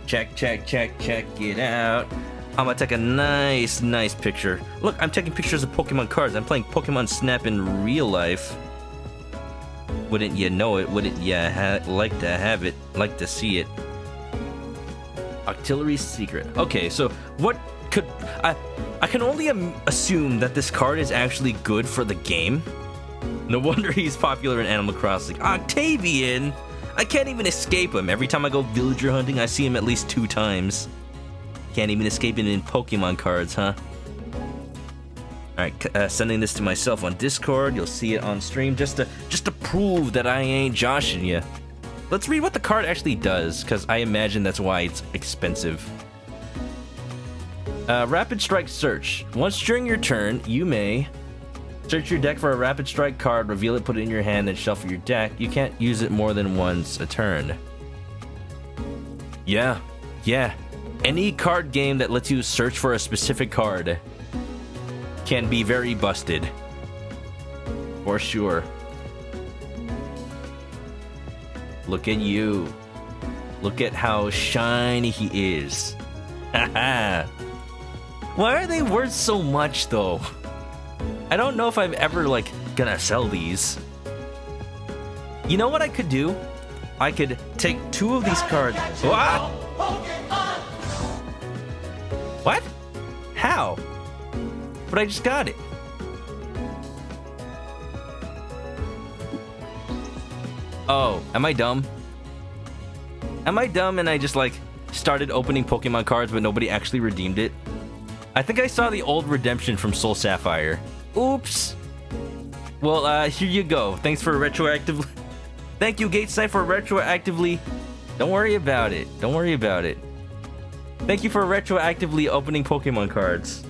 Check it out. I'm gonna take a nice picture. Look, I'm taking pictures of Pokemon cards. I'm playing Pokemon Snap in real life. Wouldn't you know it? Wouldn't you like to have it? Like to see it? Octillery Secret. Okay, so what could... I can only assume that this card is actually good for the game. No wonder he's popular in Animal Crossing. Octavian! I can't even escape him. Every time I go villager hunting, I see him at least 2 times. Can't even escape him in Pokemon cards, huh? Alright, sending this to myself on Discord. You'll see it on stream just to prove that I ain't joshing you. Let's read what the card actually does, because I imagine that's why it's expensive. Rapid Strike Search. Once during your turn, you may search your deck for a Rapid Strike card, reveal it, put it in your hand, and shuffle your deck. You can't use it more than once a turn. Yeah. Any card game that lets you search for a specific card can be very busted. For sure. Look at you. Look at how shiny he is. Haha. Why are they worth so much, though? I don't know if I'm ever, like, gonna sell these. You know what I could do? I could take 2 of these cards. What? How? But I just got it. Oh, am I dumb? Am I dumb and I just, like, started opening Pokemon cards but nobody actually redeemed it? I think I saw the old redemption from Soul Sapphire. Oops. Well, here you go. Thanks for retroactively... Thank you, Gatesnight, for retroactively... Don't worry about it. Don't worry about it. Thank you for retroactively opening Pokemon cards.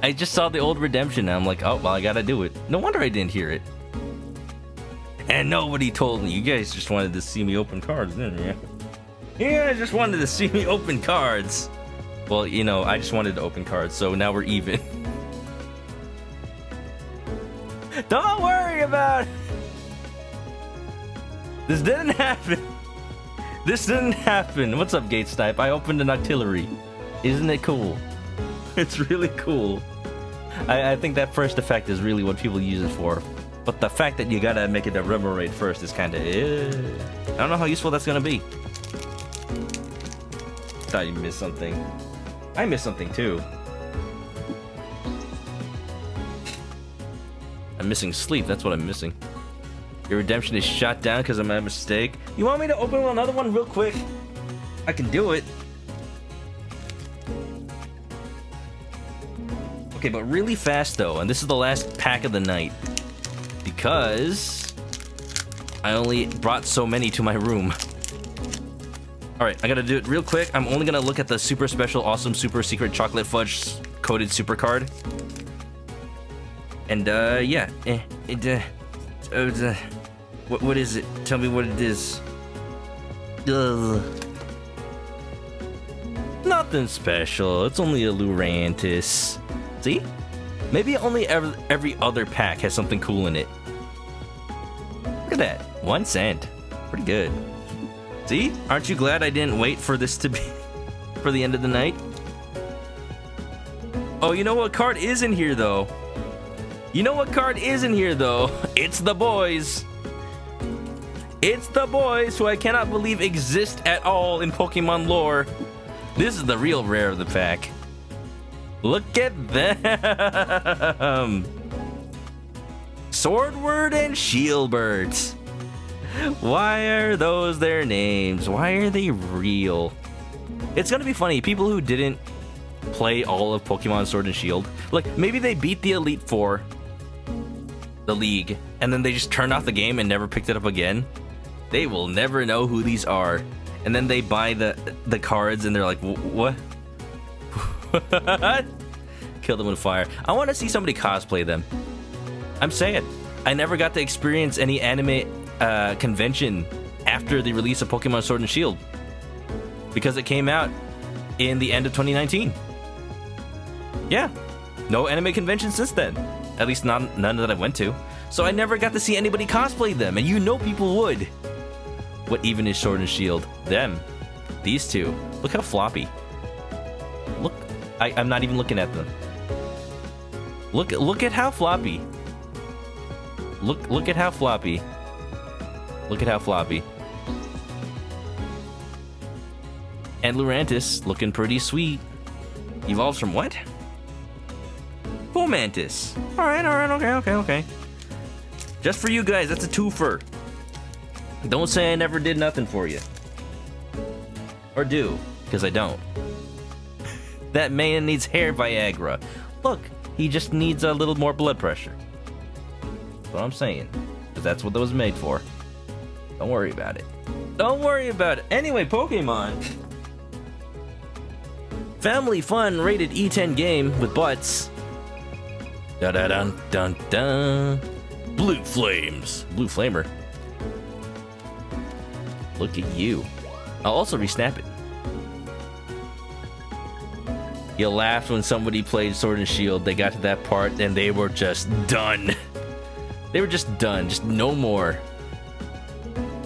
I just saw the old redemption and I'm like, oh, well, I gotta do it. No wonder I didn't hear it. And nobody told me. You guys just wanted to see me open cards, didn't you? Yeah, I just wanted to see me open cards. Well, you know, I just wanted to open cards, so now we're even. Don't worry about it. This didn't happen. This didn't happen. What's up, Gate Snipe? I opened an Octillery. Isn't it cool? It's really cool. I think that first effect is really what people use it for. But the fact that you gotta make it a Remoraid first is kinda... I don't know how useful that's gonna be. Thought you missed something. I missed something too. I'm missing sleep, that's what I'm missing. Your redemption is shot down because I made a mistake. You want me to open another one real quick? I can do it. Okay, but really fast though, and this is the last pack of the night. Because I only brought so many to my room. Alright, I gotta do it real quick. I'm only gonna look at the super special, awesome, super secret chocolate fudge coated super card. And yeah, what is it? Tell me what it is. Ugh. Nothing special. It's only a Lurantis. See? Maybe only every other pack has something cool in it. Look at that. 1 cent. Pretty good. See? Aren't you glad I didn't wait for this to be for the end of the night? Oh, you know what card is in here, though? You know what card is in here, though? It's the boys. It's the boys, who I cannot believe exist at all in Pokemon lore. This is the real rare of the pack. Look at them! Swordward and Shieldbirds. Why are those their names? Why are they real? It's gonna be funny. People who didn't play all of Pokemon Sword and Shield, like maybe they beat the Elite Four, the league, and then they just turned off the game and never picked it up again. They will never know who these are. And then they buy the cards and they're like, what? Kill them with fire. I want to see somebody cosplay them. I'm saying, I never got to experience any anime convention after the release of Pokemon Sword and Shield, because it came out in the end of 2019. Yeah, no anime convention since then. At least none that I went to. so I never got to see anybody cosplay them, and you know people would. What even is Sword and Shield? Them. These two. Look how floppy. Look, I'm not even looking at them. Look at how floppy. Look at how floppy. Look at how floppy. And Lurantis looking pretty sweet. Evolves from what? Fomantis. Alright, okay. Just for you guys, that's a twofer. Don't say I never did nothing for you. Or do, because I don't. That man needs hair Viagra. Look, he just needs a little more blood pressure. That's what I'm saying. Because that's what that was made for. Don't worry about it. Don't worry about it. Anyway, Pokemon. Family fun rated E10 game with butts. Da da dun dun dun. Blue flames. Blue flamer. Look at you. I'll also resnap it. You laughed when somebody played Sword and Shield. They got to that part and they were just done. They were just done. Just no more.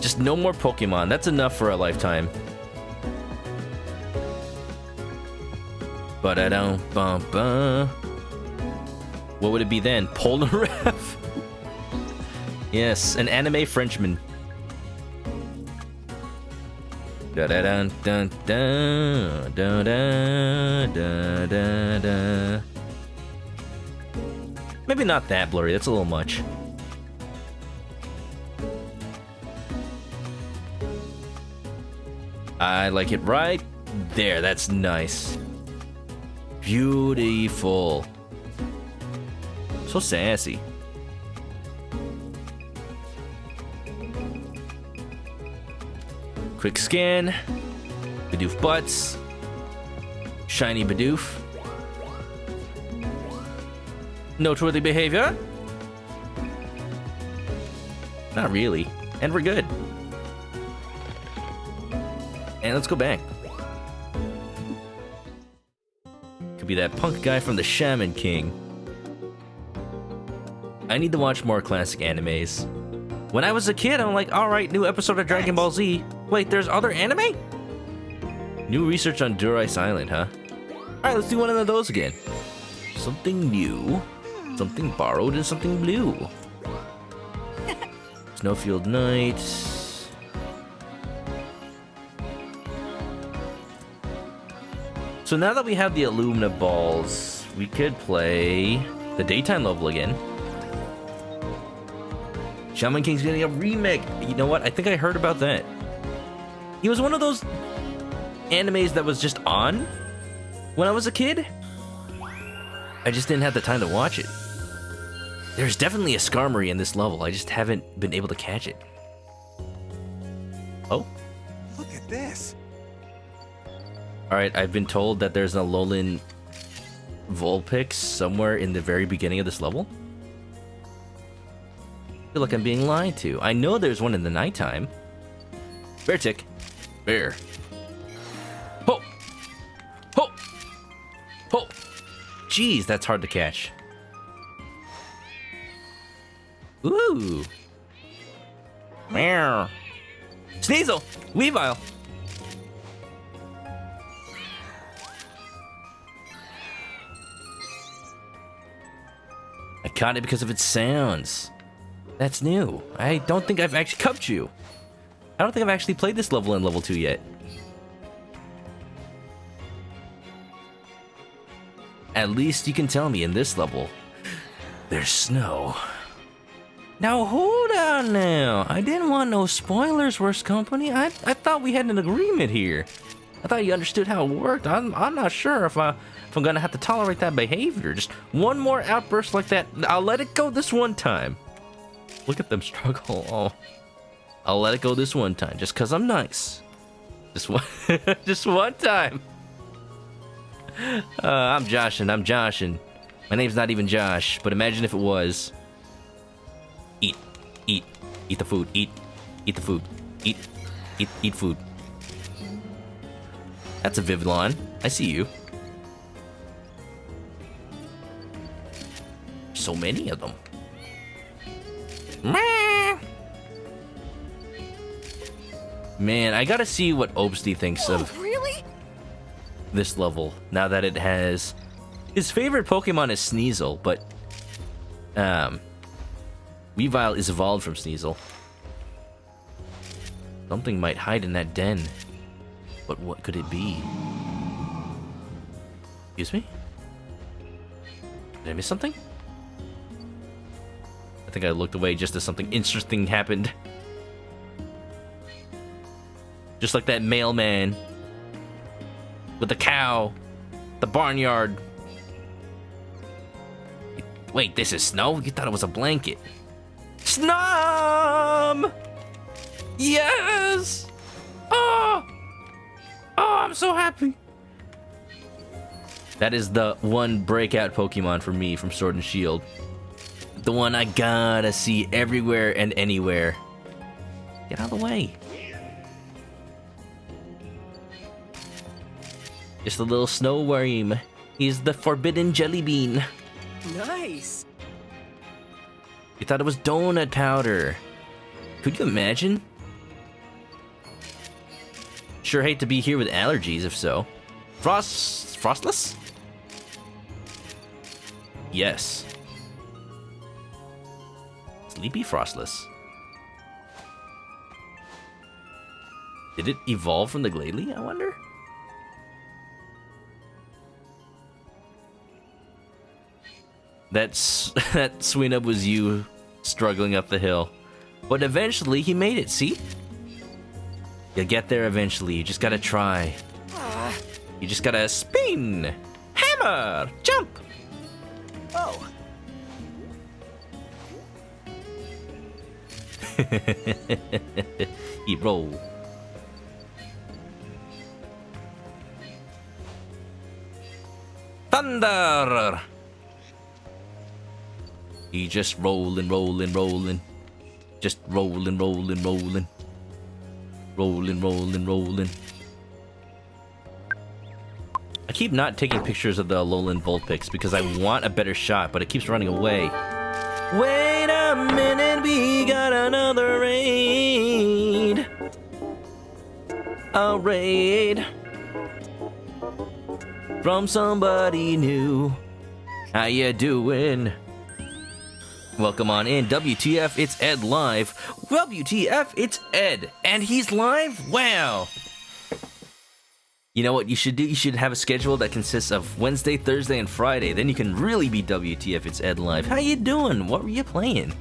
Just no more Pokemon. That's enough for a lifetime. Ba-da-dum-bum-bum. What would it be then? Polnareff? Yes, an anime Frenchman. Da-da-dun-dun-dun. Da-da-da-da-da. Maybe not that blurry. That's a little much. I like it right there. That's nice. Beautiful. So sassy. Quick scan. Bidoof butts. Shiny Bidoof. Noteworthy behavior? Not really. And we're good. And let's go back. Could be that punk guy from the Shaman King. I need to watch more classic animes. When I was a kid, I'm like, alright, new episode of Dragon Ball Z. Wait, there's other anime? New research on Durice Island, huh? Alright, let's do one of those again. Something new, something borrowed, and something blue. Snowfield Night. So now that we have the Illumina balls, we could play the daytime level again. Shaman King's getting a remake. You know what? I think I heard about that. He was one of those animes that was just on when I was a kid. I just didn't have the time to watch it. There's definitely a Skarmory in this level. I just haven't been able to catch it. Oh? Look at this. Alright, I've been told that there's an Alolan Vulpix somewhere in the very beginning of this level. I feel like I'm being lied to. I know there's one in the nighttime. Beartic. Bear. Ho! Ho! Ho! Jeez, that's hard to catch. Ooh. Meow. Sneasel! Weavile! I caught it because of its sounds. That's new. I don't think I've actually cupped you. I don't think I've actually played this level in level 2 yet. At least you can tell me in this level, there's snow. Now hold on now. I didn't want no spoilers, worst company. I thought we had an agreement here. I thought you understood how it worked. I'm not sure if I'm gonna have to tolerate that behavior. Just one more outburst like that. I'll let it go this one time. Look at them struggle. Oh, I'll let it go this one time, just cause I'm nice. Just one, just one time. I'm joshing. My name's not even Josh, but imagine if it was. Eat the food. Eat the food. Eat food. That's a Vivillon. I see you. So many of them. Meh. Man, I gotta see what Obsty thinks of Really? this level now that it has. His favorite Pokemon is Sneasel, but Weavile is evolved from Sneasel. Something might hide in that den, but what could it be? Excuse me? Did I miss something? I think I looked away just as something interesting happened. Just like that mailman with the cow, the barnyard. Wait, this is snow? You thought it was a blanket. Snom! Yes! Oh! Oh, I'm so happy. That is the one breakout Pokemon for me from Sword and Shield. The one I gotta see everywhere and anywhere. Get out of the way. Just a little snow worm. He's the forbidden jelly bean. Nice. You thought it was donut powder. Could you imagine? Sure hate to be here with allergies if so. Frostless? Yes. Sleepy Frostless. Did it evolve from the Glalie, I wonder? That Swinub was you struggling up the hill. But eventually he made it, see? You'll get there eventually, you just gotta try. You just gotta spin! Hammer! Jump! Oh, He roll. Thunder! He just rolling. Just rolling. Rolling. I keep not taking pictures of the Alolan Vulpix because I want a better shot, but it keeps running away. Wait a minute, we got another raid. A raid from somebody new. How you doing? Welcome on in. WTF, it's Ed live. WTF, it's Ed. And he's live? Wow. You know what you should do? You should have a schedule that consists of Wednesday, Thursday, and Friday. Then you can really be WTF, it's Ed live. How you doing? What were you playing?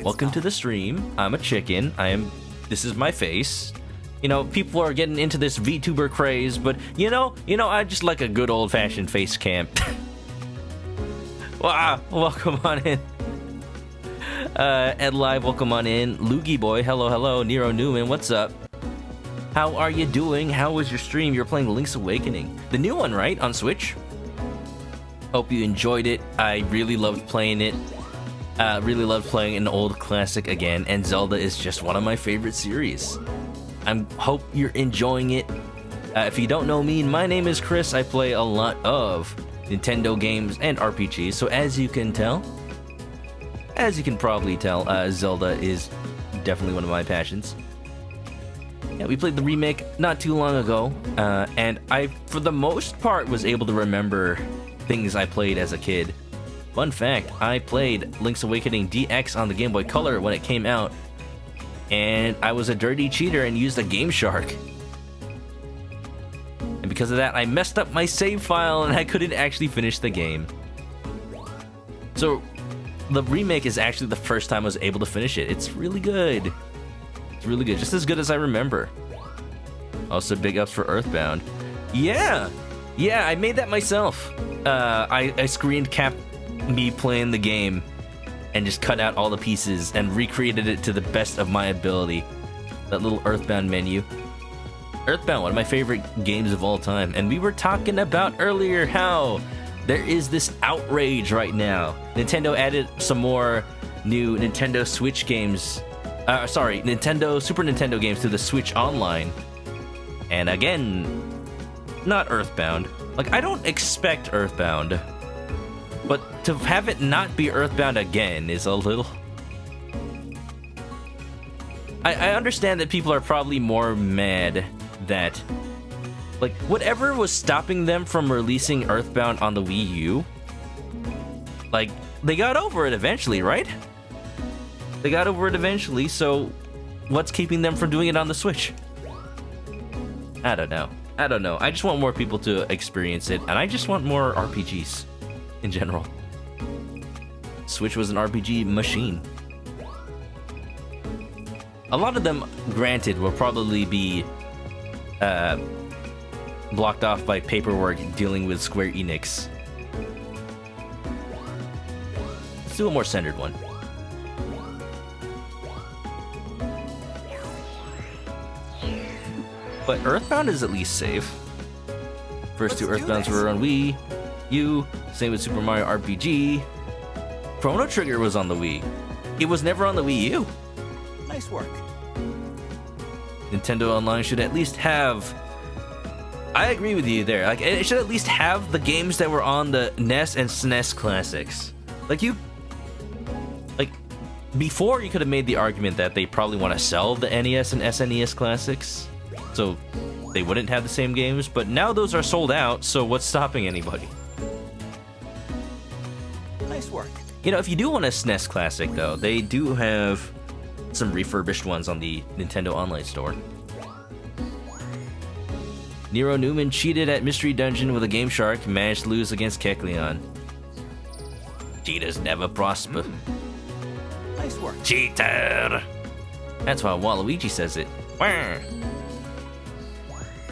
Welcome to the stream. I'm a chicken. This is my face. You know, people are getting into this VTuber craze, but you know, I just like a good old-fashioned face cam. Wow, welcome on in. Ed Live, welcome on in. Loogie Boy, hello. Nero Newman, what's up? How are you doing? How was your stream? You're playing Link's Awakening. The new one, right? On Switch? Hope you enjoyed it. I really loved playing it. Really loved playing an old classic again, and Zelda is just one of my favorite series. I hope you're enjoying it. If you don't know me, my name is Chris. I play a lot of Nintendo games and RPGs, so as you can probably tell, Zelda is definitely one of my passions. Yeah, we played the remake not too long ago, and I, for the most part, was able to remember things I played as a kid. Fun fact, I played Link's Awakening DX on the Game Boy Color when it came out, and I was a dirty cheater and used a Game Shark. And because of that, I messed up my save file and I couldn't actually finish the game. So, the remake is actually the first time I was able to finish it. It's really good. It's really good, just as good as I remember. Also, big ups for Earthbound. Yeah, I made that myself. I screen capped me playing the game and just cut out all the pieces and recreated it to the best of my ability. That little Earthbound menu. Earthbound, one of my favorite games of all time. And we were talking about earlier how there is this outrage right now. Nintendo added some more new Nintendo Switch games. Super Nintendo games to the Switch Online. And again, not Earthbound. Like, I don't expect Earthbound. But to have it not be Earthbound again is a little I understand that people are probably more mad that, like, whatever was stopping them from releasing Earthbound on the Wii U, like, they got over it eventually, right? They got over it eventually, so what's keeping them from doing it on the Switch? I don't know. I just want more people to experience it, and I just want more RPGs in general. Switch was an RPG machine. A lot of them, granted, will probably be blocked off by paperwork dealing with Square Enix. Let's do a more centered one. But Earthbound is at least safe. First two Earthbounds were on Wii U. Same with Super Mario RPG. Chrono Trigger was on the Wii. It was never on the Wii U. Nice work. Nintendo Online should at least have... I agree with you there. Like, it should at least have the games that were on the NES and SNES classics. Like, before you could have made the argument that they probably want to sell the NES and SNES classics, so they wouldn't have the same games, but now those are sold out, so what's stopping anybody? Nice work. You know, if you do want a SNES classic, though, they do have some refurbished ones on the Nintendo Online Store. Nero Newman cheated at Mystery Dungeon with a Game Shark, managed to lose against Kecleon. Cheaters never prosper. Nice work. Cheater! That's why Waluigi says it. Wah.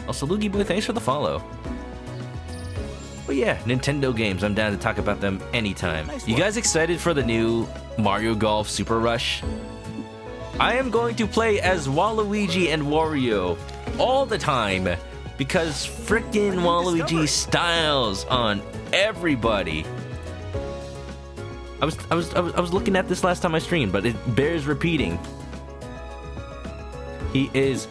Also, Loogie Boy, thanks for the follow. But yeah, Nintendo games, I'm down to talk about them anytime. Nice You work. guys excited for the new Mario Golf Super Rush? I am going to play as Waluigi and Wario all the time because frickin' Waluigi styles on everybody. I was looking at this last time I streamed, but it bears repeating. He is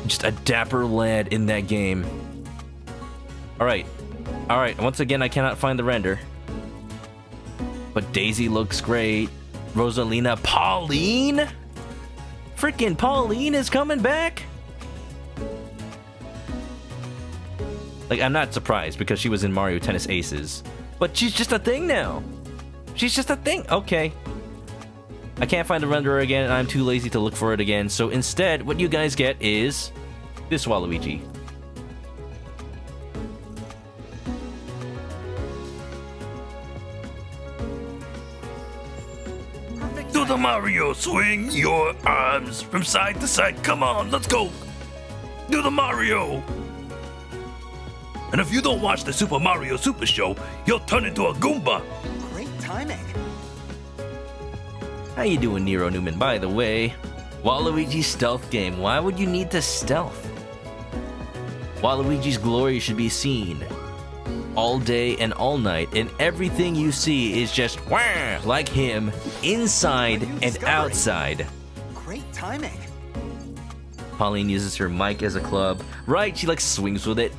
just a dapper lad in that game. All right. Once again, I cannot find the render, but Daisy looks great. Rosalina, Pauline, freaking Pauline is coming back. Like, I'm not surprised because she was in Mario Tennis Aces, but she's just a thing now. She's just a thing. Okay. I can't find the renderer again, and I'm too lazy to look for it again. So instead, what you guys get is this Waluigi. Do the Mario, swing your arms from side to side. Come on, let's go. Do the Mario. And if you don't watch the Super Mario Super Show, you'll turn into a Goomba. Great timing. How you doing, Nero Newman? By the way, Waluigi's stealth game. Why would you need to stealth? Waluigi's glory should be seen all day and all night, and everything you see is just wah, like him, inside and outside. Great timing. Pauline uses her mic as a club. Right, she like swings with it.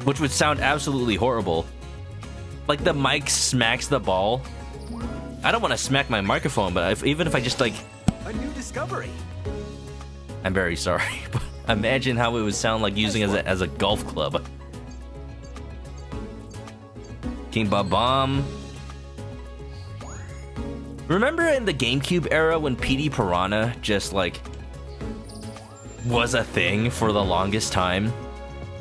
Which would sound absolutely horrible. Like the mic smacks the ball. I don't want to smack my microphone, but even if I just like... A new discovery. I'm very sorry, but imagine how it would sound like using it as a golf club. King Bob-Bomb. Remember in the GameCube era when PD Piranha just like was a thing for the longest time?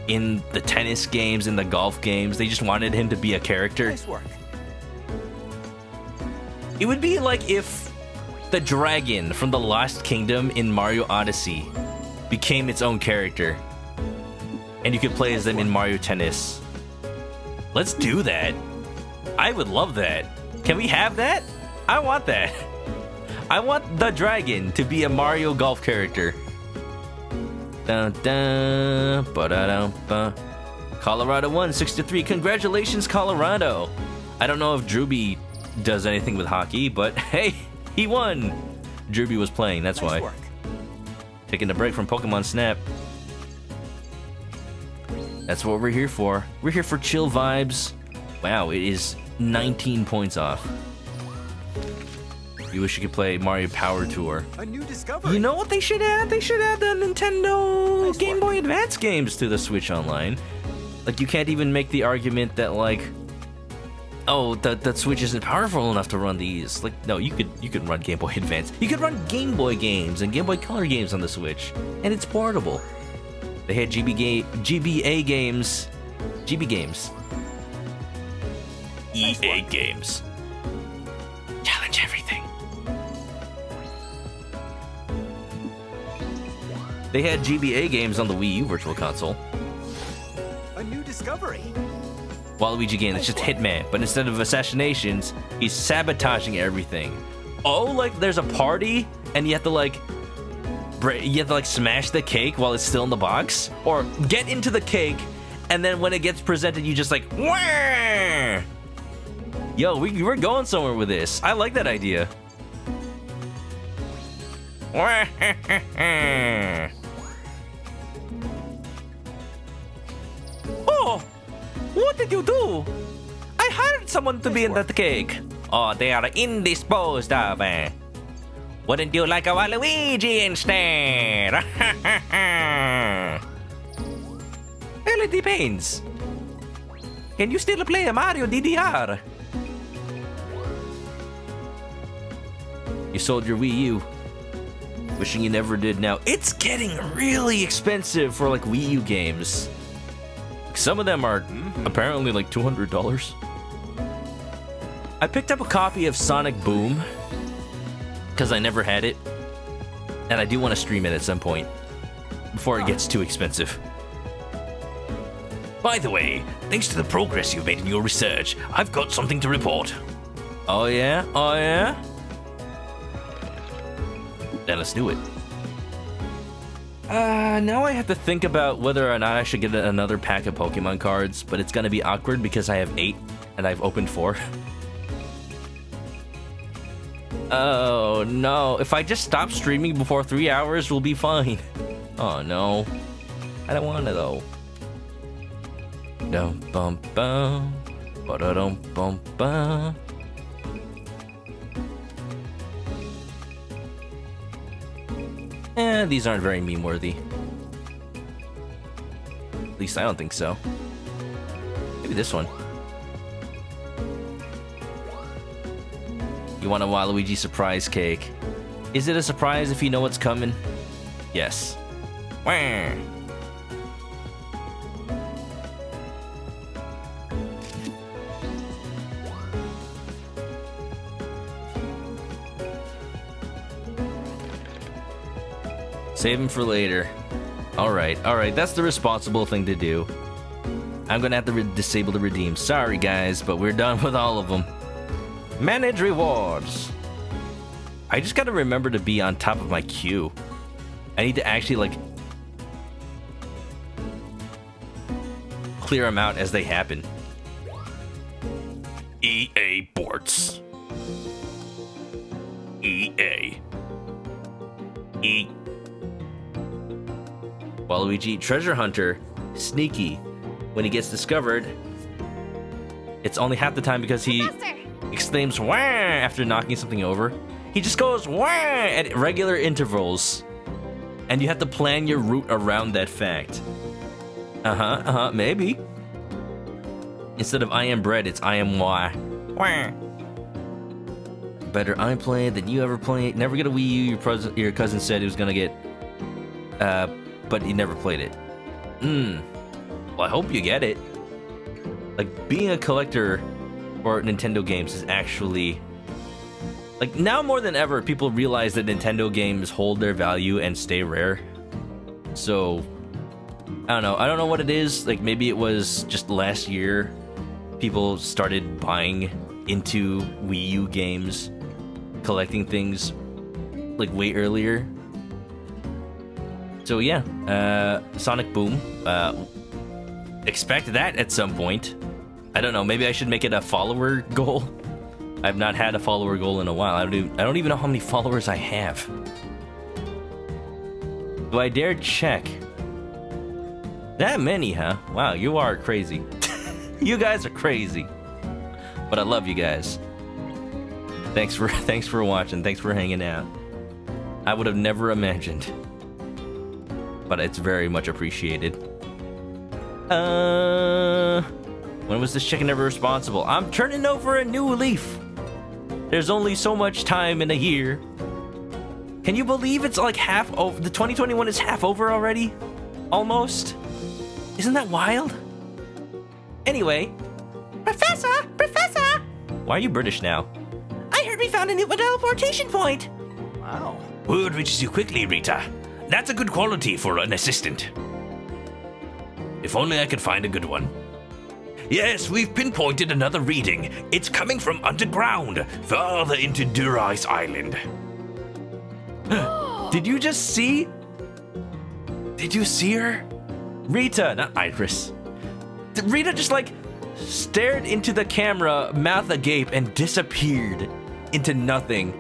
In the tennis games, in the golf games, they just wanted him to be a character. Nice work. It would be like if the dragon from the Lost Kingdom in Mario Odyssey became its own character. And you could play as them in Mario Tennis. Let's do that. I would love that. Can we have that? I want that. I want the dragon to be a Mario Golf character. Dun, dun, ba-da-dum, ba. Colorado won 6-3. Congratulations, Colorado. I don't know if Drewby does anything with hockey, but hey, he won. Drewby was playing, that's Nice why. work. Taking a break from Pokemon Snap. That's what we're here for. We're here for chill vibes. Wow, it is 19 points off. You wish you could play Mario Power Tour. A new discovery. You know what they should add? They should add the Nintendo Nice Game work. Boy Advance games to the Switch Online. Like, you can't even make the argument that, like, oh, that Switch isn't powerful enough to run these. Like, no, you could run Game Boy Advance. You could run Game Boy games and Game Boy Color games on the Switch, and it's portable. They had GBA games, GB games, EA games. Challenge everything. They had GBA games on the Wii U Virtual Console. A new discovery. Waluigi game that's just Hitman, but instead of assassinations, he's sabotaging everything. Oh, like there's a party and you have to like smash the cake while it's still in the box, or get into the cake and then when it gets presented, you just like, wah! Yo, we're going somewhere with this. I like that idea. Oh, what did you do? I hired someone to be in that cake. Oh, they are indisposed of. Wouldn't you like a Waluigi instead? Well, it depends. Can you still play a Mario DDR? You sold your Wii U. Wishing you never did now. It's getting really expensive for like Wii U games. Some of them are apparently like $200. I picked up a copy of Sonic Boom because I never had it, and I do want to stream it at some point before it gets too expensive. By the way, thanks to the progress you've made in your research, I've got something to report. Oh yeah? Oh yeah? Then let's do it. Now I have to think about whether or not I should get another pack of Pokemon cards, but it's gonna be awkward because I have 8 and I've opened 4. Oh no, if I just stop streaming before 3 hours, we'll be fine. Oh no, I don't want to though. Dum bum bum, ba-da-dum bum bum. These aren't very meme-worthy. At least I don't think so. Maybe this one. You want a Waluigi surprise cake. Is it a surprise if you know what's coming? Yes. Wah. Save him for later. Alright, that's the responsible thing to do. I'm gonna have to disable the redeem. Sorry guys, but we're done with all of them. Manage rewards. I just gotta remember to be on top of my queue. I need to actually like clear them out as they happen. EA Ports. EA. Waluigi Treasure Hunter, sneaky. When he gets discovered, it's only half the time because he exclaims "wah" after knocking something over. He just goes "wah" at regular intervals, and you have to plan your route around that fact. Maybe. Instead of "I am bread," it's "I am wah." Wah. Better I play than you ever played. Never get a Wii U. Your cousin said he was gonna get, but he never played it. Well, I hope you get it. Like, being a collector for Nintendo games is actually... Like, now more than ever, people realize that Nintendo games hold their value and stay rare. So, I don't know. I don't know what it is. Like, maybe it was just last year people started buying into Wii U games, collecting things, like, way earlier. So yeah, Sonic Boom. Expect that at some point. I don't know. Maybe I should make it a follower goal. I've not had a follower goal in a while. I don't even know how many followers I have. Do I dare check? That many, huh? Wow, you are crazy. You guys are crazy. But I love you guys. Thanks for watching. Thanks for hanging out. I would have never imagined, but it's very much appreciated. When was this chicken ever responsible? I'm turning over a new leaf. There's only so much time in a year. Can you believe it's like half over? The 2021 is half over already? Almost? Isn't that wild? Anyway. Professor! Professor! Why are you British now? I heard we found a new teleportation point. Wow. Word reaches you quickly, Rita. That's a good quality for an assistant. If only I could find a good one. Yes, we've pinpointed another reading. It's coming from underground, further into Durice Island. Did you just see? Did you see her? Rita, not Iris. Rita just like stared into the camera, mouth agape, and disappeared into nothing.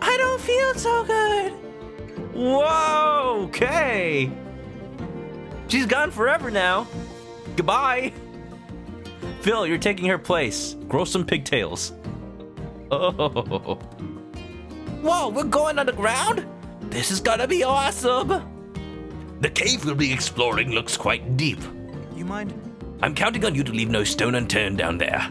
I don't feel so good. Whoa, okay. She's gone forever now. Goodbye. Phil, you're taking her place. Grow some pigtails. Oh. Whoa, we're going underground? This is gonna be awesome. The cave we'll be exploring looks quite deep. You mind? I'm counting on you to leave no stone unturned down there.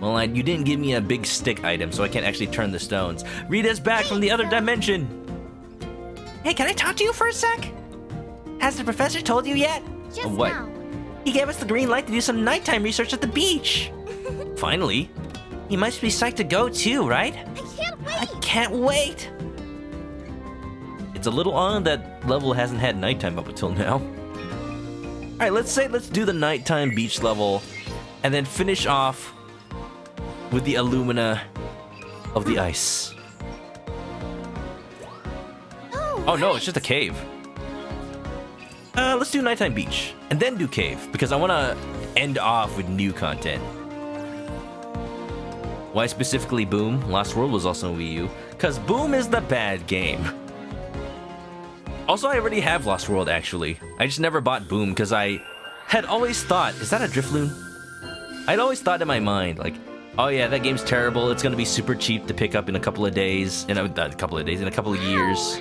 Well, you didn't give me a big stick item, so I can't actually turn the stones. Rita's back from the other dimension. Hey, can I talk to you for a sec? Has the professor told you yet? Just What? now. He gave us the green light to do some nighttime research at the beach. Finally. You must be psyched to go too, right? I can't wait. I can't wait. It's a little odd that level hasn't had nighttime up until now. All right, let's do the nighttime beach level and then finish off with the Illumina of the ice. Oh no, it's just a cave. Let's do nighttime beach and then do cave because I want to end off with new content. Why specifically Boom? Lost World was also on Wii U because Boom is the bad game. Also, I already have Lost World actually. I just never bought Boom because I had always thought, is that a Drifloon? I'd always thought in my mind like, oh yeah, that game's terrible. It's gonna be super cheap to pick up in a couple of days, in a couple of years.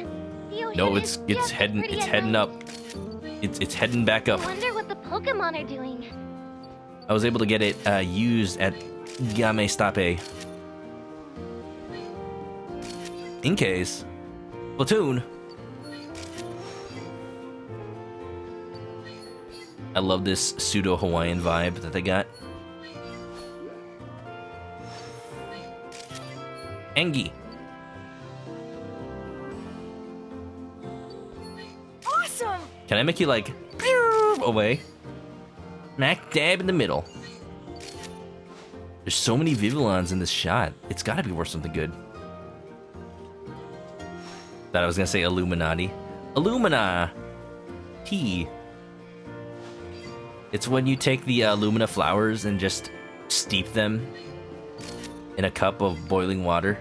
No, it's heading up. It's heading back up. I wonder what the Pokemon are doing. I was able to get it used at Game Stape. In case, Platoon. I love this pseudo-Hawaiian vibe that they got. Engie. Awesome! Can I make you like away? Smack dab in the middle. There's so many Vivillons in this shot. It's gotta be worth something good. Thought I was gonna say Illuminati. Illumina! Tea. It's when you take the Illumina flowers and just steep them in a cup of boiling water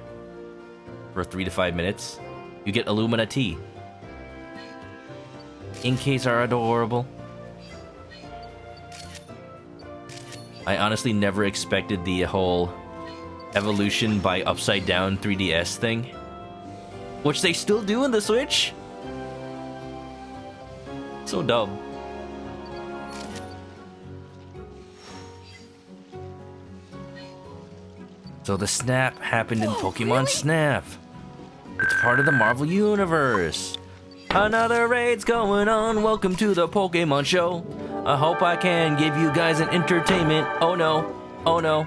for 3 to 5 minutes. You get Illumina tea. Inkays are adorable. I honestly never expected the whole evolution by upside down 3DS thing, which they still do in the Switch. So dumb. So the snap happened in Pokemon Snap. It's part of the Marvel Universe. Another raid's going on. Welcome to the Pokemon Show. I hope I can give you guys an entertainment. Oh no. Oh no.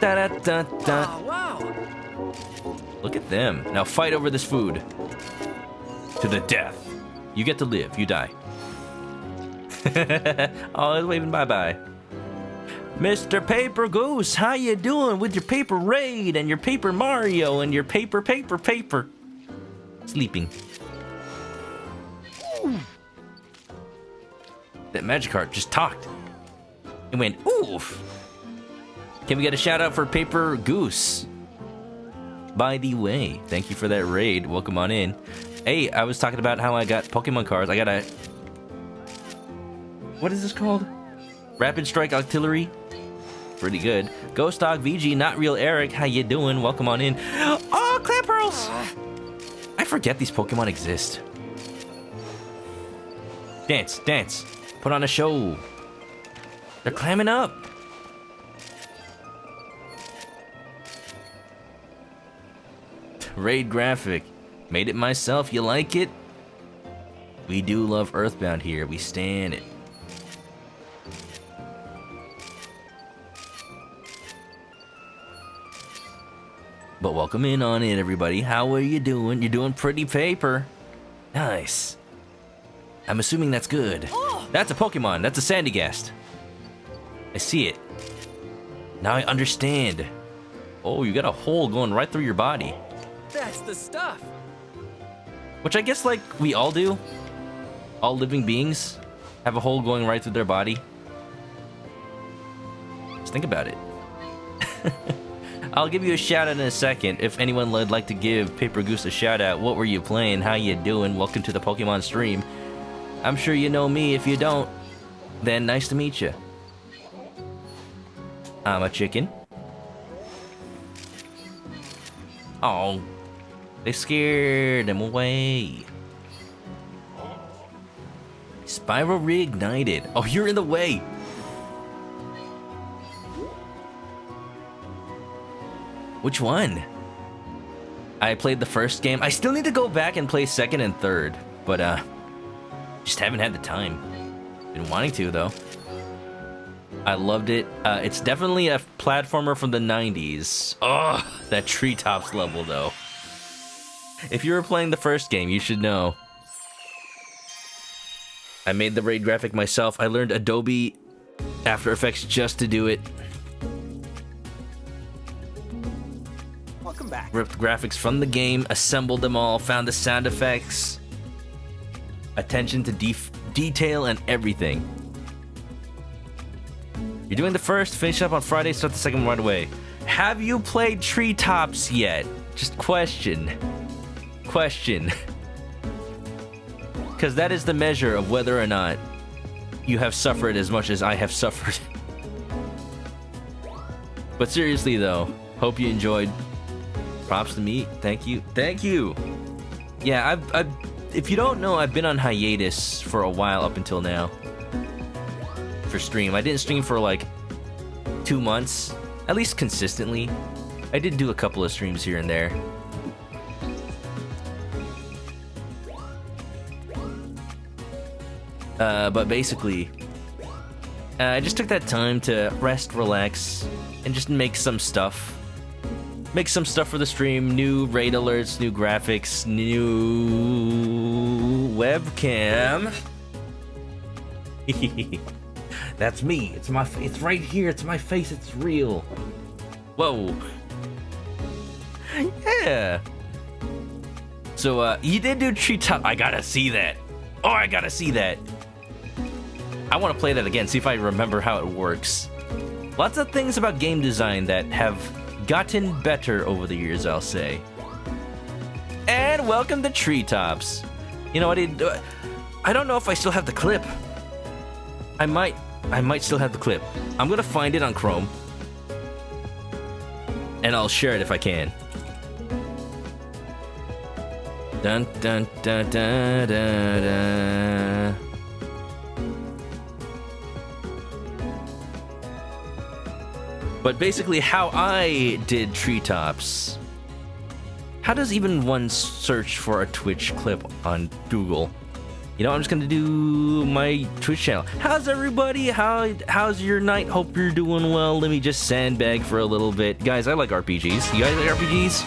Da da da da. Oh, wow! Look at them. Now fight over this food. To the death. You get to live. You die. Oh, it's waving bye-bye. Mr. Paper Goose, how you doing with your paper raid and your paper Mario and your paper? Sleeping. That Magikarp just talked. It went, oof. Can we get a shout out for Paper Goose? By the way, thank you for that raid. Welcome on in. Hey, I was talking about how I got Pokemon cards. I got a... What is this called? Rapid Strike Artillery? Pretty good. Ghost Dog VG, Not Real Eric, how you doing? Welcome on in. Oh, Clam Pearls! I forget these Pokemon exist. Dance, dance. Put on a show. They're clamming up. Raid graphic. Made it myself. You like it? We do love Earthbound here. We stan it. But welcome in on it, everybody. How are you doing? You're doing pretty paper. Nice. I'm assuming that's good. That's a Pokemon. That's a Sandygast. I see it. Now I understand. Oh, you got a hole going right through your body. That's the stuff. Which I guess, like, we all do. All living beings have a hole going right through their body. Just think about it. I'll give you a shout out in a second. If anyone would like to give Paper Goose a shout out, what were you playing? How you doing? Welcome to the Pokemon stream. I'm sure you know me. If you don't, then nice to meet you. I'm a chicken. Oh, they scared him away. Spiral reignited. Oh, you're in the way. Which one? I played the first game. I still need to go back and play second and third, but just haven't had the time. Been wanting to though. I loved it. It's definitely a platformer from the 90s. Oh, that treetops level though. If you were playing the first game, you should know. I made the raid graphic myself. I learned Adobe After Effects just to do it. Welcome back. Ripped graphics from the game, assembled them all, found the sound effects, attention to detail, and everything. You're doing the first, finish up on Friday, start the second one right away. Have you played Treetops yet? Just question. Question. Because that is the measure of whether or not you have suffered as much as I have suffered. But seriously though, hope you enjoyed. Props to me. Thank you. Thank you. Yeah, I've if you don't know, I've been on hiatus for a while up until now. For stream. I didn't stream for like 2 months, at least consistently. I did do a couple of streams here and there. But basically, I just took that time to rest, relax, and just make some stuff. Make some stuff for the stream. New raid alerts, new graphics, new webcam. That's me. It's my. It's right here. It's my face. It's real. Whoa. Yeah. So you did do treetop. I gotta see that. Oh, I gotta see that. I want to play that again. See if I remember how it works. Lots of things about game design that have gotten better over the years, I'll say. And welcome to Treetops. You know what? I don't know if I still have the clip. I might still have the clip. I'm gonna find it on Chrome, and I'll share it if I can. Dun dun dun dun dun dun. But basically, how I did Treetops. How does even one search for a Twitch clip on Google? You know, I'm just gonna do my Twitch channel. How's everybody? How's your night? Hope you're doing well. Let me just sandbag for a little bit. Guys, I like RPGs. You guys like RPGs?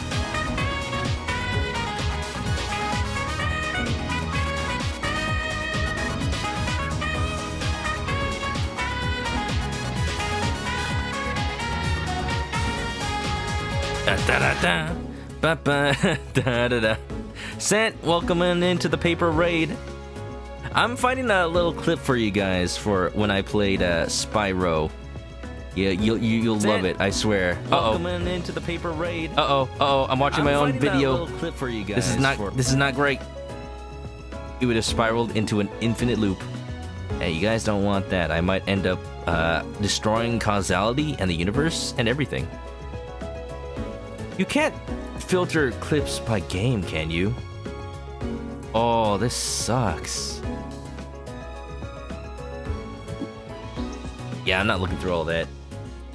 Da-da-da-da. Ba-ba. Da-da-da. Sant, welcome into the paper raid. I'm finding a little clip for you guys for when I played Spyro. Yeah, you'll love it, I swear. Welcome into the paper raid. I'm watching my own video. A little clip for you guys. This is not great. It would have spiraled into an infinite loop. Hey, you guys don't want that. I might end up destroying causality and the universe and everything. You can't filter clips by game, can you? Oh, this sucks. Yeah, I'm not looking through all that.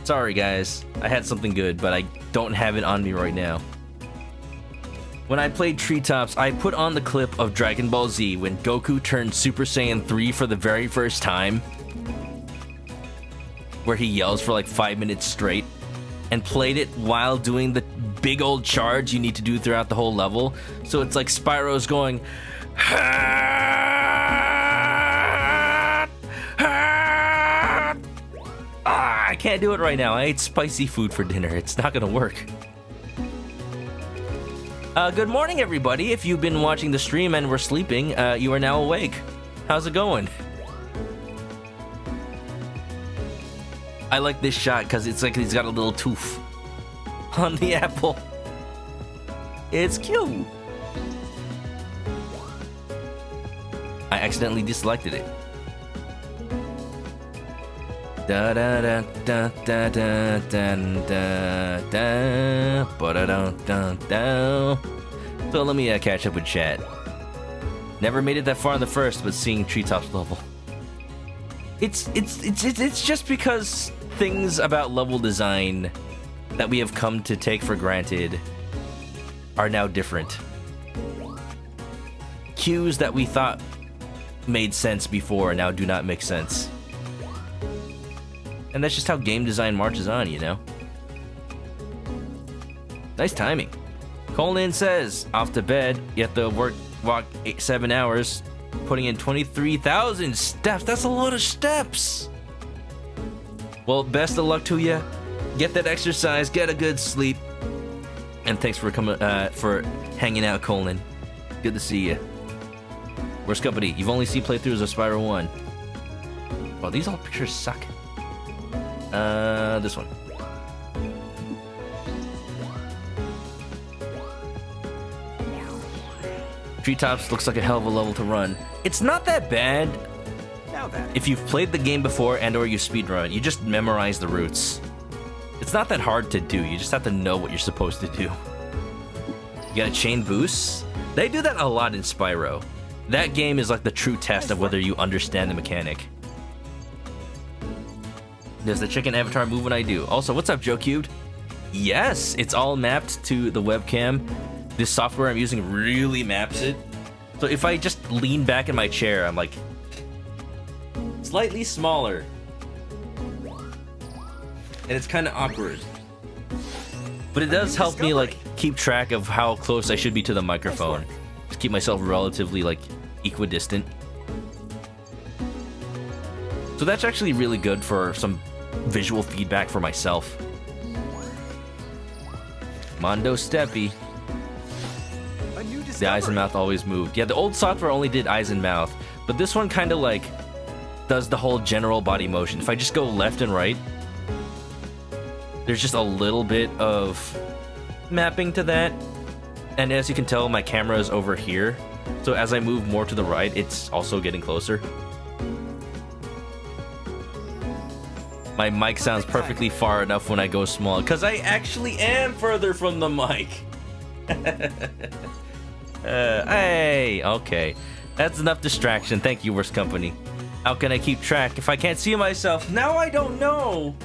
Sorry, guys. I had something good, but I don't have it on me right now. When I played Treetops, I put on the clip of Dragon Ball Z when Goku turned Super Saiyan 3 for the very first time, where he yells for like 5 minutes straight, and played it while doing the big old charge you need to do throughout the whole level. So it's like Spyro's going, I can't do it right now. I ate spicy food for dinner. It's not gonna work. Good morning, everybody. If you've been watching the stream and were sleeping, you are now awake. How's it going? I like this shot because it's like he's got a little tooth on the apple. It's cute. I accidentally deselected it. Da da da da da da da da da da da da. So let me catch up with chat. Never made it that far in the first, but seeing Treetops level. It's just because things about level design that we have come to take for granted are now different. Cues that we thought made sense before now do not make sense. And that's just how game design marches on, you know? Nice timing. Colin says, off to bed, you have to walk 7 hours, putting in 23,000 steps. That's a lot of steps. Well, best of luck to you. Get that exercise, get a good sleep. And thanks for coming, for hanging out, Colin. Good to see you. Worst company, you've only seen playthroughs of Spyro 1. Well, these all pictures suck. This one. Treetops looks like a hell of a level to run. It's not that bad if you've played the game before and or you speedrun. You just memorize the routes. It's not that hard to do. You just have to know what you're supposed to do. You got a chain boost. They do that a lot in Spyro. That game is like the true test of whether you understand the mechanic. Does the chicken avatar move when I do? Also, what's up, Joe Cubed? Yes, it's all mapped to the webcam. This software I'm using really maps it. So if I just lean back in my chair, I'm like slightly smaller. And it's kind of awkward. But it does help me like keep track of how close I should be to the microphone. Just keep myself relatively like equidistant. So that's actually really good for some visual feedback for myself. Mondo Steppy. The eyes and mouth always moved. Yeah, the old software only did eyes and mouth, but this one kind of like does the whole general body motion. If I just go left and right, there's just a little bit of mapping to that. And as you can tell, my camera is over here. So as I move more to the right, it's also getting closer. My mic sounds perfectly far enough when I go small, because I actually am further from the mic. Hey, okay. That's enough distraction. Thank you, Worst Company. How can I keep track if I can't see myself? Now I don't know.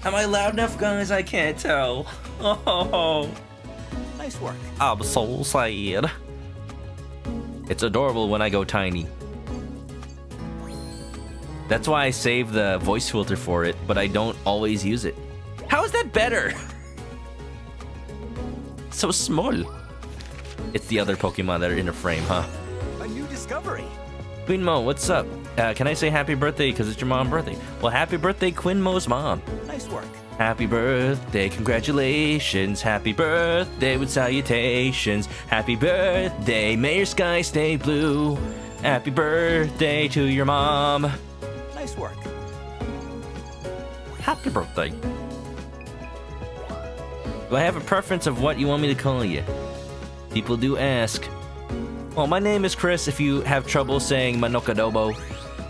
Am I loud enough, guys? I can't tell. Oh. Nice work. I'm so sad. It's adorable when I go tiny. That's why I save the voice filter for it, but I don't always use it. How is that better? So small. It's the other Pokemon that are in a frame, huh? A new discovery. Queen Mo, what's up? Can I say happy birthday because it's your mom's birthday? Well, happy birthday, Quinn Mo's mom. Nice work. Happy birthday, congratulations. Happy birthday with salutations. Happy birthday, may your sky stay blue. Happy birthday to your mom. Nice work. Happy birthday. Do I have a preference of what you want me to call you? People do ask. Well, my name is Chris if you have trouble saying ManokAdobo,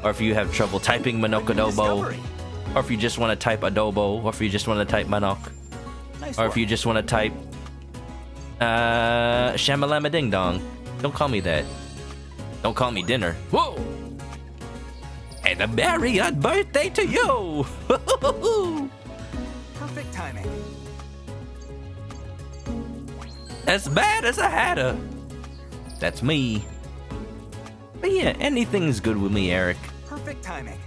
or if you have trouble typing ManokAdobo. or if you just want to type adobo, or if you just want to type manok, Nice or work. if you just want to type shamalama ding dong. Don't call me that. Don't call me dinner. Whoa! And a merry birthday to you! Perfect timing. As bad as a hatter. That's me. But yeah, anything's good with me, Eric. Perfect timing.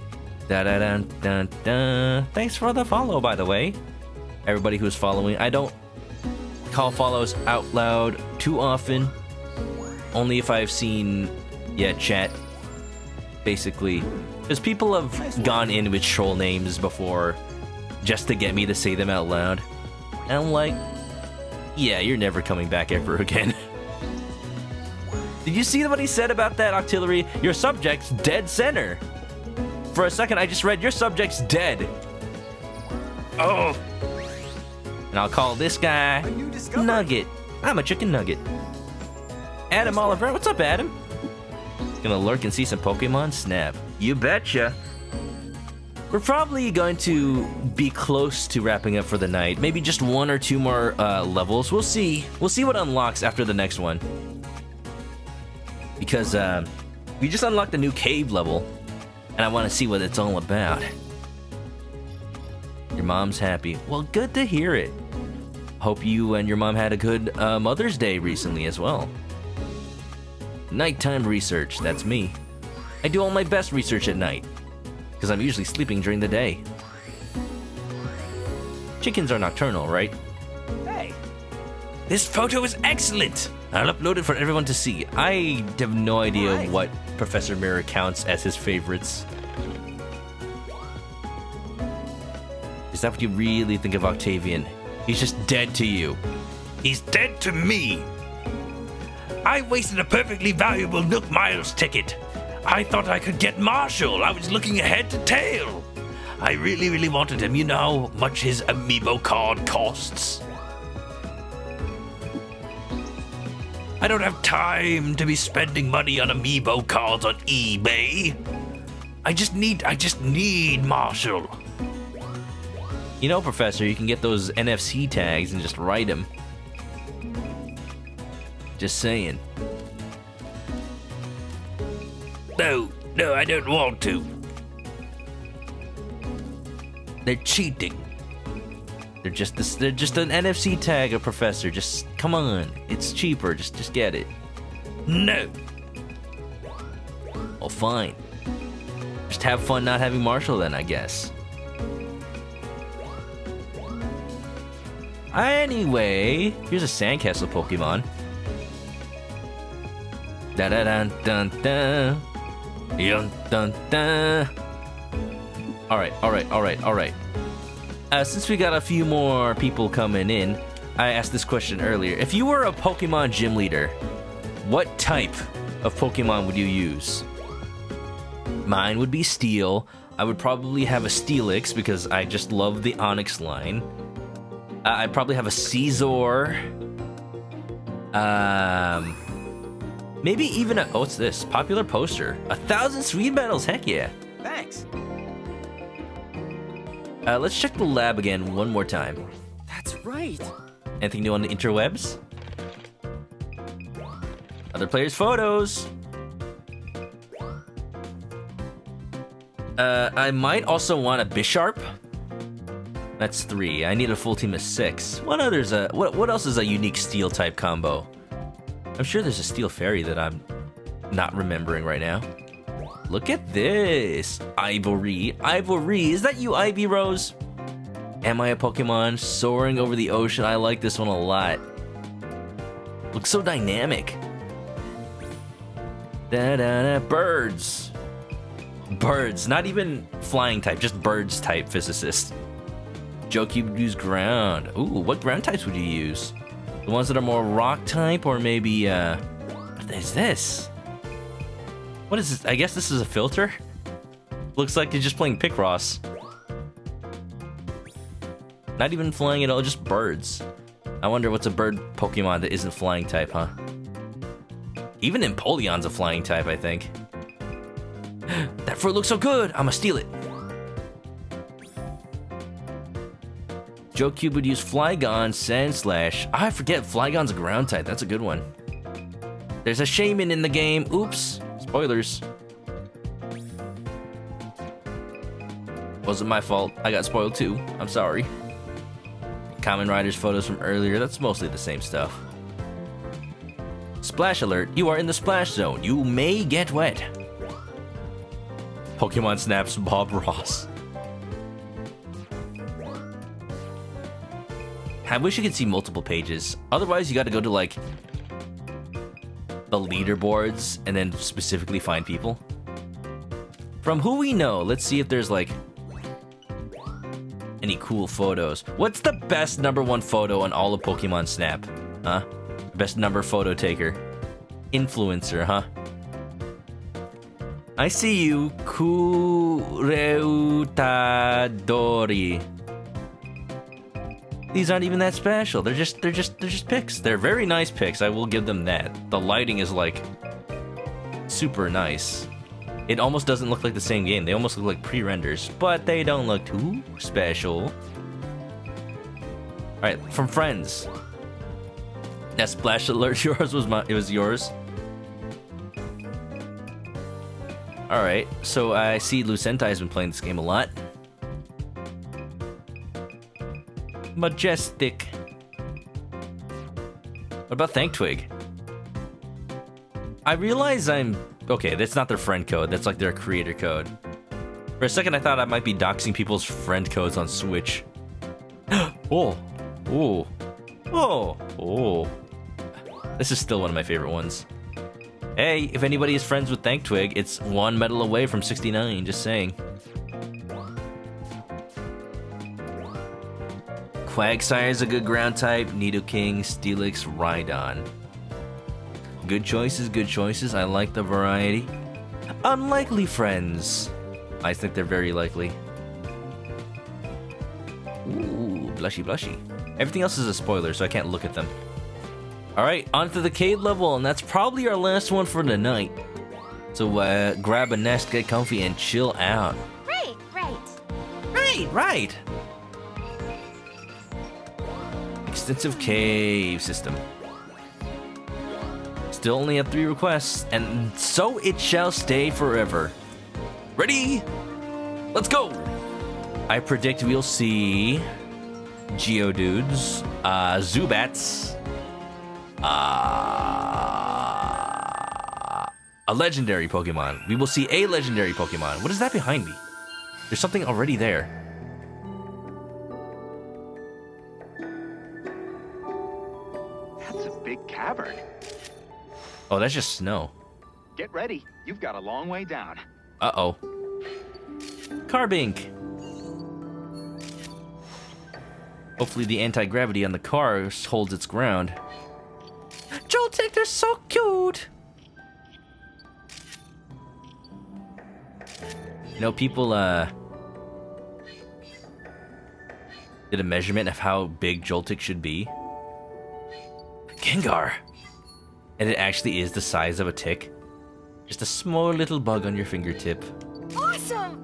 Da da da da da. Thanks for the follow, by the way. Everybody who's following. I don't call follows out loud too often. Only if I've seen, chat. Basically. Because people have gone in with troll names before just to get me to say them out loud. And I'm like, yeah, you're never coming back ever again. Did you see what he said about that, Octillery? Your subject's dead center. For a second, I just read your subject's dead. Oh. And I'll call this guy A new discovery. Nugget. I'm a chicken nugget. Adam Oliver, what's up, Adam? Gonna lurk and see some Pokemon? Snap. You betcha. We're probably going to be close to wrapping up for the night. Maybe just one or two more levels. We'll see. We'll see what unlocks after the next one. Because we just unlocked a new cave level, and I want to see what it's all about. Your mom's happy. Well, good to hear it. Hope you and your mom had a good Mother's Day recently as well. Nighttime research, that's me. I do all my best research at night, because I'm usually sleeping during the day. Chickens are nocturnal, right? Hey, This photo is excellent. I'll upload it for everyone to see. I have no idea Alright. what Professor Mirror counts as his favorites. Is that what you really think of Octavian? He's just dead to you. He's dead to me. I wasted a perfectly valuable Nook Miles ticket. I thought I could get Marshall. I was looking ahead to Tail. I really, really wanted him. You know how much his amiibo card costs. I don't have time to be spending money on amiibo cards on eBay. I just need Marshall. You know, Professor, you can get those NFC tags and just write them. Just saying. No, I don't want to. They're cheating. They're just an NFC tag, a Professor. Just come on, it's cheaper. Just get it. No. Oh, fine. Just have fun not having Marshall then, I guess. Anyway, here's a sandcastle Pokemon. Da da dun dun dun. Dun dun dun. Alright. Since we got a few more people coming in, I asked this question earlier. If you were a Pokemon gym leader, what type of Pokemon would you use? Mine would be Steel. I would probably have a Steelix because I just love the Onix line. I'd probably have a Caesar. Maybe even a... Oh, what's this? Popular poster. 1,000 sweet medals. Heck yeah. thanks. Let's check the lab again one more time. That's right. Anything new on the interwebs? Other players' photos. I might also want a Bisharp. That's 3. I need a full team of 6. What else is a unique steel type combo? I'm sure there's a steel fairy that I'm not remembering right now. Look at this. Ivory. Is that you, Ivy Rose? Am I a Pokemon soaring over the ocean? I like this one a lot. Looks so dynamic. Birds. Birds. Not even flying type, just birds type physicist. Jokey would use ground. Ooh, what ground types would you use? The ones that are more rock type, or maybe, what is this? What is this? I guess this is a filter? Looks like you're just playing Picross. Not even flying at all, just birds. I wonder what's a bird Pokemon that isn't flying type, huh? Even Empoleon's a flying type, I think. That fruit looks so good, I'ma steal it. Joe Cube would use Flygon, Sandslash. I forget, Flygon's a ground type. That's a good one. There's a Shaman in the game. Oops. Spoilers. Wasn't my fault. I got spoiled too. I'm sorry. Kamen Rider's photos from earlier. That's mostly the same stuff. Splash alert. You are in the splash zone. You may get wet. Pokemon Snap's Bob Ross. I wish you could see multiple pages. Otherwise, you got to go to like the leaderboards and then specifically find people. From who we know, let's see if there's like any cool photos. What's the best #1 photo on all of Pokemon Snap? Huh? Best number photo taker. Influencer, huh? I see you, Kureutadori. These aren't even that special. They're just pics. They're very nice pics. I will give them that. The lighting is like super nice. It almost doesn't look like the same game. They almost look like pre-renders, but they don't look too special. All right, from friends. That splash alert, yours was it was yours. All right, so I see Lucentai has been playing this game a lot. Majestic. What about Thanktwig? I realize okay, that's not their friend code. That's like their creator code. For a second, I thought I might be doxing people's friend codes on Switch. Oh. Oh. Oh. Oh. This is still one of my favorite ones. Hey, if anybody is friends with Thanktwig, it's 1 medal away from 69, just saying. Quagsire is a good ground type. Nidoking, Steelix, Rhydon. Good choices, good choices. I like the variety. Unlikely friends. I think they're very likely. Ooh, blushy, blushy. Everything else is a spoiler, so I can't look at them. Alright, on to the cave level, and that's probably our last one for the night. So grab a nest, get comfy, and chill out. Right. Right. Extensive cave system. Still only have 3 requests, and so it shall stay forever. Ready? Let's go! I predict we'll see Geodudes, Zubats, a legendary Pokemon. We will see a legendary Pokemon. What is that behind me? There's something already there. That's a big cavern. Oh, that's just snow. Get ready. You've got a long way down. Uh-oh. Carbink. Hopefully the anti-gravity on the car holds its ground. Joltik, they're so cute! You know, people, did a measurement of how big Joltik should be. Gengar! And it actually is the size of a tick. Just a small little bug on your fingertip. Awesome!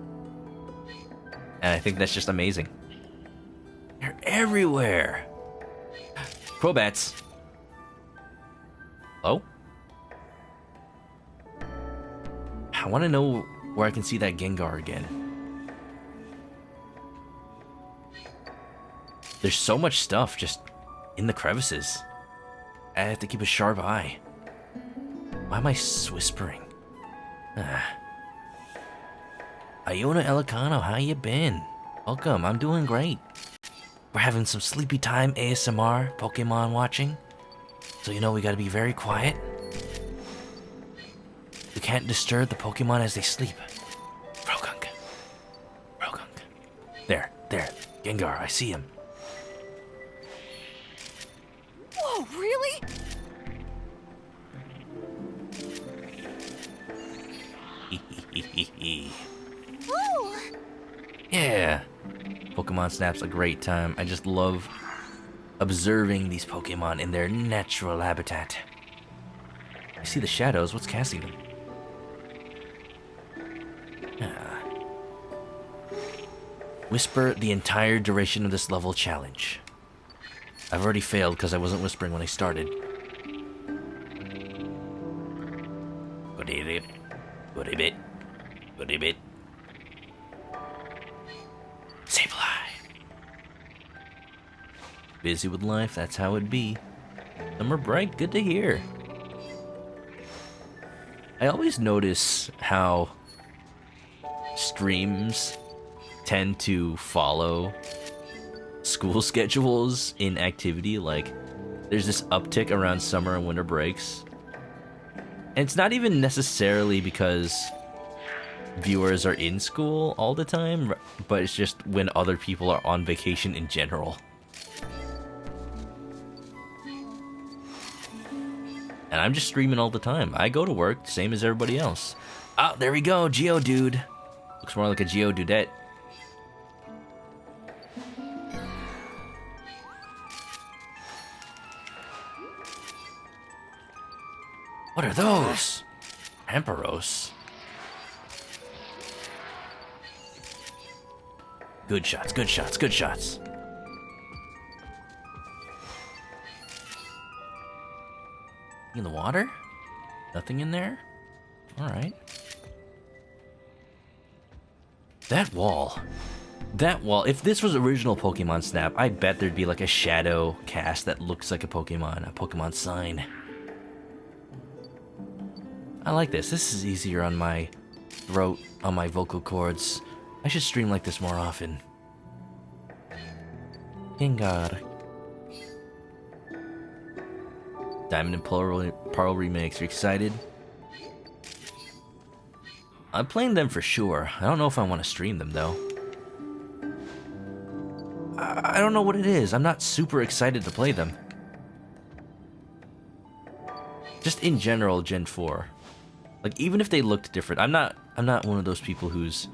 And I think that's just amazing. They're everywhere! Crobats. Hello? I want to know where I can see that Gengar again. There's so much stuff just in the crevices. I have to keep a sharp eye. Why am I whispering? Iona Elicano, how you been? Welcome, I'm doing great. We're having some sleepy time ASMR Pokemon watching. So you know we gotta be very quiet. We can't disturb the Pokemon as they sleep. Rogunk. There. Gengar, I see him. Whoa, really? Ooh! Yeah. Pokemon Snap's a great time. I just love observing these Pokemon in their natural habitat. I see the shadows. What's casting them? Whisper the entire duration of this level challenge. I've already failed because I wasn't whispering when I started. What a bit. What a bit. What a bit. Sableye. Busy with life, that's how it be. Summer break, good to hear. I always notice how streams tend to follow school schedules in activity. Like, there's this uptick around summer and winter breaks. And it's not even necessarily because viewers are in school all the time, but it's just when other people are on vacation in general. And I'm just streaming all the time. I go to work, same as everybody else. Oh, there we go, Geodude. Looks more like a Geodudette. What are those? Emperos. Good shots, good shots, good shots. In the water? Nothing in there? Alright. That wall. That wall. If this was original Pokemon Snap, I bet there'd be like a shadow cast that looks like a Pokemon sign. I like this. This is easier on my throat, on my vocal cords. I should stream like this more often. Gengar. Diamond and Pearl remakes. Are you excited? I'm playing them for sure. I don't know if I want to stream them though. I don't know what it is. I'm not super excited to play them. Just in general, Gen 4. Like, even if they looked different, I'm not one of those people who's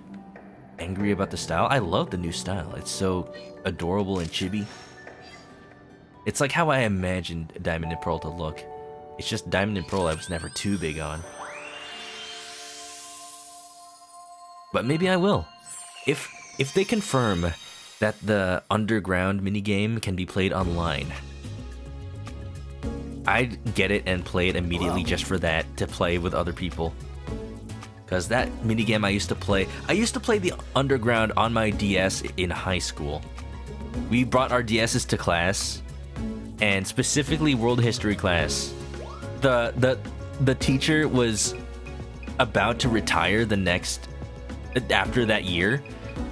angry about the style. I love the new style. It's so adorable and chibi. It's like how I imagined Diamond and Pearl to look. It's just Diamond and Pearl I was never too big on. But maybe I will. If they confirm that the underground minigame can be played online, I'd get it and play it immediately just for that, to play with other people. Because that minigame I used to play the underground on my DS in high school. We brought our DSs to class, and specifically world history class. The teacher was about to retire after that year,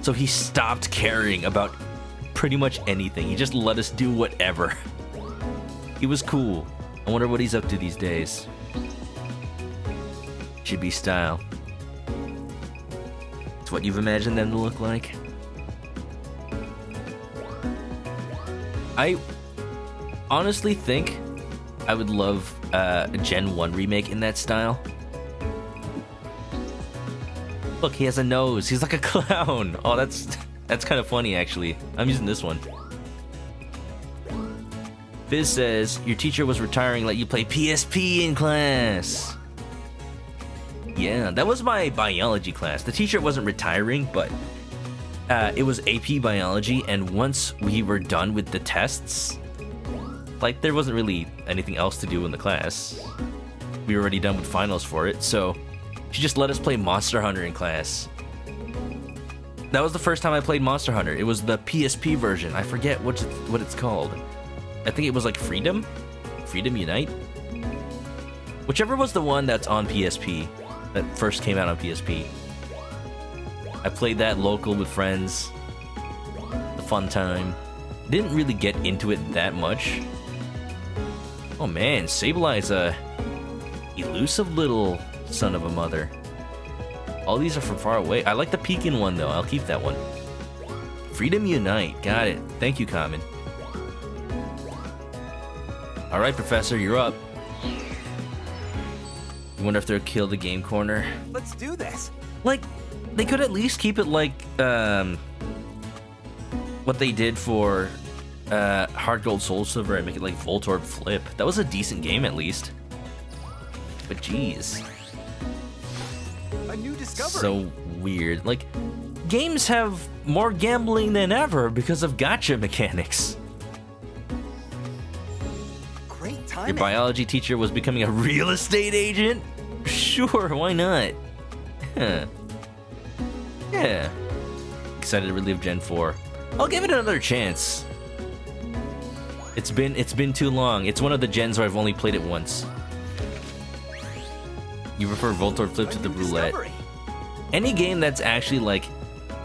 so he stopped caring about pretty much anything. He just let us do whatever. He was cool. I wonder what he's up to these days. Chibi style. It's what you've imagined them to look like. I honestly think I would love a Gen 1 remake in that style. Look, he has a nose. He's like a clown. Oh, that's kind of funny, actually. I'm using this one. Fizz says, your teacher was retiring, let you play PSP in class. Yeah, that was my biology class. The teacher wasn't retiring, but it was AP biology, and once we were done with the tests, like, there wasn't really anything else to do in the class. We were already done with finals for it, so she just let us play Monster Hunter in class. That was the first time I played Monster Hunter. It was the PSP version. I forget what it's called. I think it was like Freedom Unite? Whichever was the one that's on PSP, that first came out on PSP. I played that local with friends. The fun time. Didn't really get into it that much. Oh man, Sableye's a elusive little son of a mother. All these are from far away. I like the Pekin one though. I'll keep that one. Freedom Unite. Got it. Thank you, Common. Alright, Professor, you're up. You wonder if they'll kill the game corner? Let's do this. Like, they could at least keep it like what they did for Heart Gold Soul Silver and make it like Voltorb Flip. That was a decent game at least. But geez. A new discovery. So weird. Like, games have more gambling than ever because of gacha mechanics. Great Your timing. biology teacher was becoming a real estate agent? Sure, why not? Huh. Yeah. Excited to relive Gen 4. I'll give it another chance. It's been too long. It's one of the gens where I've only played it once. You prefer Volt or Flip to the roulette? Discovery. Any game that's actually like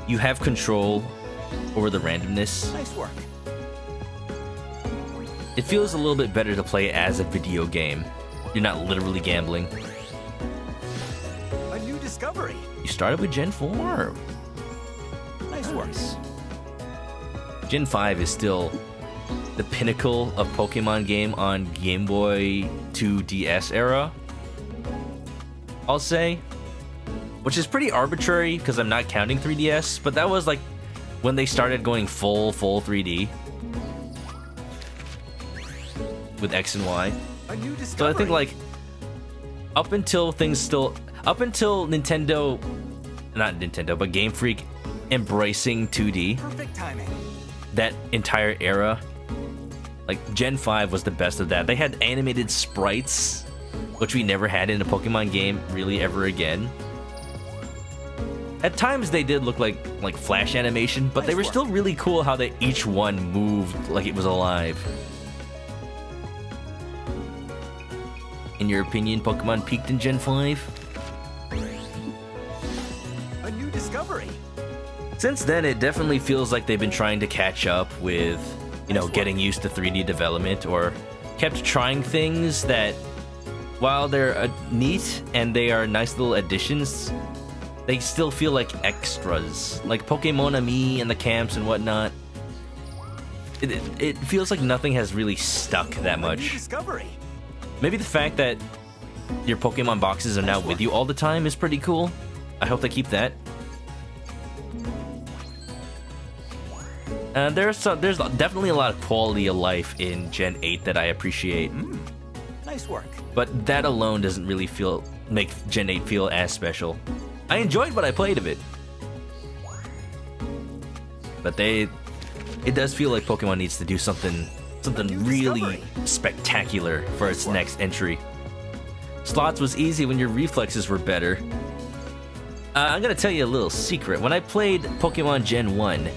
you have control over the randomness, Nice work. it feels a little bit better to play as a video game. You're not literally gambling. A new discovery. You started with Gen 4. Nice work. Gen 5 is still the pinnacle of Pokemon game on Game Boy 2 DS era, I'll say. Which is pretty arbitrary because I'm not counting 3DS, but that was like when they started going full 3D with X and Y. A new So discovery. I think like up until Nintendo, not Nintendo, but Game Freak embracing 2D, Perfect timing. that entire era, like Gen 5 was the best of that. They had animated sprites, which we never had in a Pokemon game really ever again. At times they did look like flash animation, but they Nice were work. still really cool how they each one moved like it was alive. In your opinion, Pokemon peaked in Gen 5? A new discovery. Since then, it definitely feels like they've been trying to catch up with, getting used to 3D development, or kept trying things that, while they're neat and they are nice little additions, they still feel like extras, like Pokemon Ami and the camps and whatnot. It feels like nothing has really stuck that A new much. discovery. Maybe the fact that your Pokemon boxes are now with you all the time is pretty cool. I hope they keep that. There's definitely a lot of quality of life in Gen 8 that I appreciate, Nice work. but that alone doesn't really make Gen 8 feel as special. I enjoyed what I played of it, but it does feel like Pokemon needs to do something really discovery. spectacular for its next entry. Slots was easy when your reflexes were better. I'm gonna tell you a little secret. When I played Pokemon Gen 1,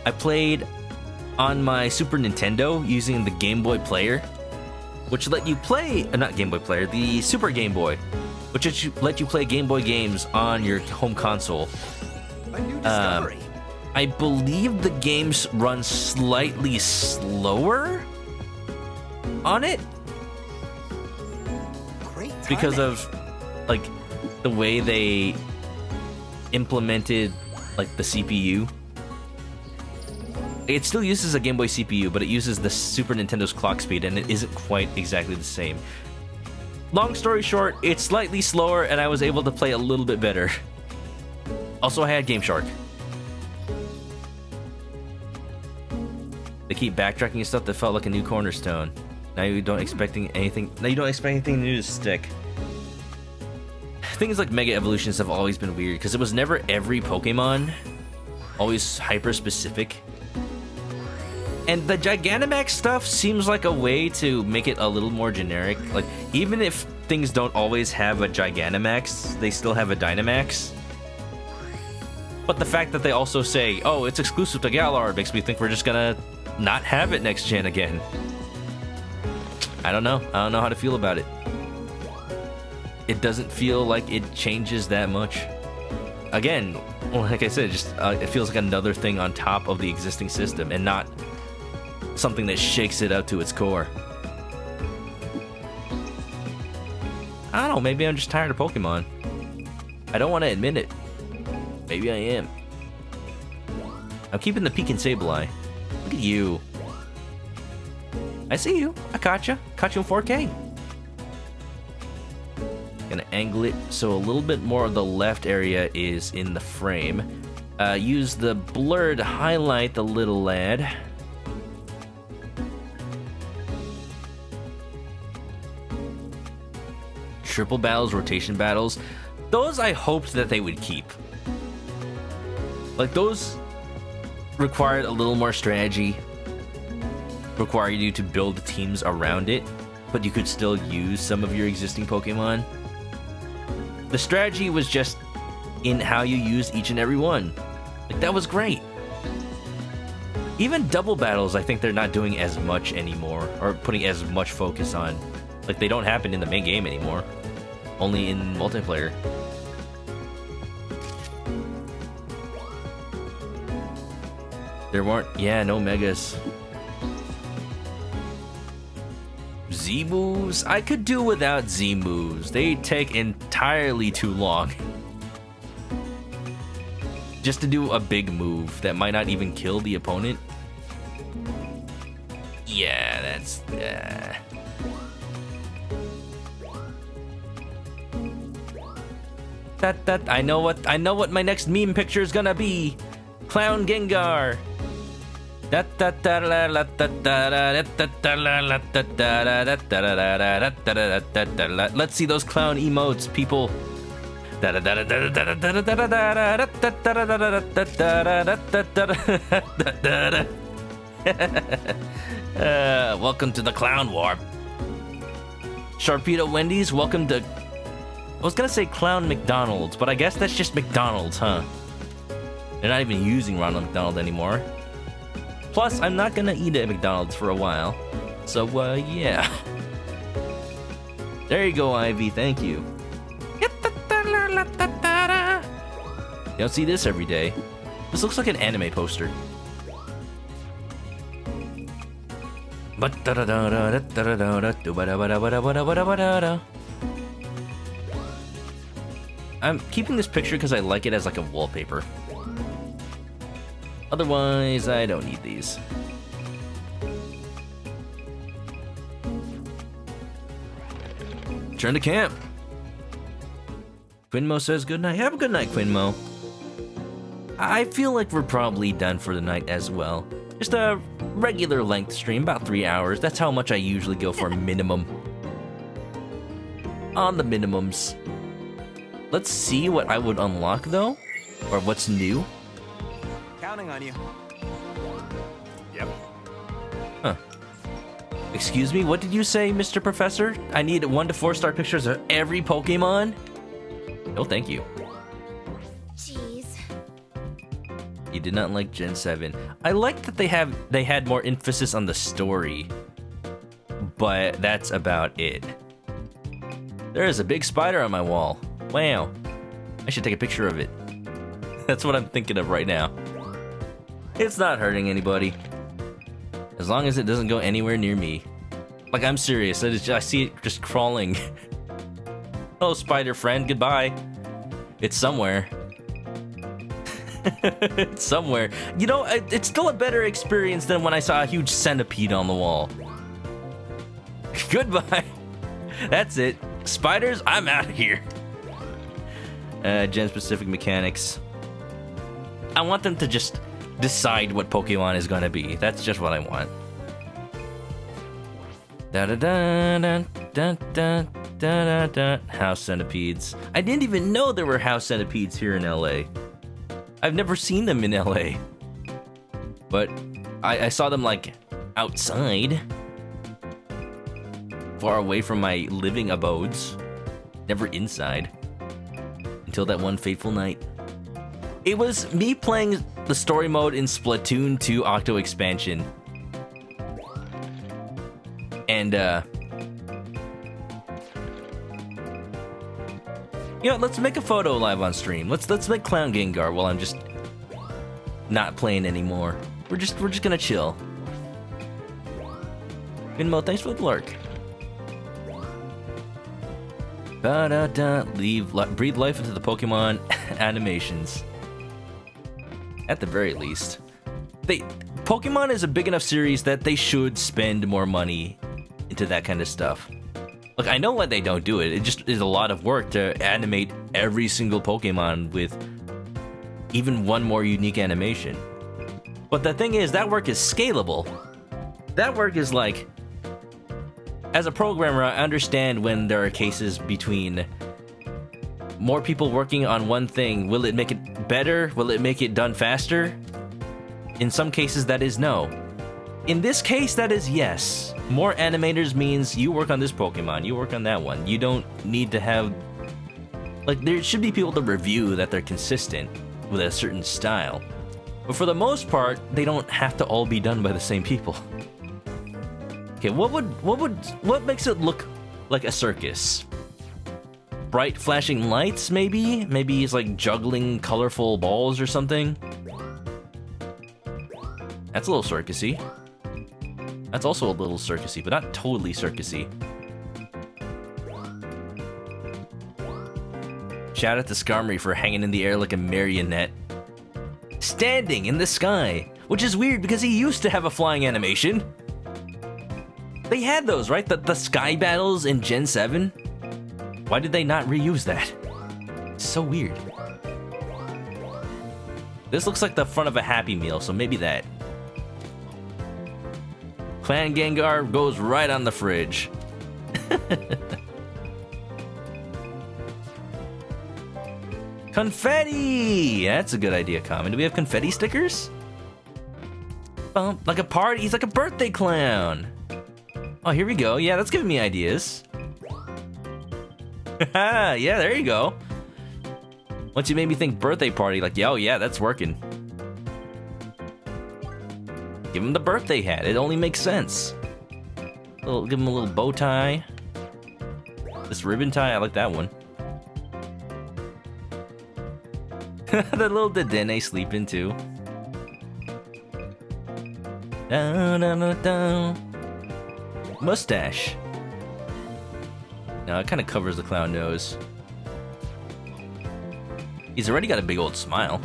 I played on my Super Nintendo using the Game Boy Player, which let you play, not Game Boy Player, the Super Game Boy, which let you play Game Boy games on your home console. A new discovery. I believe the games run slightly slower on it Great timing. because of like the way they implemented like the CPU. It still uses a Game Boy CPU, but it uses the Super Nintendo's clock speed, and it isn't quite exactly the same. Long story short, it's slightly slower, and I was able to play a little bit better. Also, I had Game Shark. They keep backtracking and stuff that felt like a new cornerstone. Now you don't expect anything new to stick. Things like Mega Evolutions have always been weird because it was never every Pokemon, always hyper specific. And the Gigantamax stuff seems like a way to make it a little more generic. Like, even if things don't always have a Gigantamax, they still have a Dynamax. But the fact that they also say, oh, it's exclusive to Galar, makes me think we're just gonna not have it next gen again. I don't know. I don't know how to feel about it. It doesn't feel like it changes that much. Again, like I said, it feels like another thing on top of the existing system and not something that shakes it out to its core. I don't know, maybe I'm just tired of Pokemon. I don't want to admit it. Maybe I am. I'm keeping the peak in Sableye. Look at you. I see you. I caught you. Caught you in 4K. Gonna angle it so a little bit more of the left area is in the frame. Use the blur to highlight the little lad. Triple battles, rotation battles. Those I hoped that they would keep. Like those required a little more strategy. Required you to build teams around it, but you could still use some of your existing Pokemon. The strategy was just in how you use each and every one. Like, that was great. Even double battles, I think they're not doing as much anymore, or putting as much focus on. Like, they don't happen in the main game anymore. Only in multiplayer. There weren't, yeah, no Megas. Z moves? I could do without Z moves. They take entirely too long. Just to do a big move that might not even kill the opponent. Yeah, that's... I know what my next meme picture is gonna be. Clown Gengar. Let's see those clown emotes, people. Welcome to the Clown Warp. Sharpedo Wendy's, welcome to... I was gonna say Clown McDonald's, but I guess that's just McDonald's, huh? They're not even using Ronald McDonald anymore. Plus, I'm not gonna eat at McDonald's for a while. So, yeah. There you go, Ivy, thank you. You don't see this every day. This looks like an anime poster. I'm keeping this picture because I like it as like a wallpaper. Otherwise, I don't need these. Turn to camp. Quinmo says good night. Have a good night, Quinmo. I feel like we're probably done for the night as well. Just a regular length stream, about 3 hours. That's how much I usually go for minimum. On the minimums. Let's see what I would unlock though, or what's new. Counting on you. Yep. Huh. Excuse me, what did you say, Mr. Professor? I need 1 to 4 star pictures of every Pokemon? No, thank you. Jeez. You did not like Gen 7. I like that they had more emphasis on the story, but that's about it. There is a big spider on my wall. Wow. I should take a picture of it. That's what I'm thinking of right now. It's not hurting anybody. As long as it doesn't go anywhere near me. Like, I'm serious. I see it just crawling. Hello, spider friend. Goodbye. It's somewhere. It's somewhere. You know, it's still a better experience than when I saw a huge centipede on the wall. Goodbye. That's it. Spiders, I'm out of here. Gen-specific mechanics. I want them to just decide what Pokemon is gonna be. That's just what I want. House centipedes. I didn't even know there were house centipedes here in LA. I've never seen them in LA. But I saw them like outside. Far away from my living abodes. Never inside. Until that one fateful night. It was me playing the story mode in Splatoon 2 Octo Expansion. And, you know, let's make a photo live on stream. Let's make Clown Gengar while I'm just not playing anymore. We're just gonna chill. Finmo, thanks for the lurk. Breathe life into the Pokemon animations. At the very least. Pokemon is a big enough series that they should spend more money into that kind of stuff. Look, I know why they don't do it. It just is a lot of work to animate every single Pokemon with even one more unique animation. But the thing is, that work is scalable. That work is like... As a programmer, I understand when there are cases between more people working on one thing. Will it make it better? Will it make it done faster? In some cases, that is no. In this case, that is yes. More animators means you work on this Pokemon, you work on that one. You don't need to have... Like, there should be people to review that they're consistent with a certain style. But for the most part, they don't have to all be done by the same people. Okay, what makes it look like a circus? Bright flashing lights, maybe? Maybe he's like juggling colorful balls or something. That's a little circusy. That's also a little circusy, but not totally circusy. Shout out to Skarmory for hanging in the air like a marionette. Standing in the sky, which is weird because he used to have a flying animation. They had those, right? The sky battles in Gen 7? Why did they not reuse that? It's so weird. This looks like the front of a Happy Meal, so maybe that. Clan Gengar goes right on the fridge. Confetti! That's a good idea, Common. Do we have confetti stickers? Like a party. He's like a birthday clown. Oh, here we go. Yeah, that's giving me ideas. Yeah, there you go. Once you made me think birthday party, like, oh yeah, that's working. Give him the birthday hat. It only makes sense. Give him a little bow tie. This ribbon tie, I like that one. The little Dedenne sleeping too. Da, da, da, da. Mustache. No, it kind of covers the clown nose. He's already got a big old smile.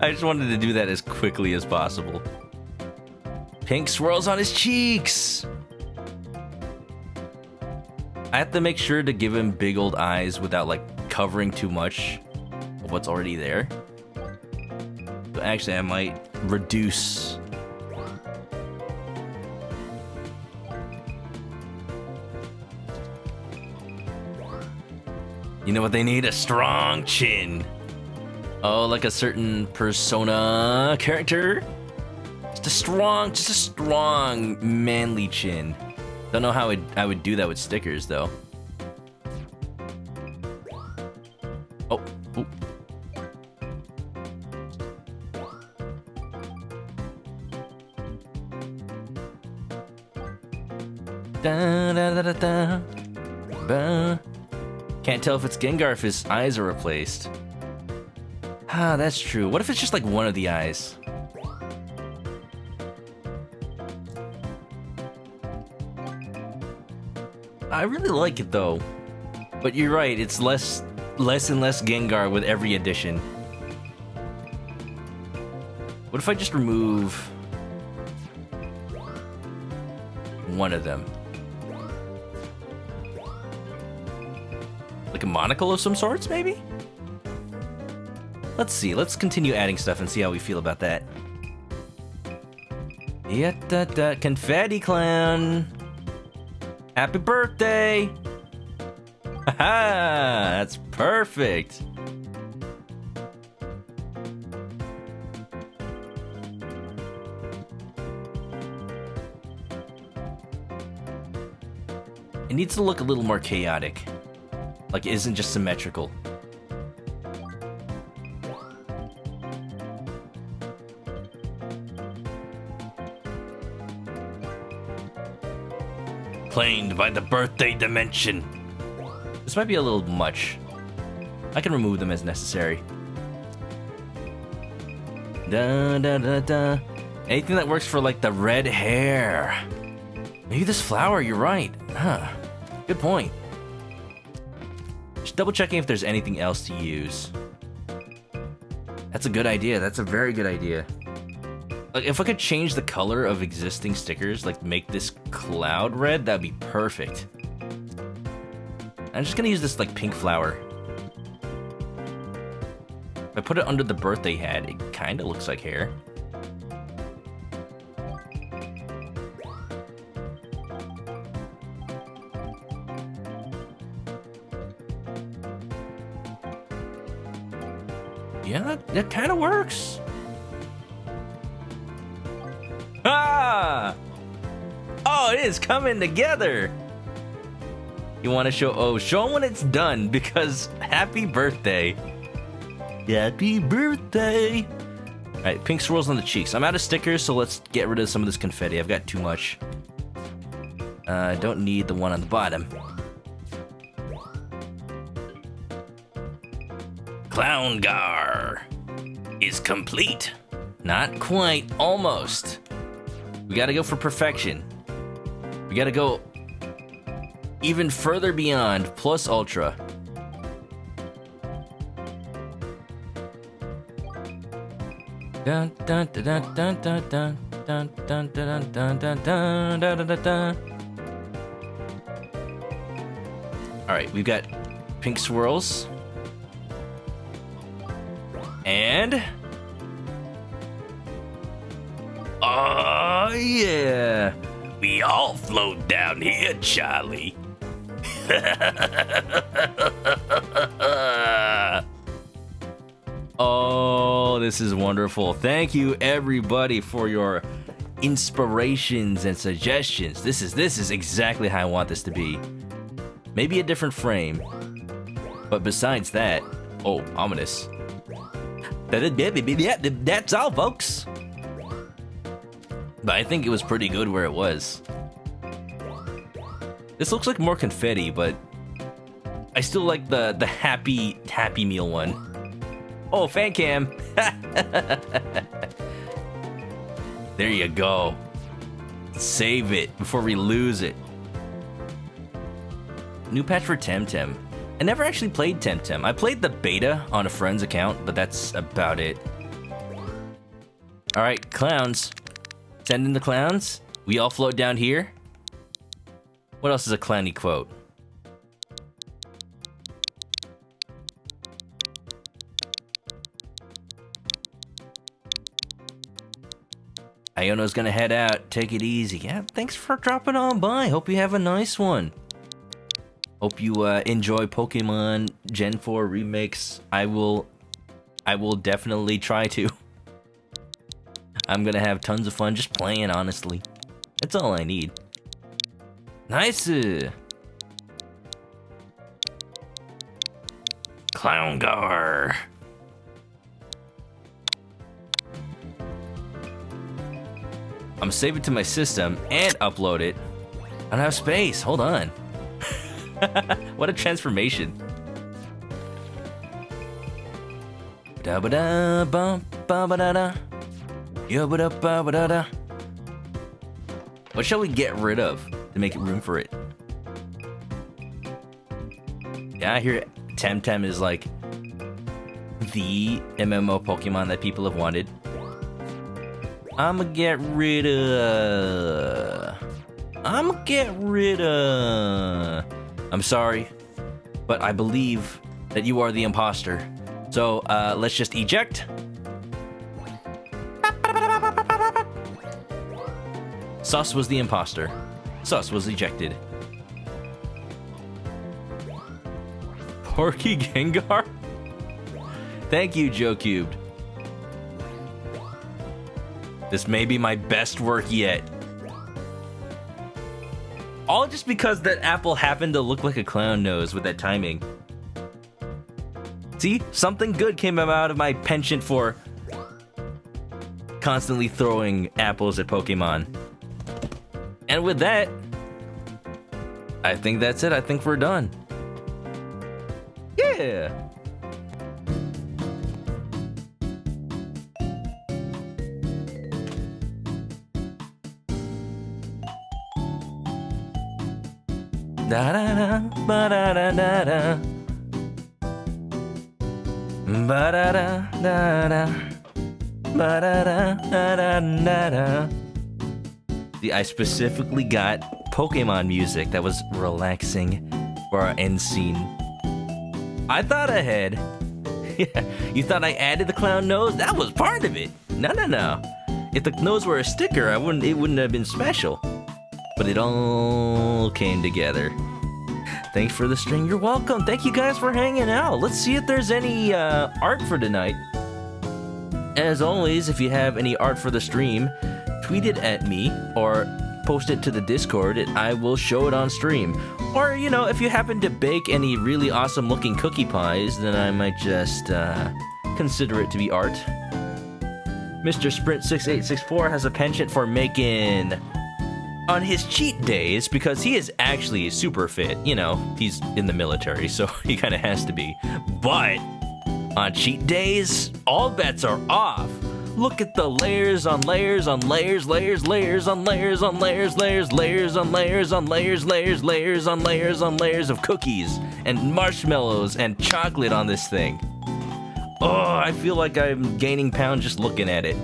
I just wanted to do that as quickly as possible. Pink swirls on his cheeks! I have to make sure to give him big old eyes without like covering too much of what's already there. But actually I might reduce. You know what they need? A strong chin. Oh, like a certain Persona character? Just a strong, manly chin. Don't know how I would do that with stickers, though. Oh, ooh. Da da da da da. Ba. Can't tell if it's Gengar if his eyes are replaced. Ah, that's true. What if it's just like one of the eyes? I really like it though. But you're right, it's less and less Gengar with every edition. What if I just remove one of them? Like a monocle of some sorts, maybe? Let's see, let's continue adding stuff and see how we feel about that. Yeah, confetti clown. Happy birthday! Haha, that's perfect. It needs to look a little more chaotic. Like it isn't just symmetrical. Claimed by the birthday dimension. This might be a little much. I can remove them as necessary. Da da da da. Anything that works for like the red hair. Maybe this flower, you're right. Huh. Good point. Just double checking if there's anything else to use. That's a good idea. That's a very good idea. Like, if I could change the color of existing stickers, like make this cloud red, that'd be perfect. I'm just gonna use this, like, pink flower. If I put it under the birthday hat, it kind of looks like hair. Yeah, that kind of works. Ah! Oh, it is coming together. You want to show? Oh, show them when it's done, because happy birthday. Happy birthday. All right, pink swirls on the cheeks. I'm out of stickers, so let's get rid of some of this confetti. I've got too much. I don't need the one on the bottom. Clown Gar is complete. Not quite, almost. We gotta go for perfection. We gotta go even further beyond, plus ultra. Dun dun dun dun dun dun dun dun dun dun dun dun dun dun dun. All right, we've got pink swirls. And Oh yeah, we all float down here, Charlie. oh, this is wonderful. Thank you everybody for your inspirations and suggestions. This is exactly how I want this to be. Maybe a different frame. But besides that, oh, ominous. That's all, folks. But I think it was pretty good where it was. This looks like more confetti, but I still like the happy meal one. Oh, fan cam. There you go. Save it before we lose it. New patch for Temtem. I never actually played Temtem. I played the beta on a friend's account, but that's about it. All right, clowns. Send in the clowns. We all float down here. What else is a clowny quote? Iono's gonna head out. Take it easy. Yeah, thanks for dropping on by. Hope you have a nice one. Hope you enjoy Pokemon Gen 4 remakes. I will definitely try to. I'm gonna have tons of fun just playing, honestly. That's all I need. Nice. Clown Gar. I'm gonna save it to my system and upload it. I don't have space. Hold on. What a transformation. Da ba da bum ba ba da da. Yo ba da ba ba da da. What shall we get rid of to make room for it? Yeah, I hear Temtem is like the MMO Pokemon that people have wanted. I'ma get rid of. I'm sorry, but I believe that you are the imposter. So let's just eject. Sus was the imposter. Sus was ejected. Porky Gengar? Thank you, Joe Cubed. This may be my best work yet. All just because that apple happened to look like a clown nose with that timing. See? Something good came out of my penchant for constantly throwing apples at Pokemon. And with that, I think that's it. I think we're done. Yeah! Da da da ba da da da da ba da da da da Ba-da-da-da-da-da-da. See, I specifically got Pokemon music that was relaxing for our end scene. I thought ahead. Yeah, you thought I added the clown nose? That was part of it. No. If the nose were a sticker, it wouldn't have been special. But it all came together. Thanks for the string. You're welcome. Thank you guys for hanging out. Let's see if there's any art for tonight. As always, if you have any art for the stream, tweet it at me or post it to the Discord and I will show it on stream. Or, you know, if you happen to bake any really awesome looking cookie pies, then I might just consider it to be art. Mr. Sprint6864 has a penchant for making... on his cheat days, because he is actually super fit. You know, he's in the military, so he kind of has to be. But on cheat days, all bets are off. Look at the layers on layers on layers, layers on layers on layers, layers on layers on layers, layers on layers on layers of cookies and marshmallows and chocolate on this thing. Oh, I feel like I'm gaining pounds just looking at it.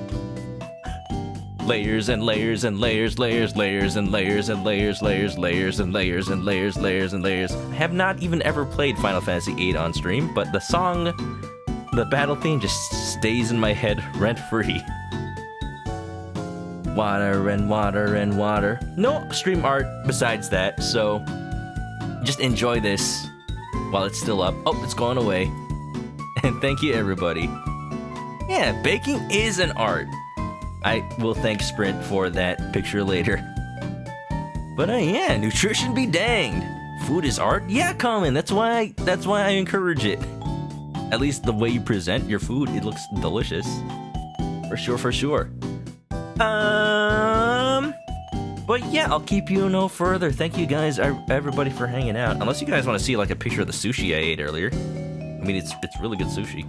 Layers and layers and layers, layers and layers and layers, layers and layers and layers. I have not even ever played Final Fantasy VIII on stream, but the song, the battle theme just stays in my head rent-free. Water and water and water. No stream art besides that, so just enjoy this while it's still up. Oh, it's gone away. And thank you, everybody. Yeah, baking is an art. I will thank Sprint for that picture later. But yeah, nutrition be danged. Food is art? Yeah, Colin, that's why I encourage it. At least the way you present your food, it looks delicious. For sure. But yeah, I'll keep you no further. Thank you guys, everybody, for hanging out. Unless you guys want to see like a picture of the sushi I ate earlier. I mean, it's really good sushi.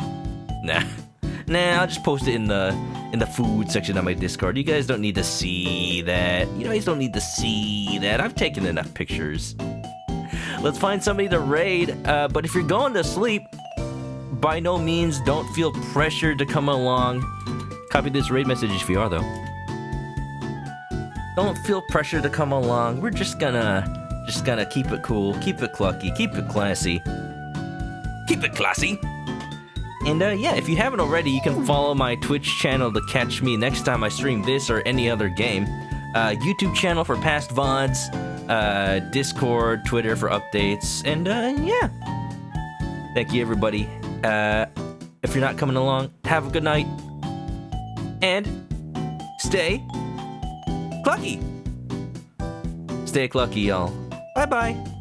Nah, I'll just post it in the food section on my Discord. You guys don't need to see that. You guys don't need to see that. I've taken enough pictures. Let's find somebody to raid. But if you're going to sleep, by no means don't feel pressured to come along. Copy this raid message if you are, though. Don't feel pressure to come along. We're just gonna keep it cool, keep it clucky, keep it classy. Keep it classy. And yeah, if you haven't already, you can follow my Twitch channel to catch me next time I stream this or any other game. YouTube channel for past VODs, Discord, Twitter for updates, and yeah. Thank you, everybody. If you're not coming along, have a good night. And stay clucky. Stay clucky, y'all. Bye-bye.